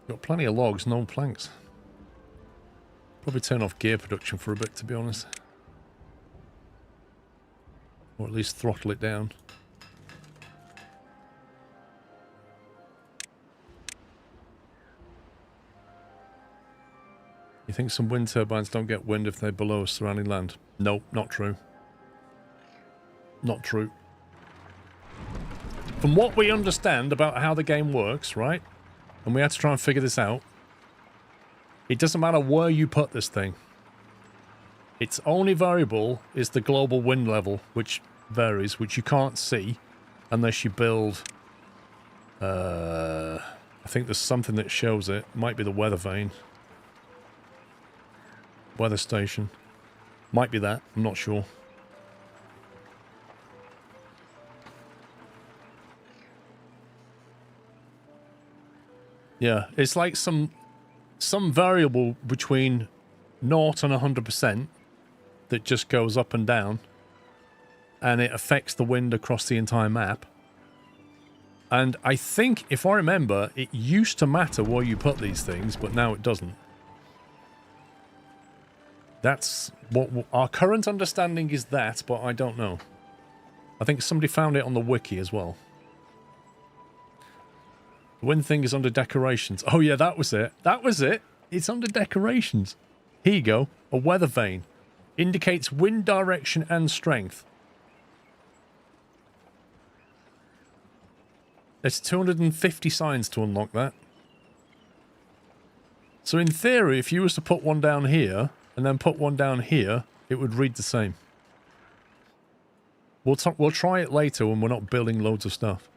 Got plenty of logs, no planks. Probably turn off gear production for a bit, to be honest. Or at least throttle it down. You think some wind turbines don't get wind if they're below surrounding land? Nope, not true. Not true. From what we understand about how the game works, right? And we had to try and figure this out. It doesn't matter where you put this thing. Its only variable is the global wind level, which varies, which you can't see unless you build... I think there's something that shows it. Might be the weather vane. Weather station. Might be that. I'm not sure. Yeah, it's like some variable between 0 and 100% that just goes up and down, and it affects the wind across the entire map. And I think, if I remember, it used to matter where you put these things, but now it doesn't. That's what our current understanding is, that, but I don't know. I think somebody found it on the wiki as well. The wind thing is under decorations. Oh yeah, that was it. That was it. It's under decorations. Here you go. A weather vane. Indicates wind direction and strength. There's 250 signs to unlock that. So in theory, if you was to put one down here, and then put one down here, it would read the same. We'll try it later when we're not building loads of stuff.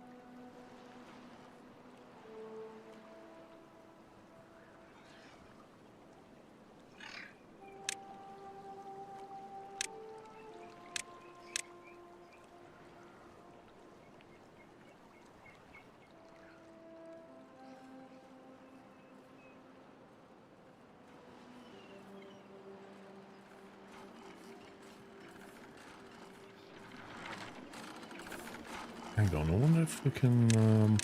Hang on, I wonder if we can...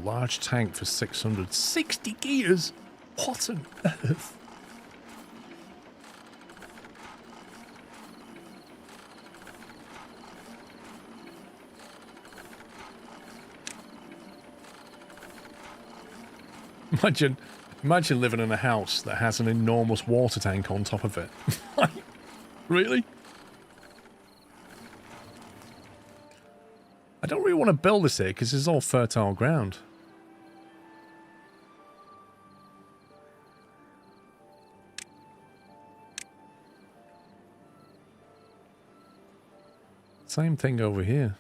large tank for 660 gears. What on earth? Imagine living in a house that has an enormous water tank on top of it. Like, really? I don't really want to build this here because it's all fertile ground. Same thing over here.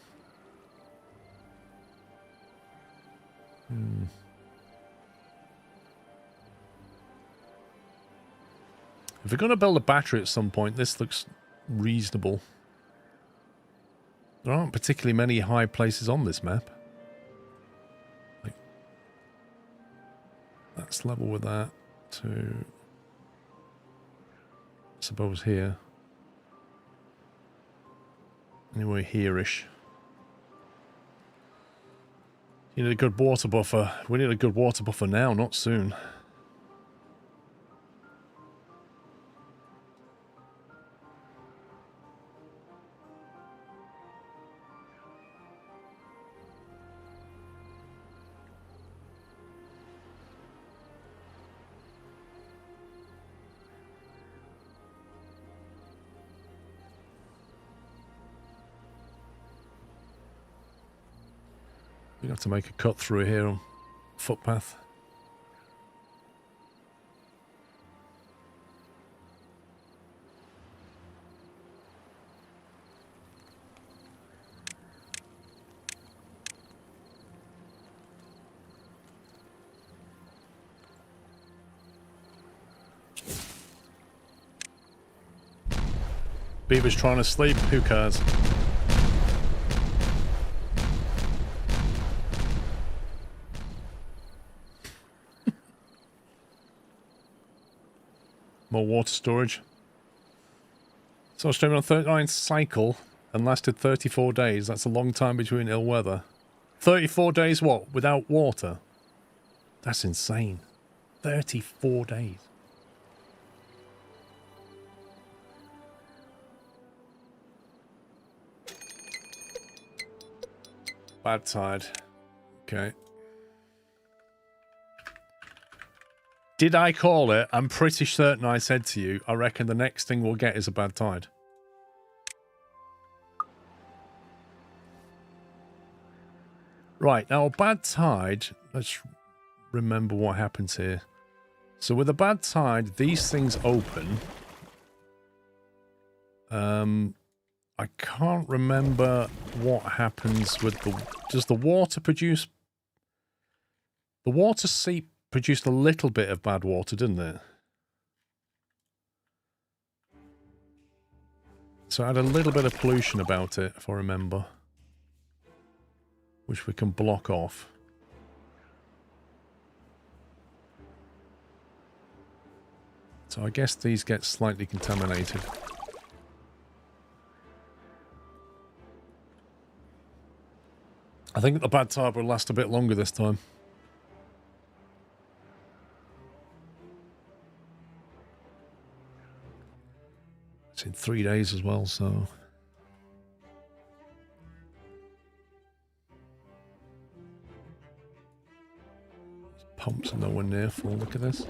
If we're going to build a battery at some point, this looks reasonable. There aren't particularly many high places on this map. Like, that's level with that to, I suppose, here. Anyway, here-ish. You need a good water buffer. We need a good water buffer now, not soon. We have to make a cut through here on footpath. Beaver's trying to sleep, who cares? More water storage. So I was streaming on 39 cycle and lasted 34 days. That's a long time between ill weather. 34 days what? Without water? That's insane. 34 days. Bad tide. Okay. Did I call it? I'm pretty certain I said to you, I reckon the next thing we'll get is a bad tide. Right, now a bad tide, let's remember what happens here. So with a bad tide, these things open. I can't remember what happens with the... Does the water produce... The water seep produced a little bit of bad water, didn't it? So I had a little bit of pollution about it, if I remember. Which we can block off. So I guess these get slightly contaminated. I think the bad tide will last a bit longer this time. It's in 3 days as well, so... Pumps are nowhere near full, look at this.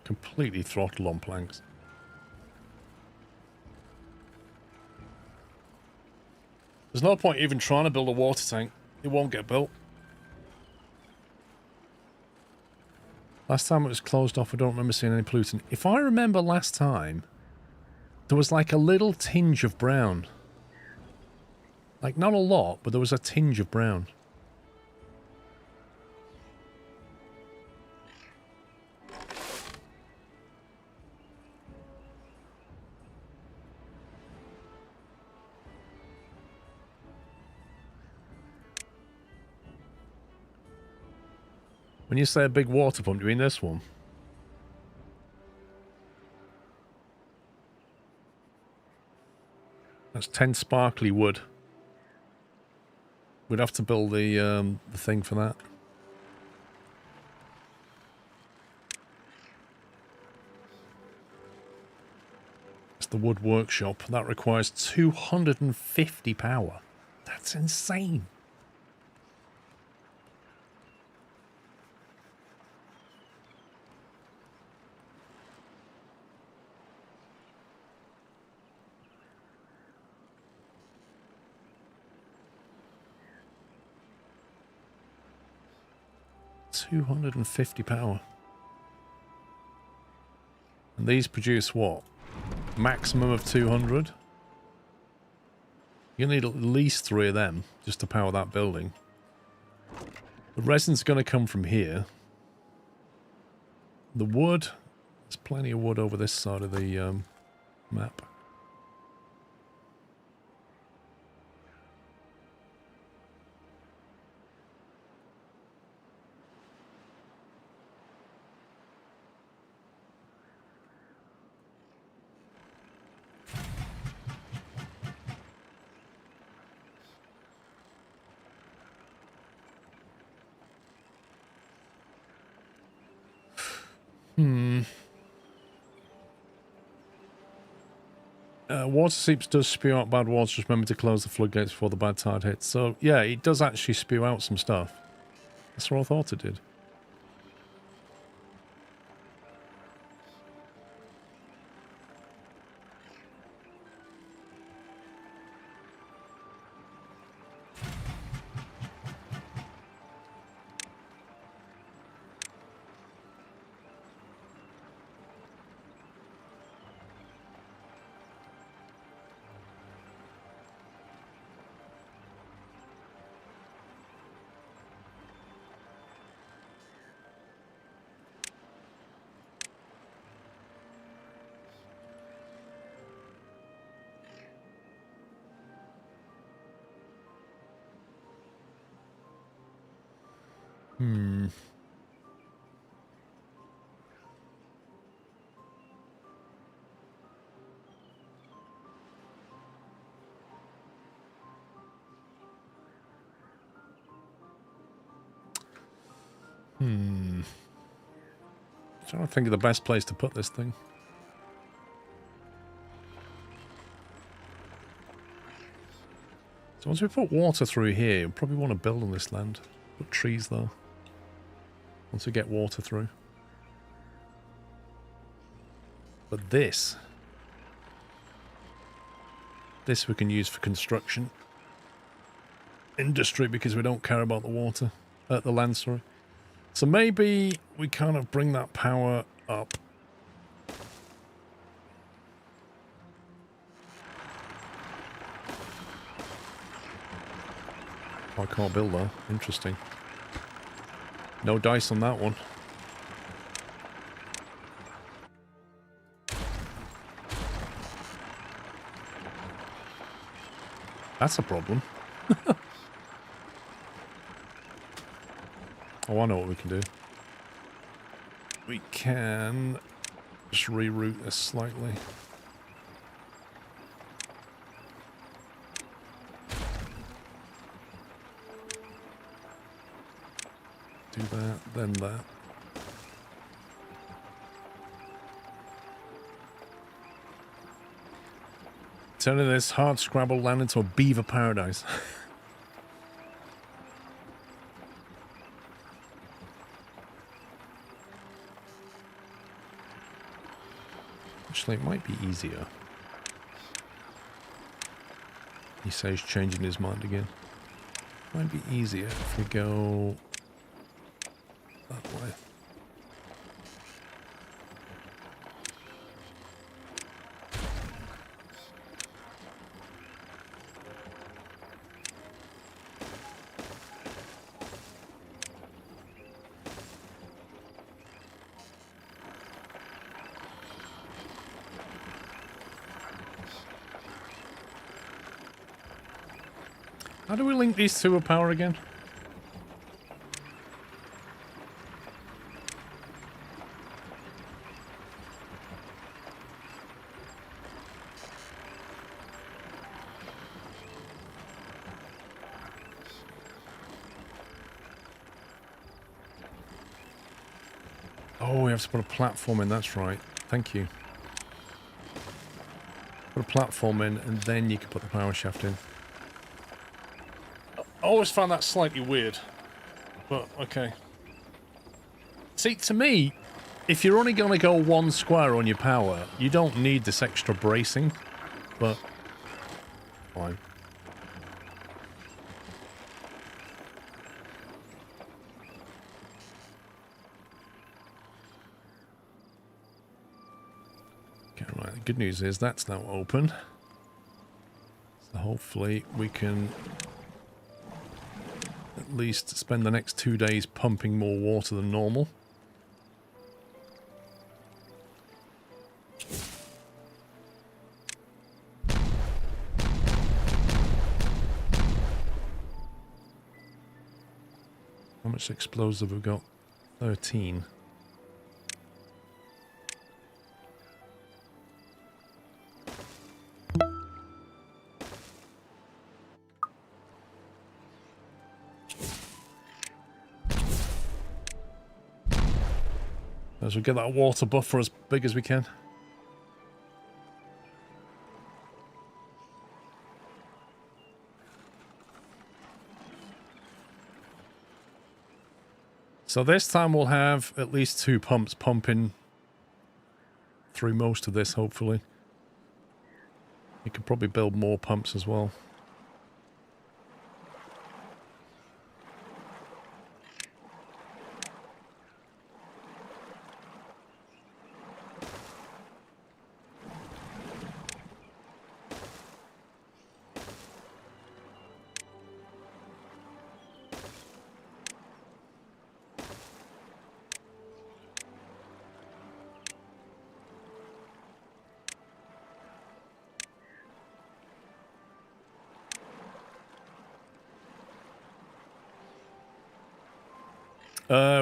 Completely throttled on planks. There's no point even trying to build a water tank. It won't get built. Last time it was closed off, I don't remember seeing any pollutant. If I remember last time, there was like a little tinge of brown. Like not a lot, but there was a tinge of brown. When you say a big water pump, do you mean this one? That's 10 sparkly wood. We'd have to build the thing for that. It's the wood workshop. That requires 250 power. That's insane. £250 power. And these produce what? Maximum of 200? You'll need at least 3 of them just to power that building. The resin's going to come from here. The wood, there's plenty of wood over this side of the map. Water seeps does spew out bad water. Just remember to close the floodgates before the bad tide hits. So, yeah, it does actually spew out some stuff. That's what I thought it did. Trying to think of the best place to put this thing. So once we put water through here, we'll probably want to build on this land. Put trees though. Once we get water through. But this we can use for construction. Industry, because we don't care about the water. The land, sorry. So maybe we kind of bring that power up. Oh, I can't build that. Interesting. No dice on that one. That's a problem. Oh, I know what we can do. We can just reroute this slightly. Do that, then that. Turning this hard scrabble land into a beaver paradise. Actually, it might be easier. He says changing his mind again. Might be easier if we go that way. How do we link these to a power again? Oh, we have to put a platform in, that's right. Thank you. Put a platform in, and then you can put the power shaft in. I always found that slightly weird. But, okay. See, to me, if you're only going to go one square on your power, you don't need this extra bracing. But, fine. Okay, right. The good news is that's now open. So hopefully we can at least spend the next 2 days pumping more water than normal. How much explosive have we got? 13. As we get that water buffer as big as we can. So this time we'll have at least 2 pumps pumping through most of this, hopefully. You could probably build more pumps as well.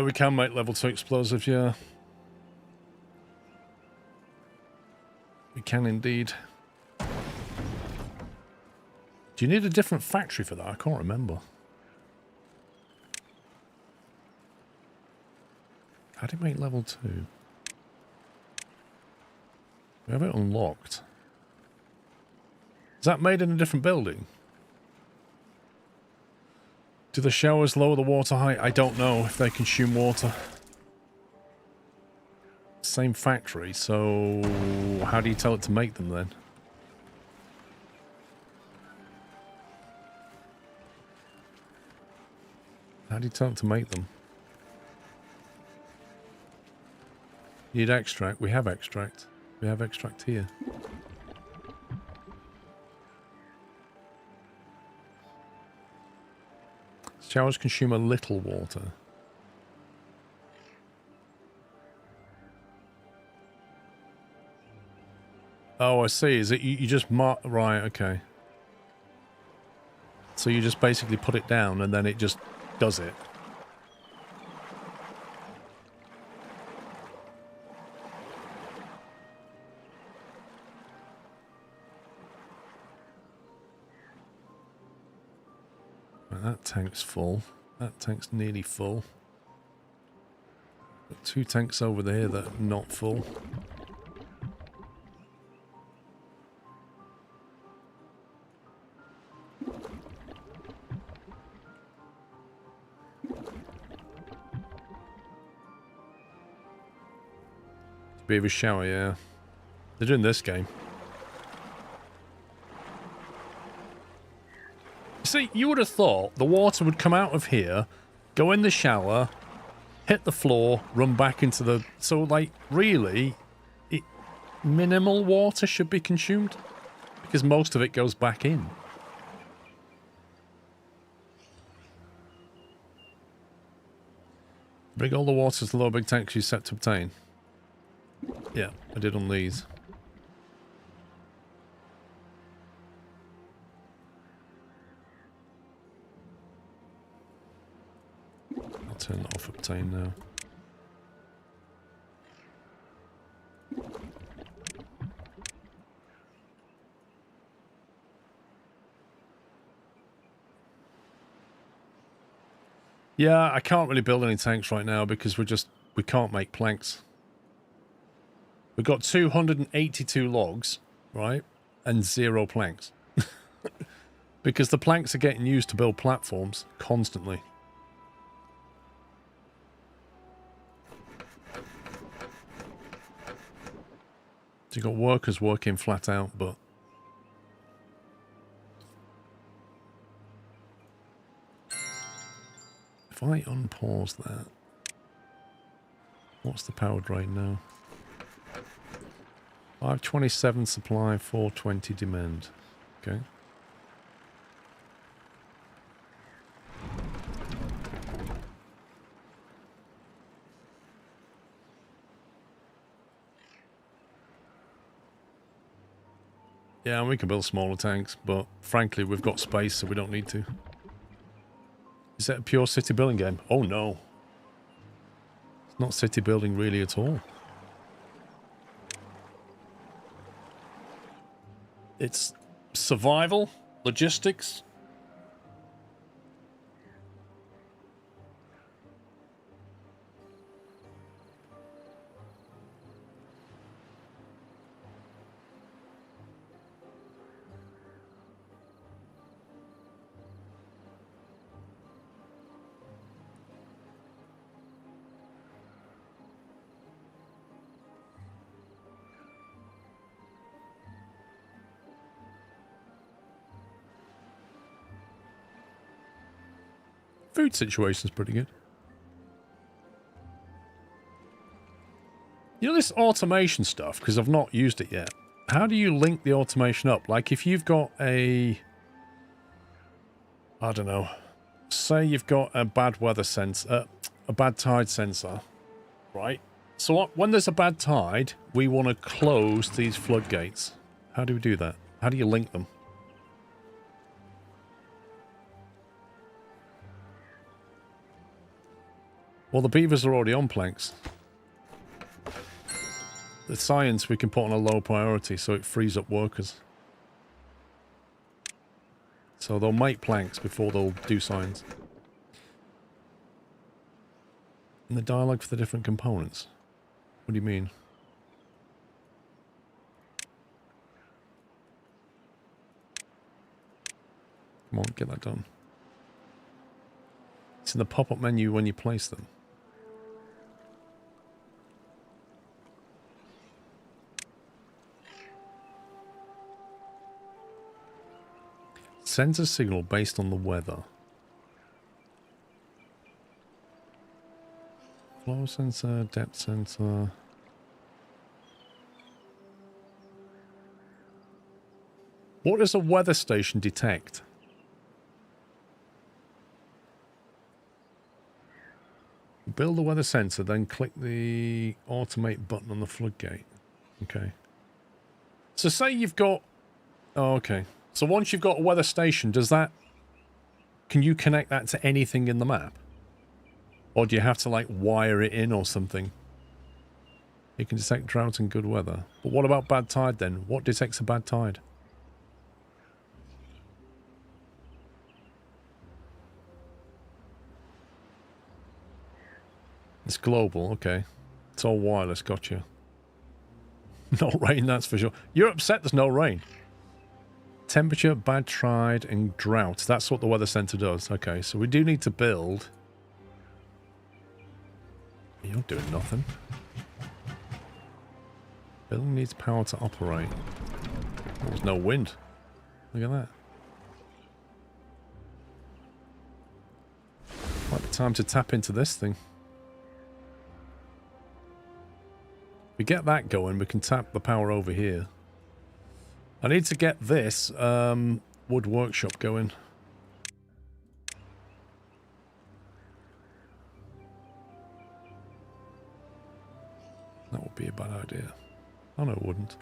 We can make level 2 explosives, yeah. We can indeed. Do you need a different factory for that? I can't remember. How do you make level 2? We have it unlocked. Is that made in a different building? Do the showers lower the water height? I don't know if they consume water. Same factory, so how do you tell it to make them then? How do you tell it to make them? You need extract. We have extract. We have extract here. Showers consume a little water. Oh, I see. Is it you just mark... Right, okay. So you just basically put it down and then it just does it. Right, that tank's full. That tank's nearly full. Got 2 tanks over there that are not full. Bit of a shower, yeah. They're doing this game. See, you would have thought the water would come out of here, go in the shower, hit the floor, run back into the... So, like, really, minimal water should be consumed. Because most of it goes back in. Bring all the water to the lower big tanks you set to obtain. Yeah, I did on these. I'll turn that off obtain now. Yeah, I can't really build any tanks right now because we're just we can't make planks. We've got 282 logs, right? And 0 planks. Because the planks are getting used to build platforms constantly. So you've got workers working flat out, but... If I unpause that... What's the power drain now? 527 supply, 420 demand. Okay. Yeah, we can build smaller tanks, but frankly, we've got space, so we don't need to. Is that a pure city building game? Oh no. It's not city building really at all. It's survival, logistics. Food situation's pretty good. You know this automation stuff, because I've not used it yet. How do you link the automation up? Like if you've got a... I don't know. Say you've got a bad weather sensor, a bad tide sensor, right? So when there's a bad tide, we want to close these floodgates. How do we do that? How do you link them? Well, the beavers are already on planks. The science we can put on a low priority so it frees up workers. So they'll make planks before they'll do science. And the dialogue for the different components. What do you mean? Come on, get that done. It's in the pop-up menu when you place them. Sends a signal based on the weather. Flow sensor, depth sensor. What does a weather station detect? Build the weather sensor, then click the automate button on the floodgate. Okay. So say you've got... Oh, okay. So once you've got a weather station, does that... Can you connect that to anything in the map? Or do you have to, like, wire it in or something? You can detect drought and good weather. But what about bad tide, then? What detects a bad tide? It's global, okay. It's all wireless, gotcha. No rain, that's for sure. You're upset there's no rain. Temperature, bad tide, and drought. That's what the weather center does. Okay, so we do need to build. You're doing nothing. Building needs power to operate. There's no wind. Look at that. Might be time to tap into this thing. If we get that going, we can tap the power over here. I need to get this wood workshop going. That would be a bad idea. Oh no, it wouldn't.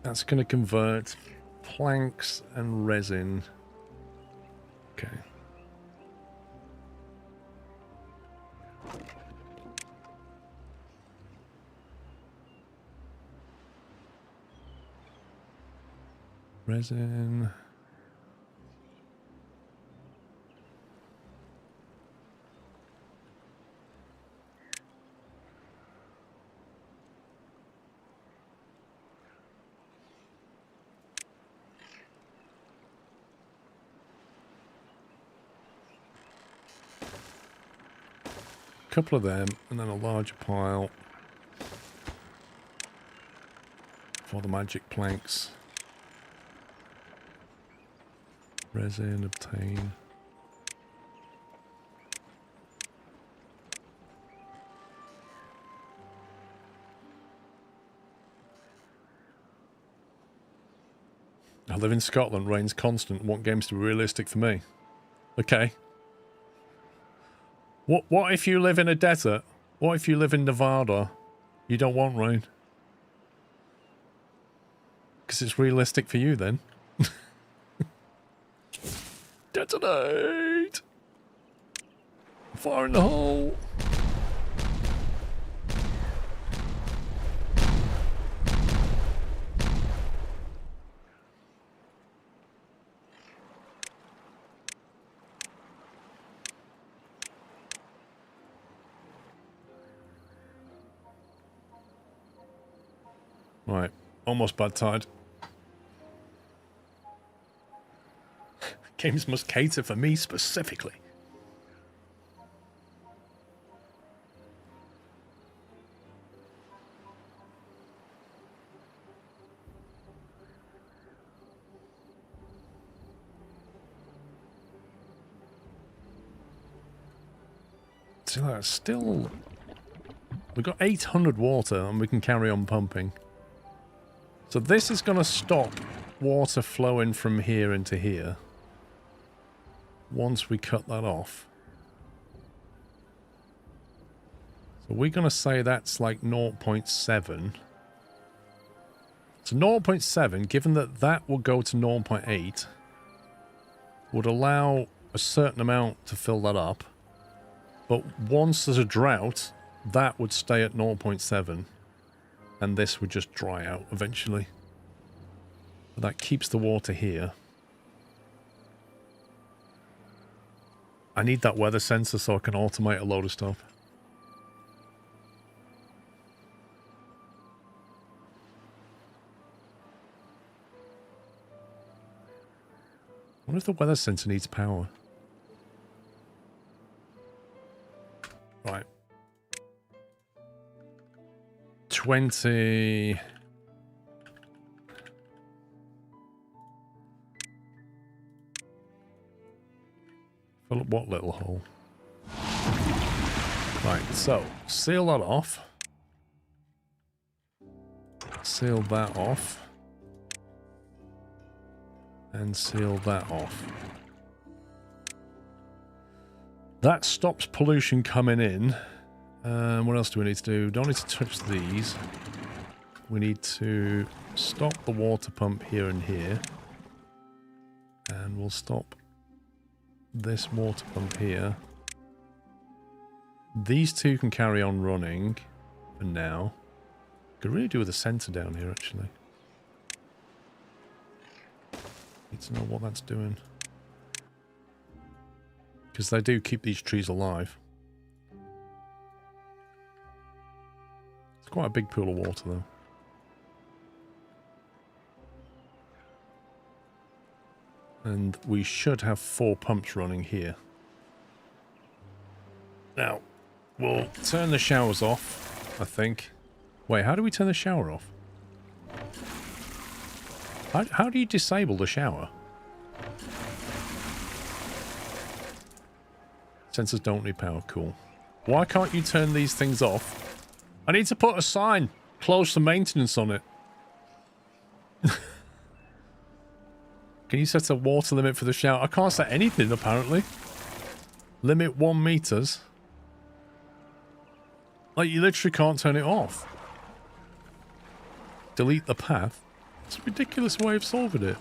That's going to convert planks and resin. Okay. Resin. Couple of them, and then a larger pile for the magic planks. Resin, obtain. I live in Scotland, rain's constant, want games to be realistic for me. Okay. What if you live in a desert? What if you live in Nevada? You don't want rain. Because it's realistic for you then. Detonate! Fire in the hole! Right, almost bad tide. Games must cater for me specifically. See, that's still... We've got 800 water and we can carry on pumping. So this is going to stop water flowing from here into here. Once we cut that off. So we're going to say that's like 0.7. So 0.7, given that that will go to 0.8, would allow a certain amount to fill that up. But once there's a drought, that would stay at 0.7. And this would just dry out eventually. But that keeps the water here. I need that weather sensor so I can automate a load of stuff. I wonder if the weather sensor needs power. Right. 20... Fill up what little hole? Right, so, seal that off. Seal that off. And seal that off. That stops pollution coming in. What else do we need to do? Don't need to touch these. We need to stop the water pump here and here. And we'll stop this water pump here. These two can carry on running for now. Could really do with a sensor down here, actually. Need to know what that's doing. Because they do keep these trees alive. It's quite a big pool of water, though. And we should have 4 pumps running here. Now, we'll turn the showers off, I think. Wait, how do we turn the shower off? How do you disable the shower? Sensors don't need power, cool. Why can't you turn these things off? I need to put a sign. Close for maintenance on it. Can you set a water limit for the shower? I can't set anything, apparently. Limit 1 meters. Like, you literally can't turn it off. Delete the path. It's a ridiculous way of solving it.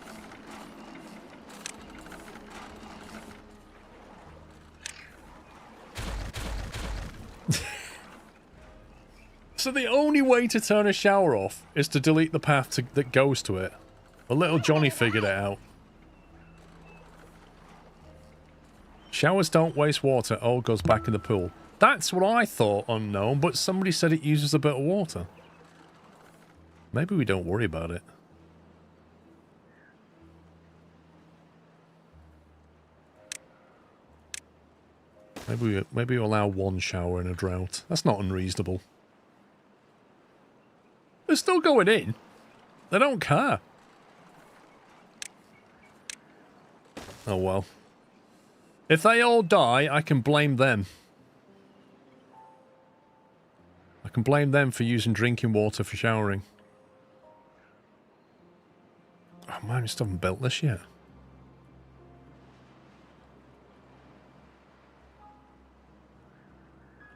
So the only way to turn a shower off is to delete the path that goes to it. But little Johnny figured it out. Showers don't waste water. All goes back in the pool. That's what I thought, unknown, but somebody said it uses a bit of water. Maybe we don't worry about it. Maybe we allow one shower in a drought. That's not unreasonable. They're still going in. They don't care. Oh well. If they all die, I can blame them. I can blame them for using drinking water for showering. Oh man, we still haven't built this yet.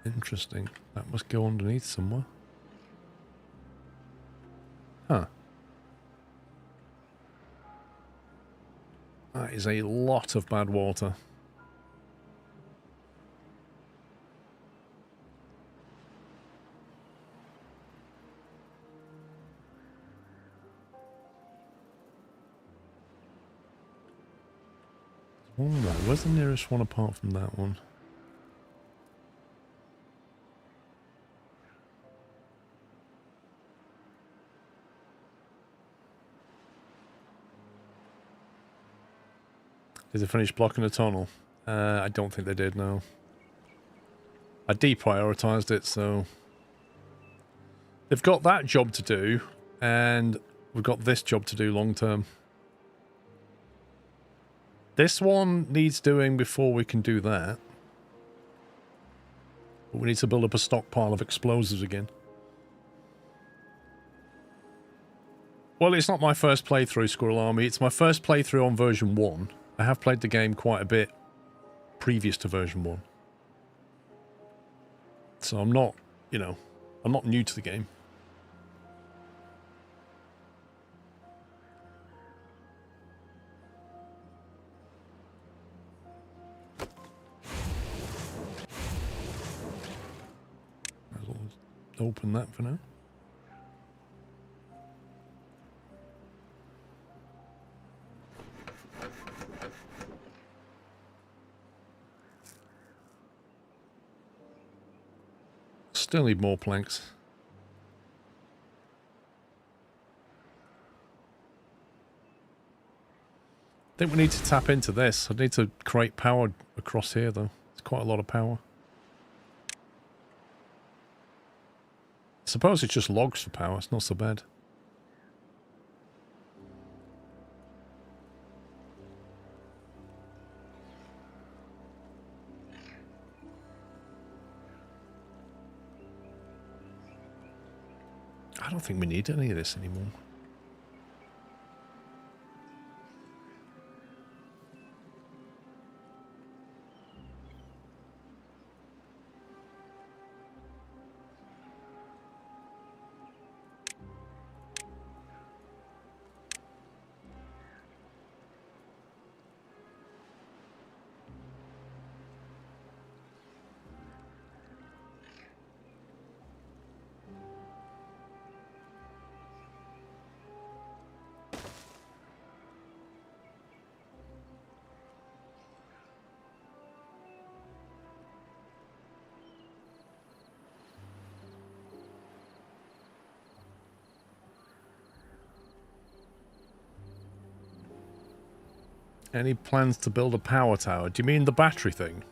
Interesting. That must go underneath somewhere. Huh. That is a lot of bad water. There's one there. Where's the nearest one apart from that one? Did they finish blocking the tunnel? I don't think they did, no. I deprioritized it, so... They've got that job to do, and we've got this job to do long term. This one needs doing before we can do that. But we need to build up a stockpile of explosives again. Well, it's not my first playthrough, Squirrel Army. It's my first playthrough on version 1. I have played the game quite a bit previous to version 1. So I'm not, you know, I'm not new to the game. Might as well open that for now. Still need more planks. I think we need to tap into this. I need to create power across here, though. It's quite a lot of power. I suppose it's just logs for power. It's not so bad. I don't think we need any of this anymore. Any plans to build a power tower? Do you mean the battery thing?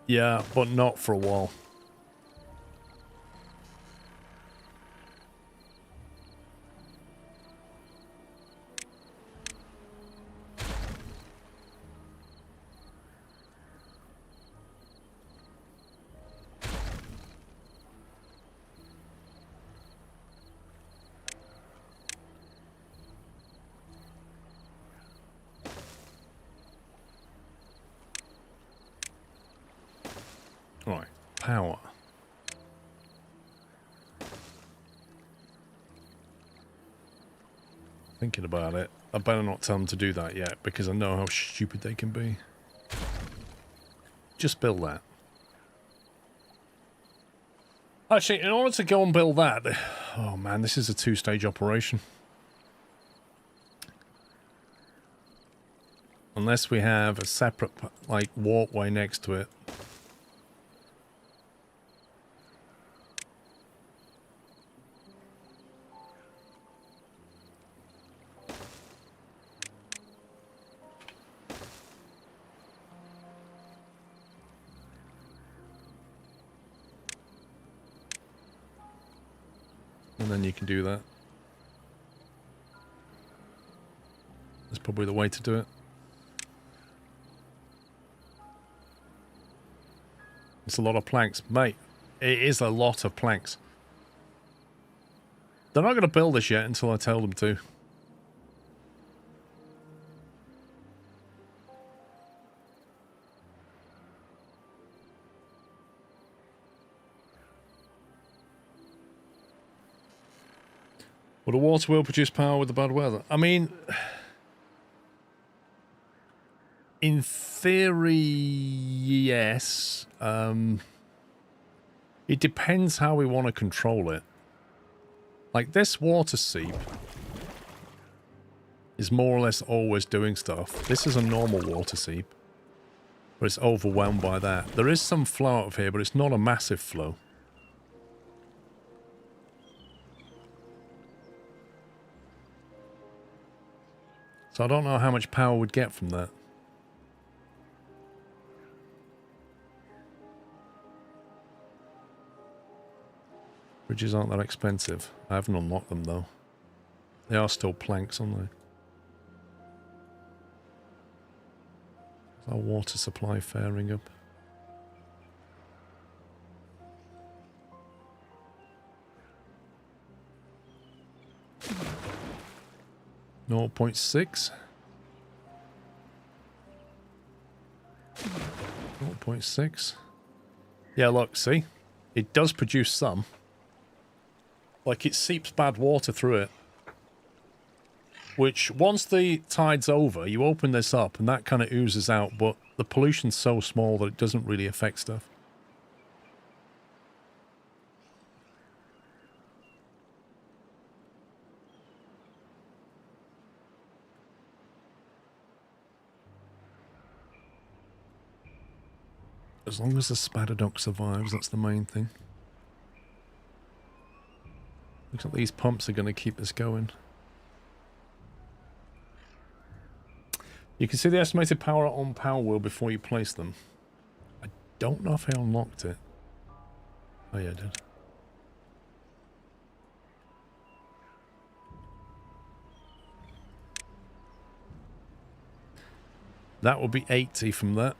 Yeah, but not for a while. Right, power. Thinking about it, I better not tell them to do that yet because I know how stupid they can be. Just build that. Actually, in order to go and build that... Oh man, this is a two-stage operation. Unless we have a separate, like, walkway next to it. And then you can do that. That's probably the way to do it. It's a lot of planks. Mate, it is a lot of planks. They're not going to build this yet until I tell them to. Well, the water will produce power with the bad weather. I mean, in theory, yes. It depends how we want to control it. Like, this water seep is more or less always doing stuff. This is a normal water seep, but it's overwhelmed by that. There is some flow out of here, but it's not a massive flow. So I don't know how much power we'd get from that. Bridges aren't that expensive. I haven't unlocked them though. They are still planks, aren't they? Is our water supply faring up? No 0.6. 0.6. Yeah, look, see? It does produce some. Like, it seeps bad water through it. Which, once the tide's over, you open this up and that kind of oozes out, but the pollution's so small that it doesn't really affect stuff. As long as the Spadadoc survives, that's the main thing. Looks like these pumps are going to keep us going. You can see the estimated power on power wheel before you place them. I don't know if I unlocked it. Oh yeah, I did. That will be 80 from that.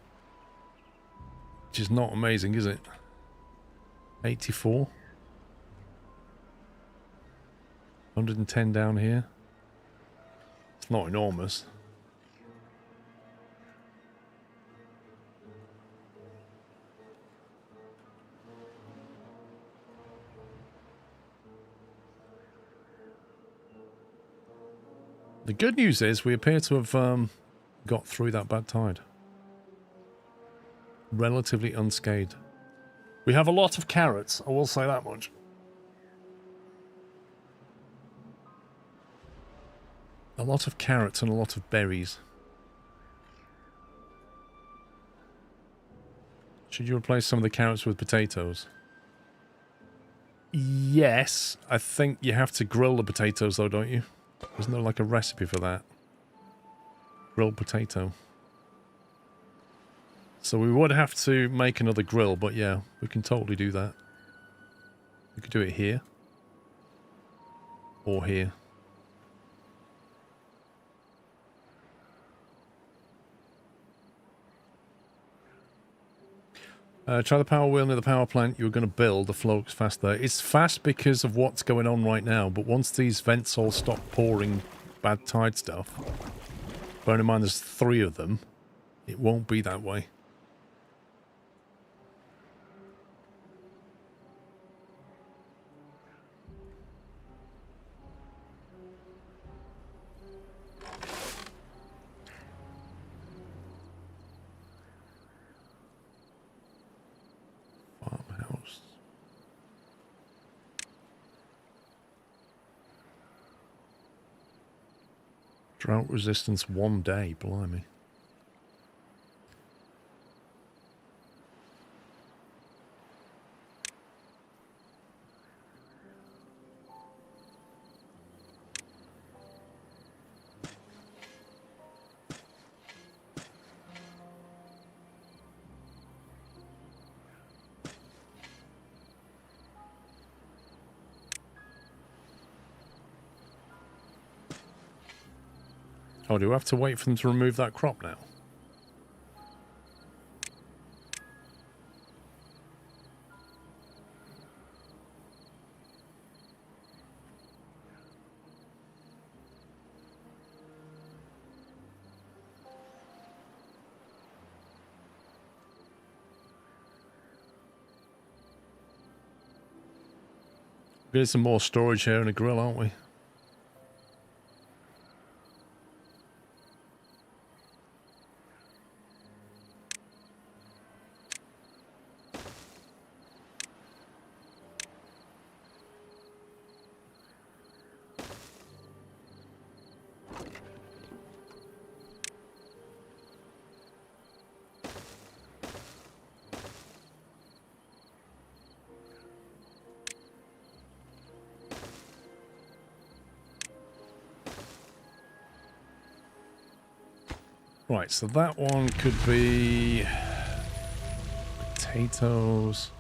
Which is not amazing, is it? 84. 110 down here. It's not enormous. The good news is we appear to have got through that bad tide. Relatively unscathed. We have a lot of carrots, I will say that much. A lot of carrots and a lot of berries. Should you replace some of the carrots with potatoes? Yes, I think you have to grill the potatoes though, don't you? Isn't there like a recipe for that? Grilled potato. So we would have to make another grill, but yeah, we can totally do that. We could do it here. Or here. Try the power wheel near the power plant. You're going to build. The flow is fast there. It's fast because of what's going on right now, but once these vents all stop pouring bad tide stuff, bearing in mind there's 3 of them, it won't be that way. Drought resistance 1 day, blimey. Oh, do we have to wait for them to remove that crop now? We need some more storage here and a grill, aren't we? Right, so that one could be potatoes.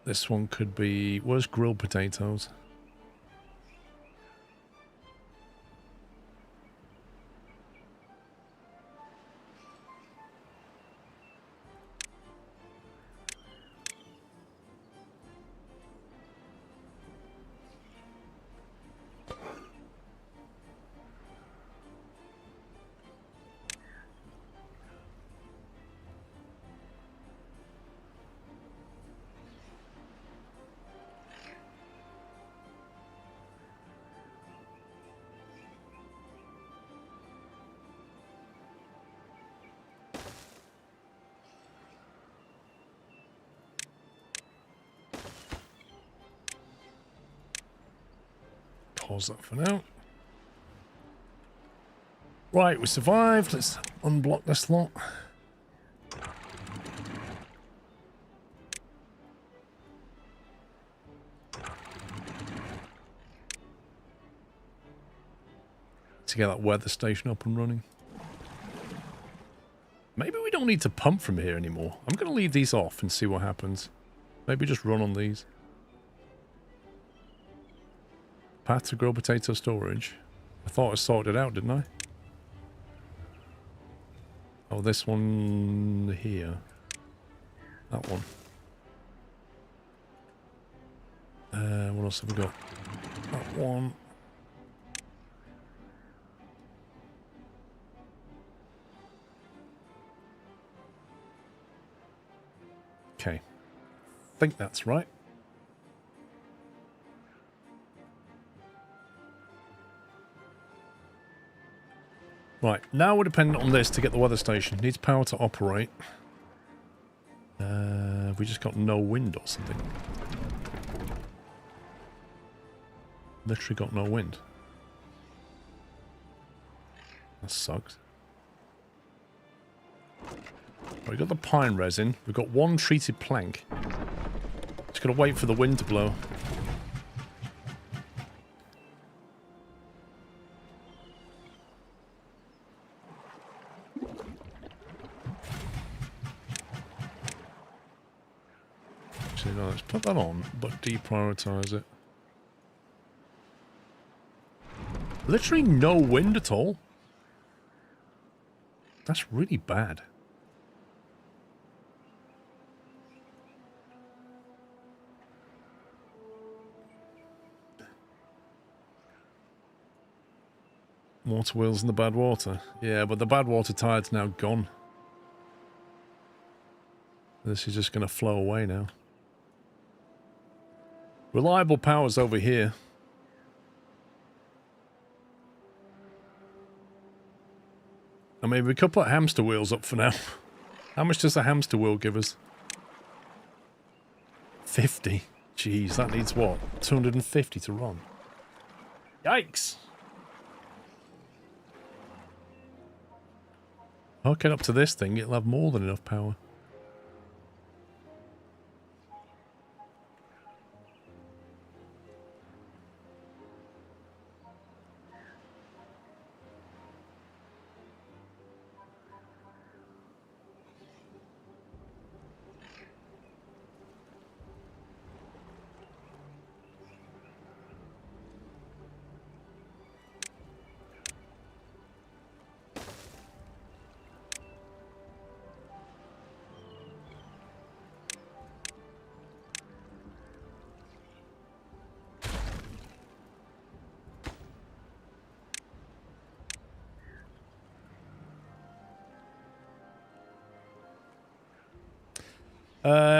This one could be, where's grilled potatoes? Pause that for now. Right, we survived. Let's unblock this lot. To get that weather station up and running. Maybe we don't need to pump from here anymore. I'm going to leave these off and see what happens. Maybe just run on these. Path to grow potato storage. I thought I sorted it out, didn't I? Oh, this one here. That one. What else have we got? That one. Okay. I think that's right. Right, now we're dependent on this to get the weather station. Needs power to operate. Have we just got no wind or something? Literally got no wind. That sucks. Right, we've got the pine resin. We've got one treated plank. Just gotta wait for the wind to blow. Actually, no, let's put that on, but deprioritize it. Literally no wind at all. That's really bad. Water wheels in the Badwater. Yeah, but the Badwater tide's now gone. This is just going to flow away now. Reliable power's over here. I mean, we could put hamster wheels up for now. How much does a hamster wheel give us? 50. Jeez, that needs what? 250 to run. Yikes. Hook it up to this thing, it'll have more than enough power.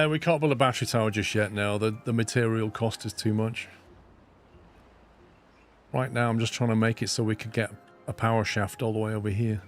We can't build a battery tower just yet now. The material cost is too much. Right now I'm just trying to make it so we could get a power shaft all the way over here.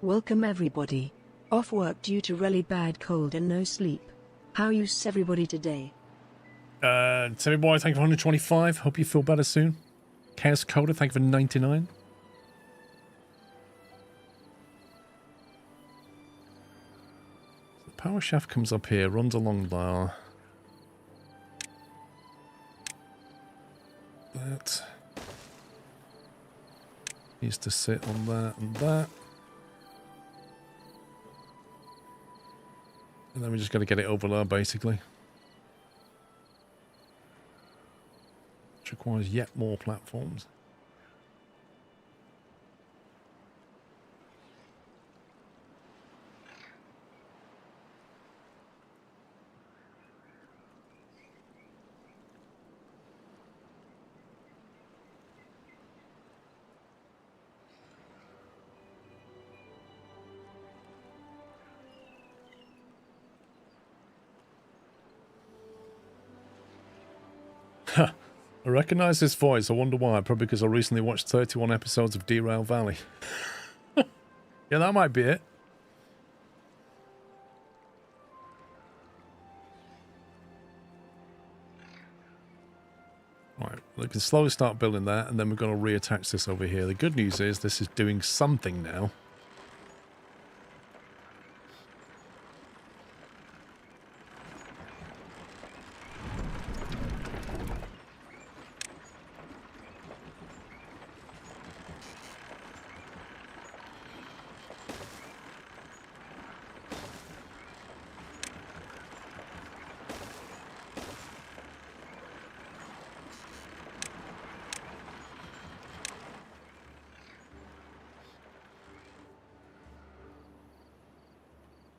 Welcome everybody. Off work due to really bad cold and no sleep. How is everybody today? Timberborn, thank you for 125. Hope you feel better soon. Chaos Coda, thank you for 99. The power shaft comes up here, runs along there. That needs to sit on that and that. And then we just got to get it over there, basically. Which requires yet more platforms. I recognise this voice. I wonder why. Probably because I recently watched 31 episodes of Derail Valley. Yeah, that might be it. Right, we can slowly start building that, and then we're going to reattach this over here. The good news is this is doing something now.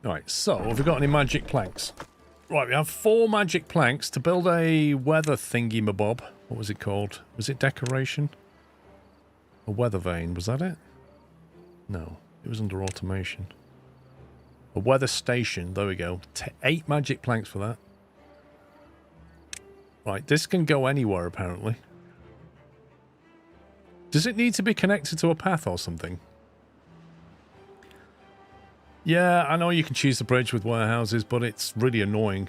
Right, so have we got any magic planks? Right, we have 4 magic planks to build a weather thingy-mabob. What was it called? Was it decoration? A weather vane, was that it? No, it was under automation. A weather station, there we go. 8 magic planks for that. Right, this can go anywhere, apparently. Does it need to be connected to a path or something? Yeah, I know you can choose the bridge with warehouses, but it's really annoying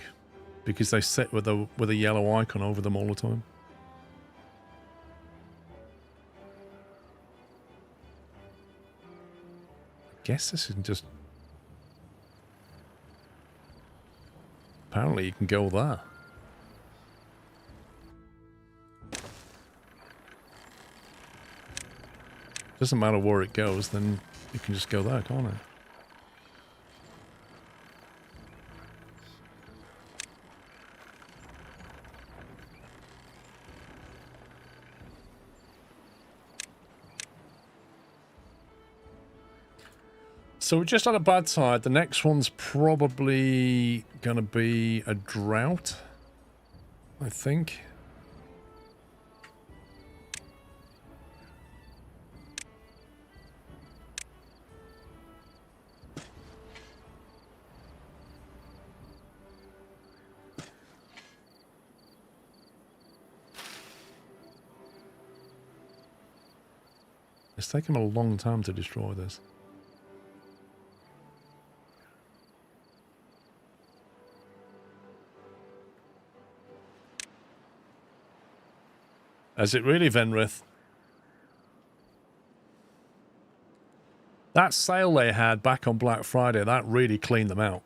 because they sit with a yellow icon over them all the time. I guess this is just... Apparently you can go there. Doesn't matter where it goes, then you can just go there, can't it? So we're just on a bad side. The next one's probably going to be a drought, I think. It's taken a long time to destroy this. Has it really, Venrith? That sale they had back on Black Friday, that really cleaned them out.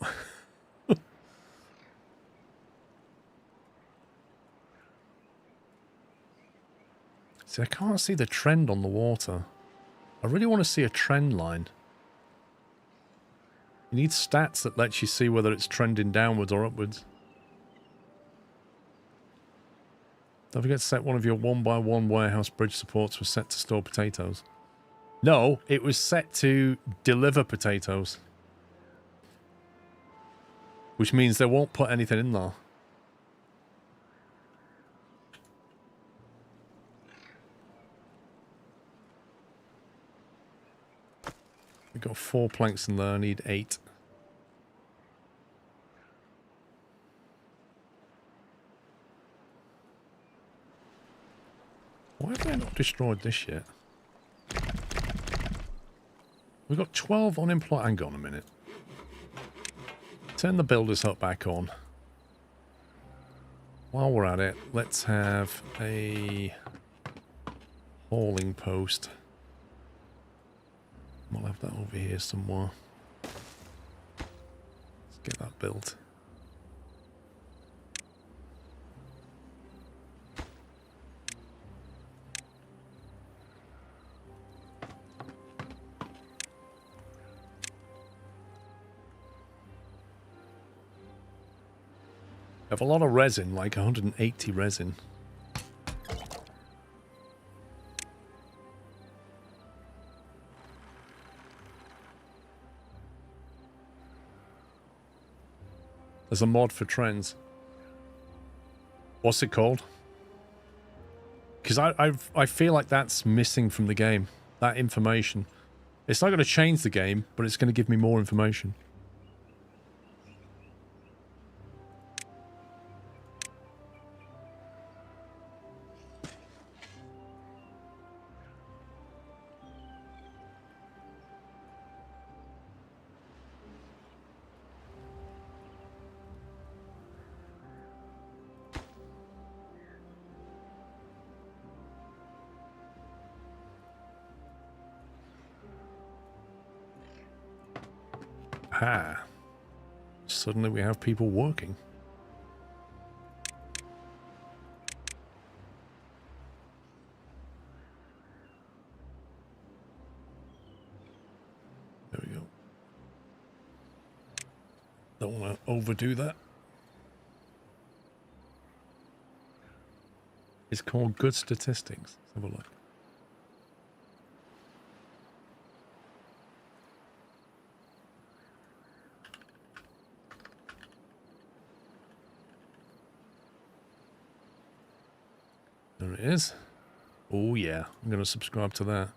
See, I can't see the trend on the water. I really want to see a trend line. You need stats that lets you see whether it's trending downwards or upwards. Don't forget to set one of your 1x1 warehouse bridge supports was set to store potatoes. No, it was set to deliver potatoes. Which means they won't put anything in there. We've got 4 planks in there, I need 8. Why have they not destroyed this yet? We've got 12 unemployed. Hang on a minute. Turn the builders hut back on. While we're at it, let's have a hauling post. We'll have that over here somewhere. Let's get that built. I have a lot of resin, like 180 resin. There's a mod for trends. What's it called? Because I feel like that's missing from the game. That information. It's not going to change the game, but it's going to give me more information. Ah. Suddenly we have people working. There we go. Don't want to overdo that. It's called good statistics. Let's have a look. There it is. Oh yeah, I'm going to subscribe to that.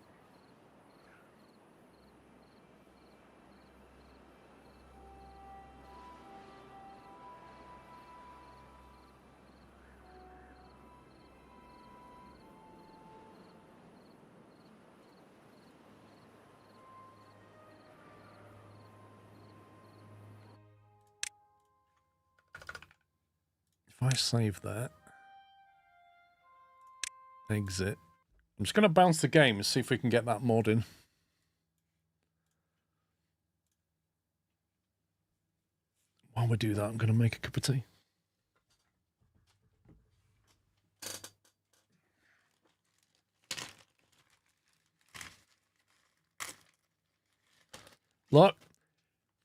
If I save that. Exit. I'm just going to bounce the game and see if we can get that mod in. While we do that, I'm going to make a cup of tea. Look,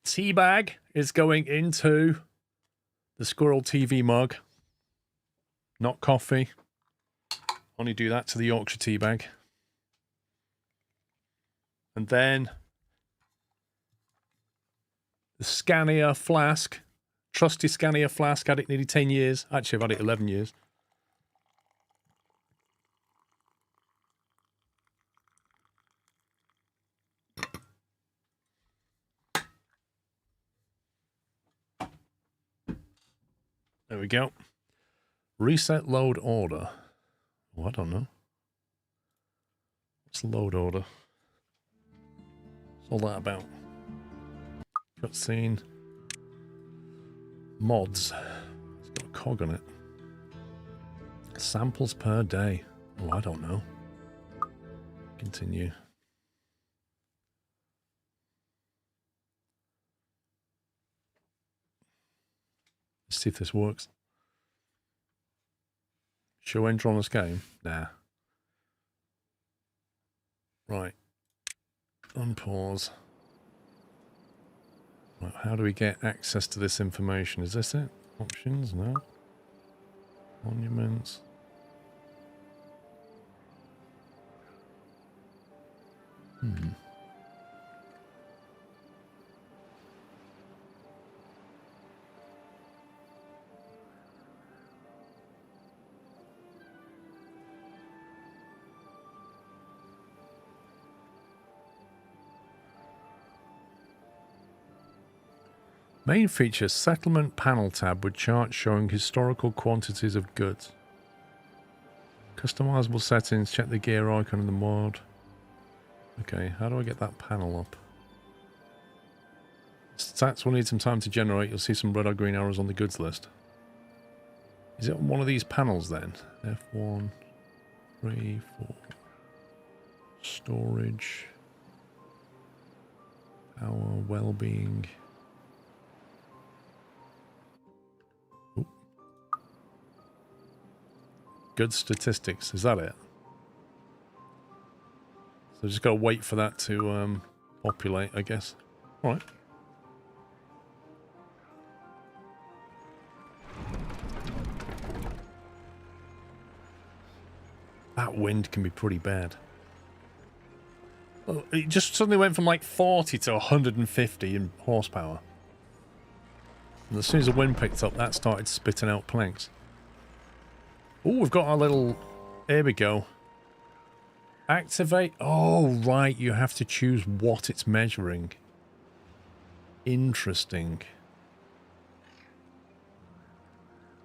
tea bag is going into the Squirrel TV mug. Not coffee. Only do that to the Yorkshire tea bag. And then the Scania flask. Trusty Scania flask. Had it nearly 10 years. Actually, I've had it 11 years. There we go. Reset load order. Oh, I don't know. What's the load order? What's all that about? Cutscene. Mods. It's got a cog on it. Samples per day. Oh, I don't know. Continue. Let's see if this works. Show enter on this game? Nah. Right. Unpause. Right, how do we get access to this information? Is this it? Options? No. Monuments. Main feature, settlement panel tab with charts showing historical quantities of goods. Customizable settings, check the gear icon in the mod. Okay, how do I get that panel up? Stats will need some time to generate. You'll see some red or green arrows on the goods list. Is it on one of these panels then? F1, 3, 4. Storage. Power, well-being. Good statistics, is that it? So just gotta wait for that to populate, I guess. Alright. That wind can be pretty bad. Well, it just suddenly went from like 40 to 150 in horsepower. And as soon as the wind picked up, that started spitting out planks. Oh, we've got our little... Here we go. Activate. Oh, right. You have to choose what it's measuring. Interesting.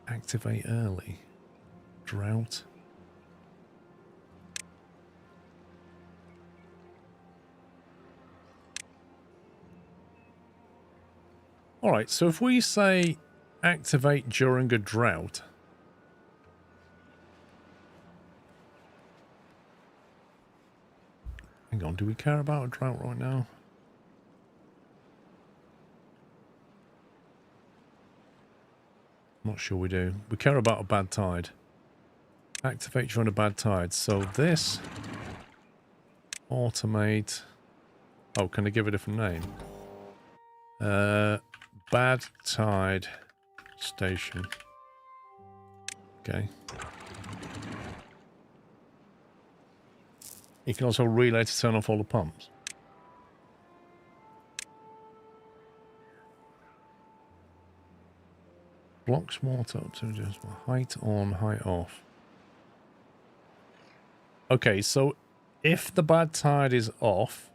Activate early. Drought. Alright, so if we say activate during a drought... Hang on, do we care about a drought right now? Not sure we do. We care about a bad tide. Activate during a bad tide. So this... Automate... Oh, can I give it a different name? Bad tide station. Okay. You can also relay to turn off all the pumps. Blocks water up to just height on, height off. Okay, so if the bad tide is off,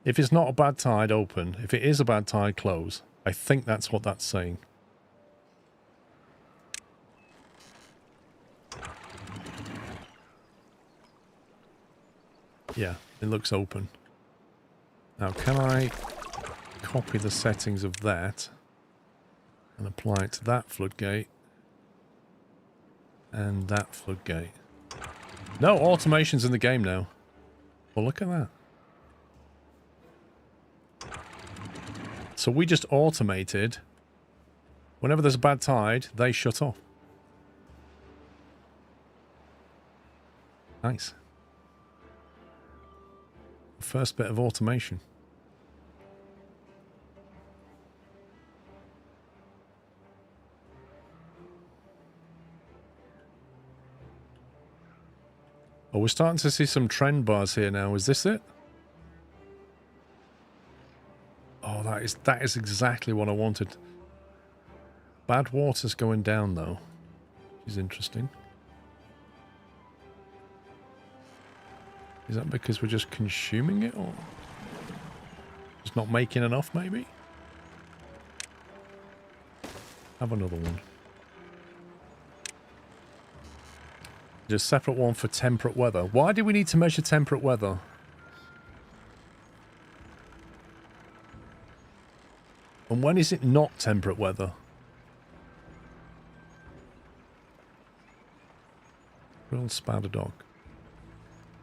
if it's not a bad tide, open. If it is a bad tide, close. I think that's what that's saying. Yeah, it looks open. Now, can I copy the settings of that and apply it to that floodgate and that floodgate? No, automation's in the game now. Well, look at that. So we just automated. Whenever there's a bad tide, they shut off. Nice. First bit of automation. Oh, we're starting to see some trend bars here now. Is this it? Oh, that is exactly what I wanted. Badwater's going down though. Which is interesting. Is that because we're just consuming it, or just not making enough, maybe? Have another one. Just separate one for temperate weather. Why do we need to measure temperate weather? And when is it not temperate weather? Real Spadadog.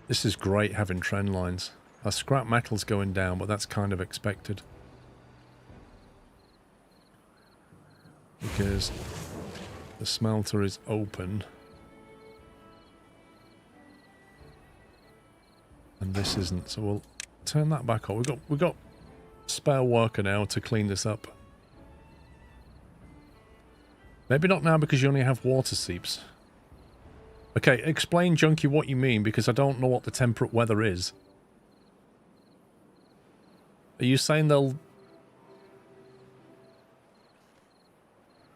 This is great having trend lines. Our scrap metal's going down, but that's kind of expected. Because the smelter is open. And this isn't, so we'll turn that back on. We've got spare worker now to clean this up. Maybe not now because you only have water seeps. Okay, explain, Junkie, what you mean, because I don't know what the temperate weather is. Are you saying they'll...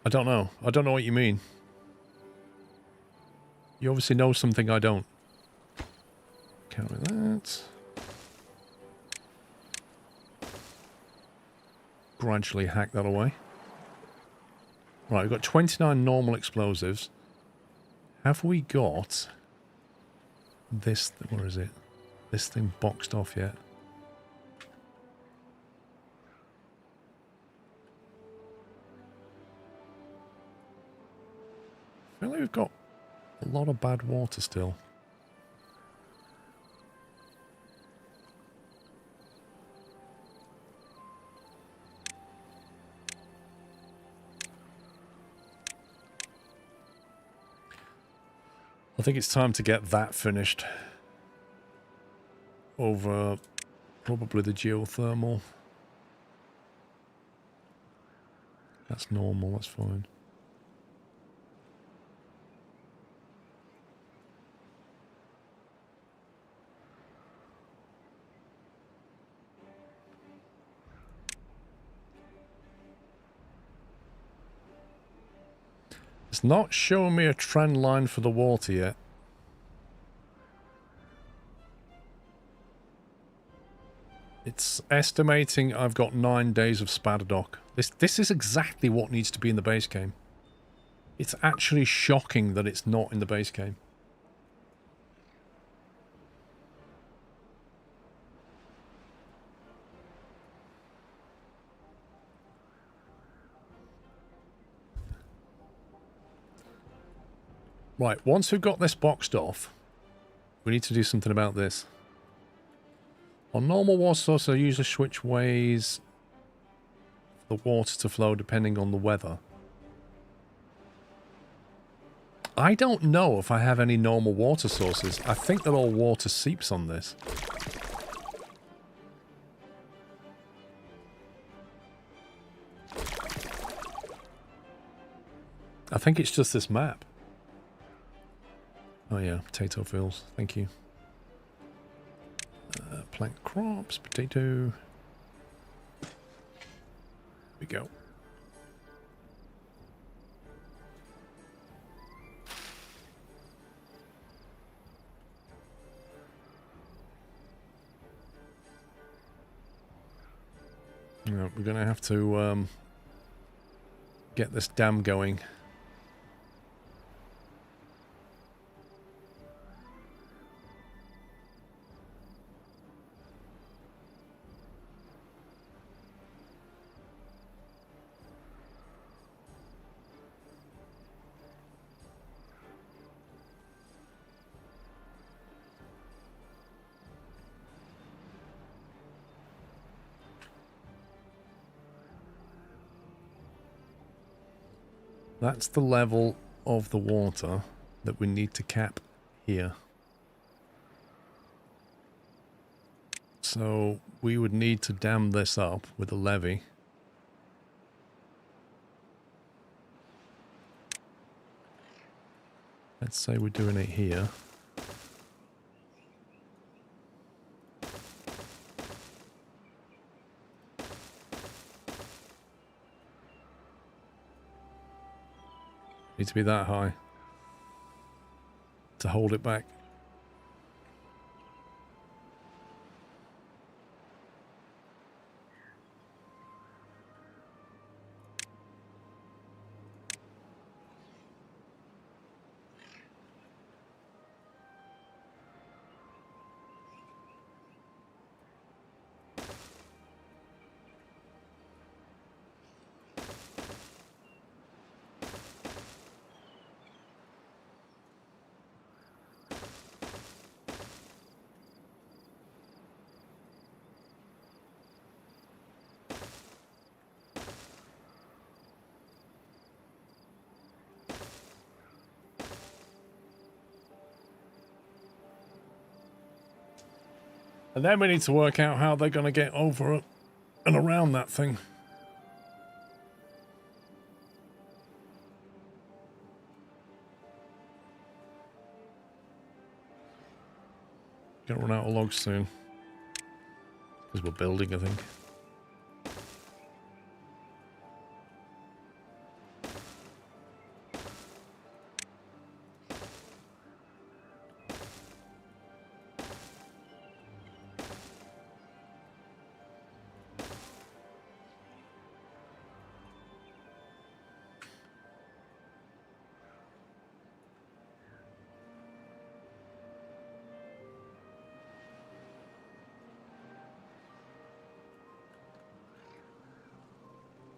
I don't know. I don't know what you mean. You obviously know something I don't. Count with that. Gradually hack that away. Right, we've got 29 normal explosives. Have we got this, where is it? This thing boxed off yet? I feel like we've got a lot of bad water still. I think it's time to get that finished over probably the geothermal. That's normal, that's fine. It's not showing me a trend line for the water yet. It's estimating I've got 9 days of Spadadoc. This is exactly what needs to be in the base game. It's actually shocking that it's not in the base game. Right, once we've got this boxed off, we need to do something about this. On normal water source, I usually switch ways for the water to flow depending on the weather. I don't know if I have any normal water sources. I think they're all water seeps on this. I think it's just this map. Oh yeah, potato fields. Thank you. Plant crops, potato. Here we go. Yeah, we're going to have to get this dam going. That's the level of the water that we need to cap here. So we would need to dam this up with a levee. Let's say we're doing it here. Need to be that high to hold it back. And then we need to work out how they're going to get over and around that thing. Gonna run out of logs soon. Because we're building, I think.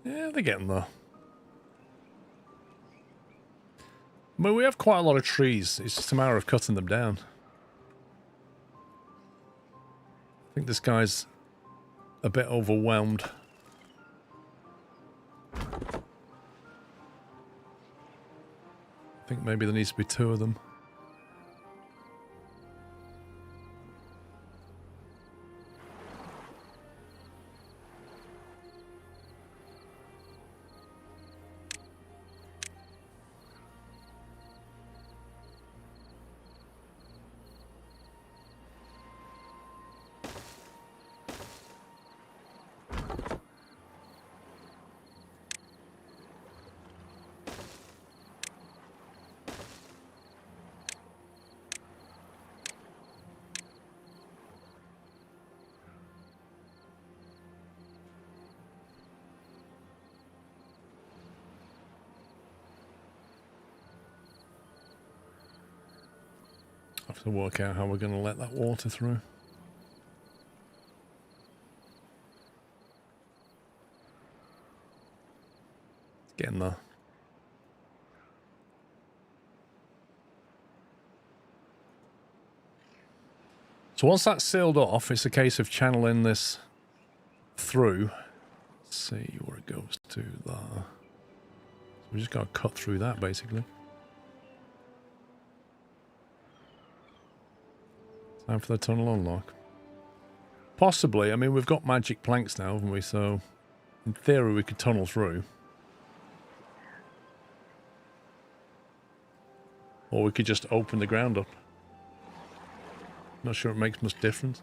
Yeah, they're getting there. I mean, we have quite a lot of trees. It's just a matter of cutting them down. I think this guy's a bit overwhelmed. I think maybe there needs to be 2 of them. Have to work out how we're going to let that water through. It's getting there. So once that's sealed off, it's a case of channeling this through. Let's see where it goes to there. So we just got to cut through that, basically. Time for the tunnel unlock. Possibly. I mean, we've got magic planks now, haven't we? So, in theory, we could tunnel through. Or we could just open the ground up. Not sure it makes much difference.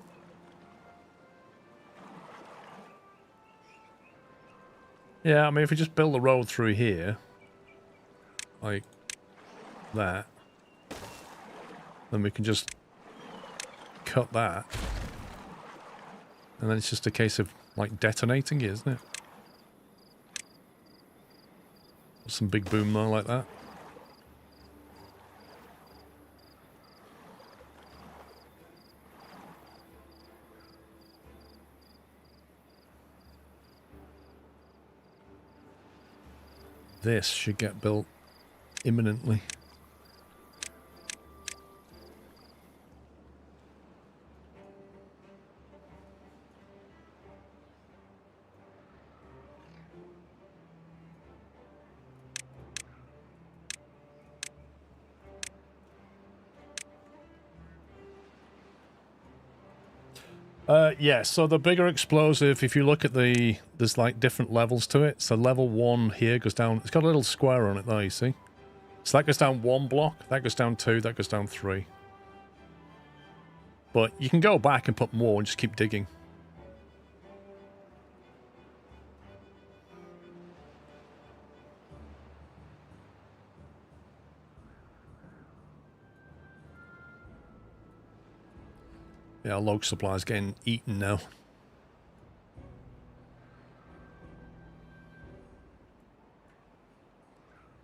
Yeah, I mean, if we just build the road through here, like that, then we can just cut that, and then it's just a case of like detonating it, isn't it? Some big boom there like that. This should get built imminently. Yeah, so the bigger explosive, if you look at there's like different levels to it. So level 1 here goes down, it's got a little square on it there, you see? So that goes down 1 block, that goes down 2, that goes down 3. But you can go back and put more and just keep digging. Yeah, our log supply is getting eaten now.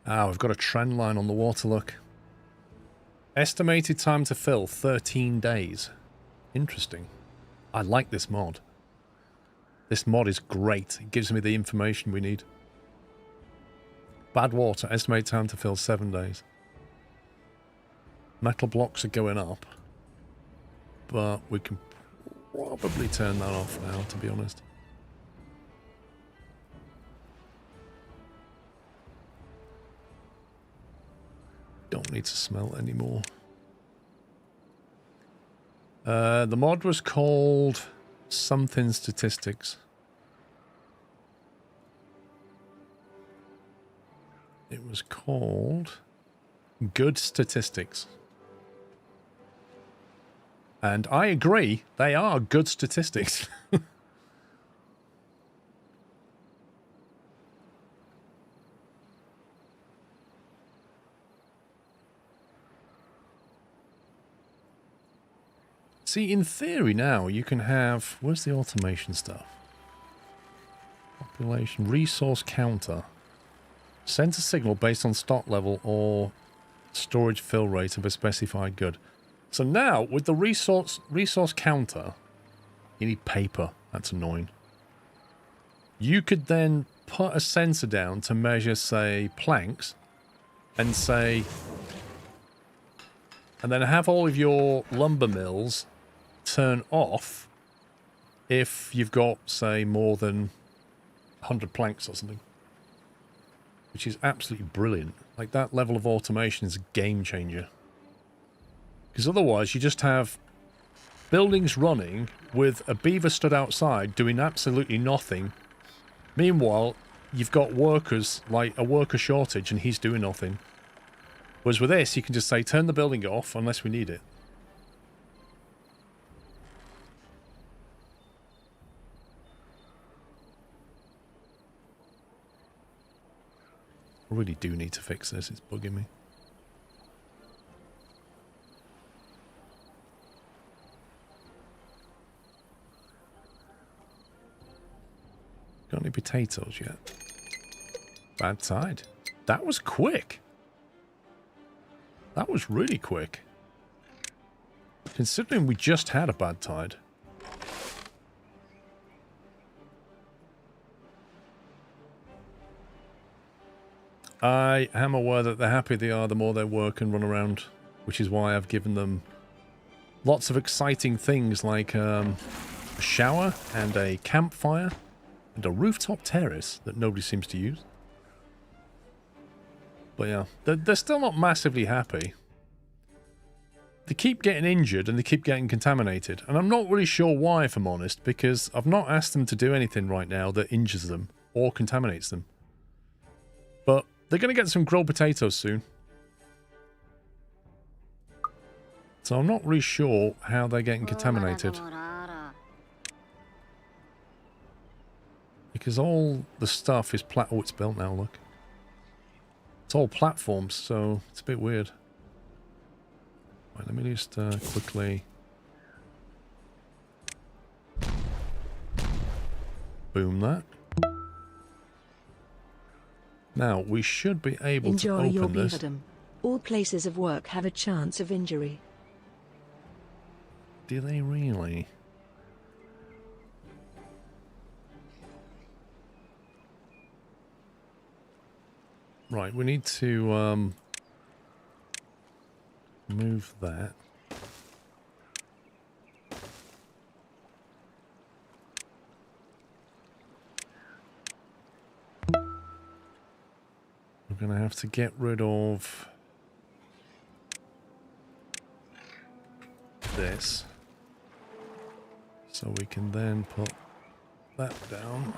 Ah, we've got a trend line on the water, look. Estimated time to fill, 13 days. Interesting. I like this mod. This mod is great. It gives me the information we need. Badwater, estimated time to fill, 7 days. Metal blocks are going up. But we can probably turn that off now, to be honest. Don't need to smelt anymore. The mod was called something statistics. It was called good statistics. And I agree, they are good statistics. See, in theory now, you can have... Where's the automation stuff? Population, resource counter. Send a signal based on stock level or storage fill rate of a specified good. So now, with the resource counter, you need paper. That's annoying. You could then put a sensor down to measure, say, planks, and say... And then have all of your lumber mills turn off if you've got, say, more than 100 planks or something. Which is absolutely brilliant. Like, that level of automation is a game changer. Because otherwise, you just have buildings running with a beaver stood outside doing absolutely nothing. Meanwhile, you've got workers, like a worker shortage, and he's doing nothing. Whereas with this, you can just say, turn the building off unless we need it. I really do need to fix this, it's bugging me. Got any potatoes yet? Bad tide. That was quick. That was really quick. Considering we just had a bad tide. I am aware that the happier they are, the more they work and run around, which is why I've given them lots of exciting things like a shower and a campfire and a rooftop terrace that nobody seems to use. But yeah, they're still not massively happy. They keep getting injured and they keep getting contaminated. And I'm not really sure why, if I'm honest, because I've not asked them to do anything right now that injures them or contaminates them. But they're going to get some grilled potatoes soon. So I'm not really sure how they're getting contaminated. Because all the stuff is oh, it's built now, look. It's all platforms, so it's a bit weird. Right, let me just quickly... boom that. Now, we should be able to open your this. beaverdom. All places of work have a chance of injury. Do they really? Right, we need to move that. We're going to have to get rid of this. So we can then put that down.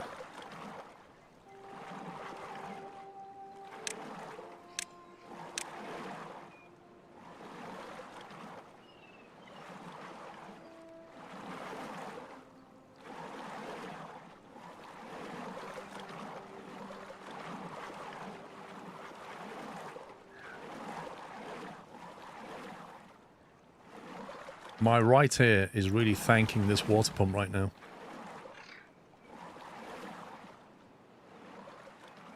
My right ear is really thanking this water pump right now.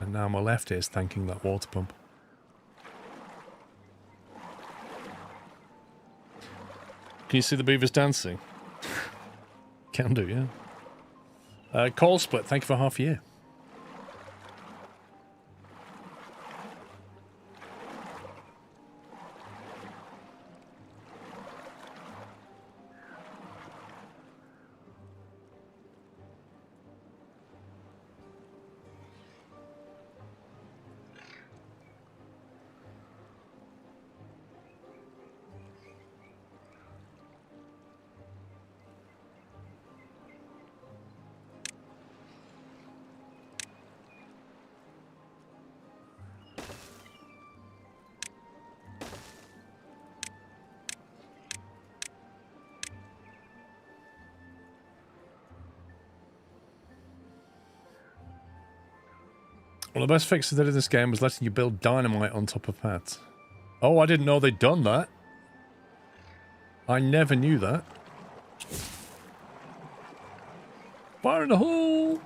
And now my left ear is thanking that water pump. Can you see the beavers dancing? Can do, yeah. Call Split, thank you for half a year. Well, the best fix they did in this game was letting you build dynamite on top of paths. Oh, I didn't know they'd done that. I never knew that. Fire in the hole!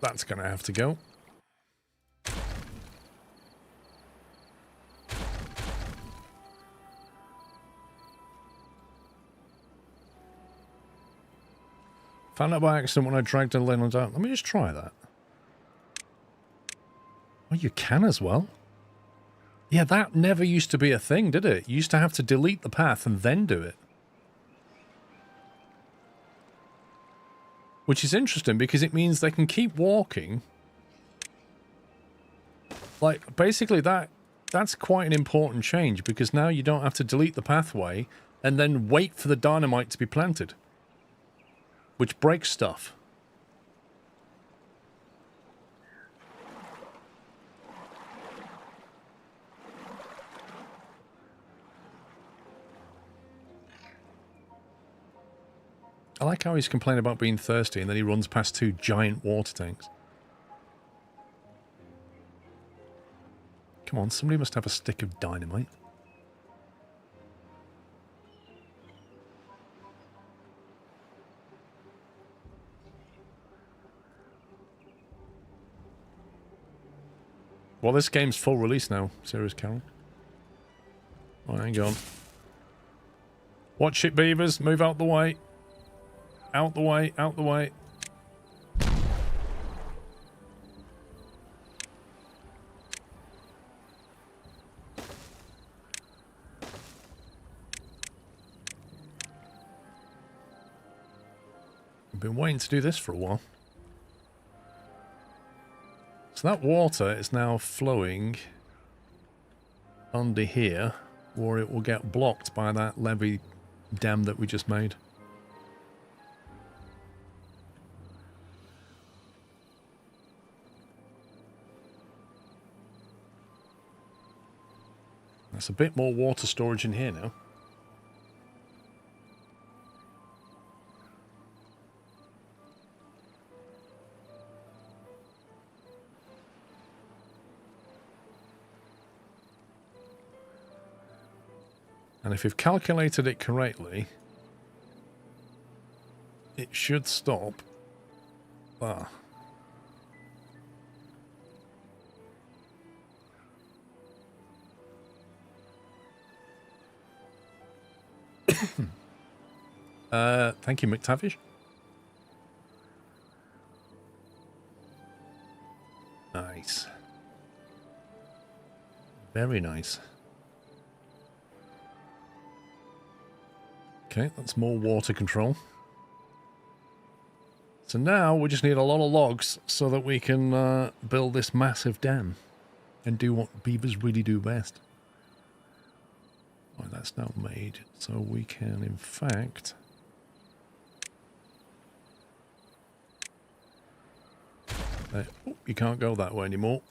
That's going to have to go. Found out by accident when I dragged a lane down. Let me just try that. Oh, you can as well. Yeah, that never used to be a thing, did it? You used to have to delete the path and then do it. Which is interesting because it means they can keep walking. Like, basically that's quite an important change because now you don't have to delete the pathway and then wait for the dynamite to be planted. Which breaks stuff. I like how he's complaining about being thirsty and then he runs past two giant water tanks. Come on, somebody must have a stick of dynamite. Well, this game's full release now, Serious Carol. Oh, hang on. Watch it, beavers. Move out the way. Out the way, out the way. I've been waiting to do this for a while. So that water is now flowing under here, or it will get blocked by that levee dam that we just made. There's a bit more water storage in here now. And if you've calculated it correctly, it should stop. Ah. Thank you, McTavish. Nice. Very nice. Okay, that's more water control. So now we just need a lot of logs so that we can build this massive dam and do what beavers really do best. Right, that's now made, so we can, in fact... oh, you can't go that way anymore.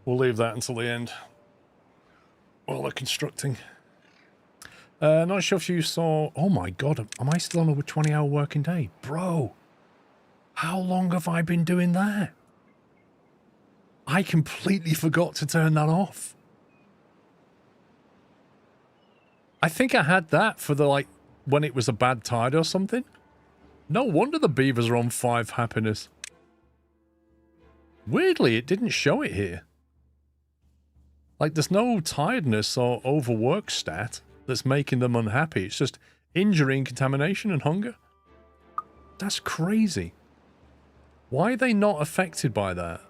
We'll leave that until the end while they're constructing. Not sure if you saw... Oh my god, am I still on a 20-hour working day? Bro, how long have I been doing that? I completely forgot to turn that off. I think I had that for the, like, when it was a bad tide or something. No wonder the beavers are on 5 happiness. Weirdly, it didn't show it here. Like, there's no tiredness or overwork stat that's making them unhappy. It's just injury and contamination and hunger. That's crazy. Why are they not affected by that?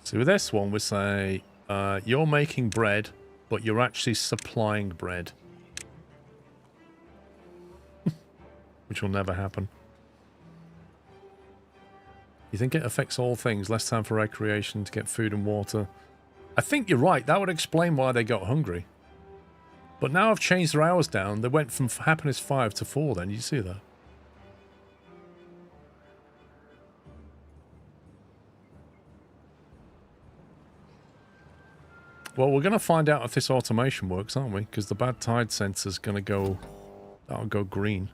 So with this one, we say, you're making bread, but you're actually supplying bread. Which will never happen. You think it affects all things? Less time for recreation to get food and water. I think you're right. That would explain why they got hungry. But now I've changed their hours down. They went from happiness 5 to 4 then. You see that? Well, we're going to find out if this automation works, aren't we? Because the bad tide sensor's going to go... That'll go green.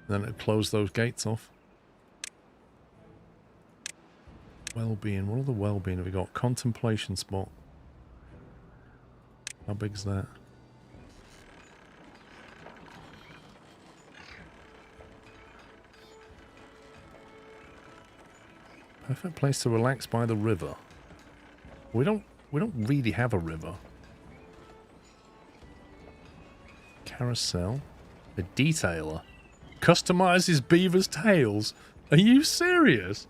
Then it'll close those gates off. Well-being. What other well-being have we got? Contemplation spot. How big's that? Perfect place to relax by the river. We don't really have a river. Carousel. A detailer. Customizes beaver's tails. Are you serious?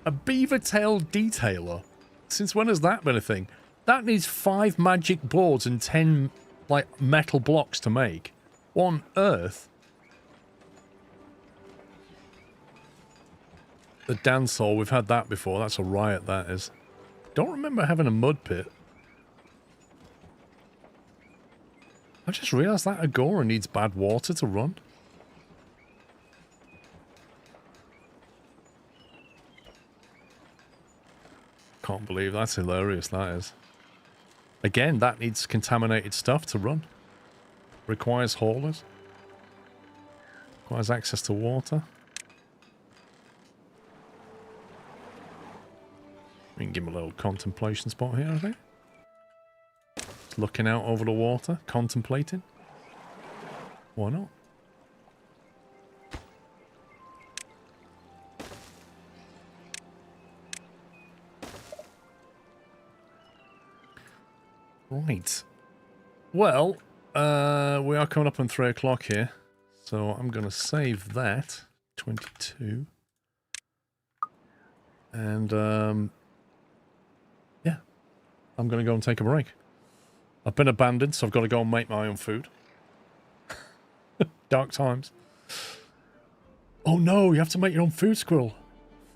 A beaver tail detailer? Since when has that been a thing? That needs 5 magic boards and 10, like, metal blocks to make. What on earth? The dance hall, we've had that before. That's a riot, that is. Don't remember having a mud pit. I just realised that Agora needs bad water to run. Can't believe that's hilarious, that is. Again, that needs contaminated stuff to run. Requires haulers. Requires access to water. We can give him a little contemplation spot here, I think. Just looking out over the water, contemplating. Why not? Right. Well, we are coming up on 3 o'clock here. So I'm going to save that. 22. And, yeah. I'm going to go and take a break. I've been abandoned, so I've got to go and make my own food. Dark times. Oh no, you have to make your own food, Squirrel.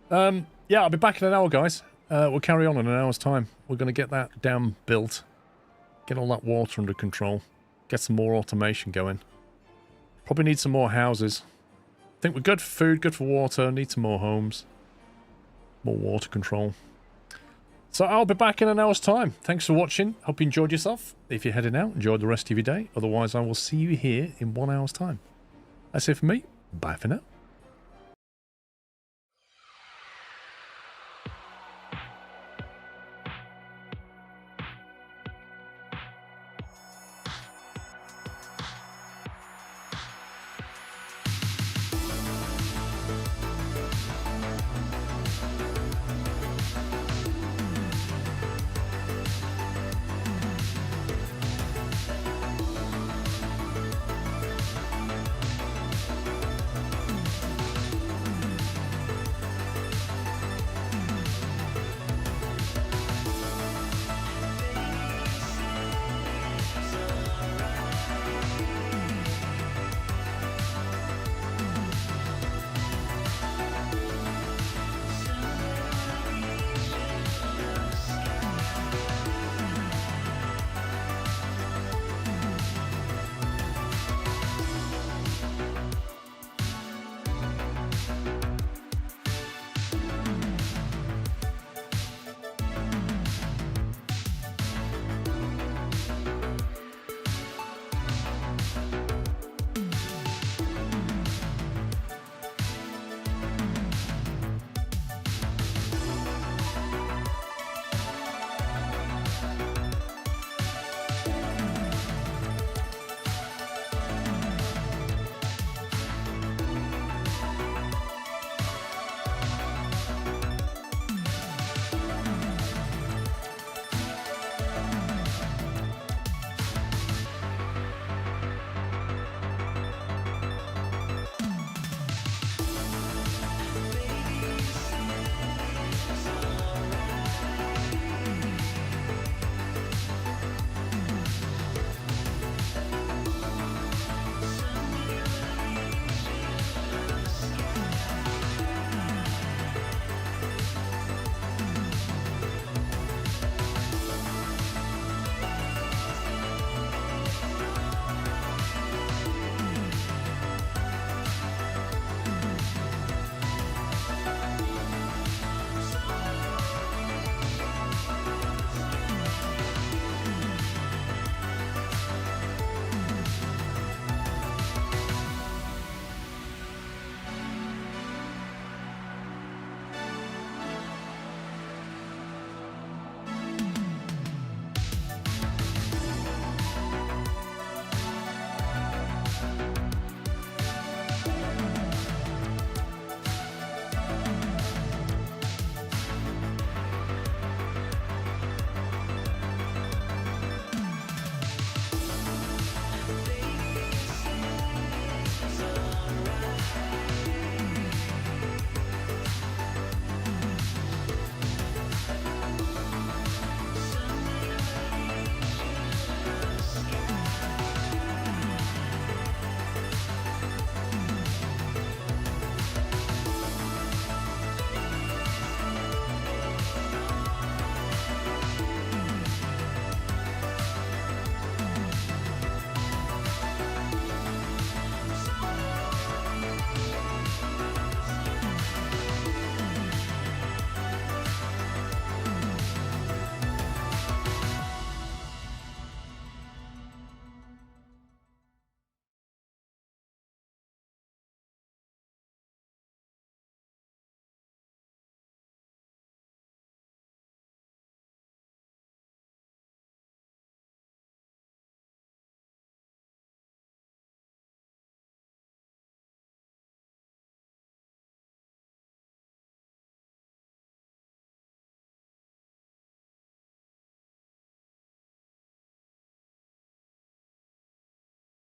Yeah, I'll be back in an hour, guys. We'll carry on in an hour's time. We're going to get that dam built. Get all that water under control. Get some more automation going. Probably need some more houses. I think we're good for food, good for water. Need some more homes. More water control. So I'll be back in an hour's time. Thanks for watching. Hope you enjoyed yourself. If you're heading out, enjoy the rest of your day. Otherwise, I will see you here in 1 hour's time. That's it for me. Bye for now.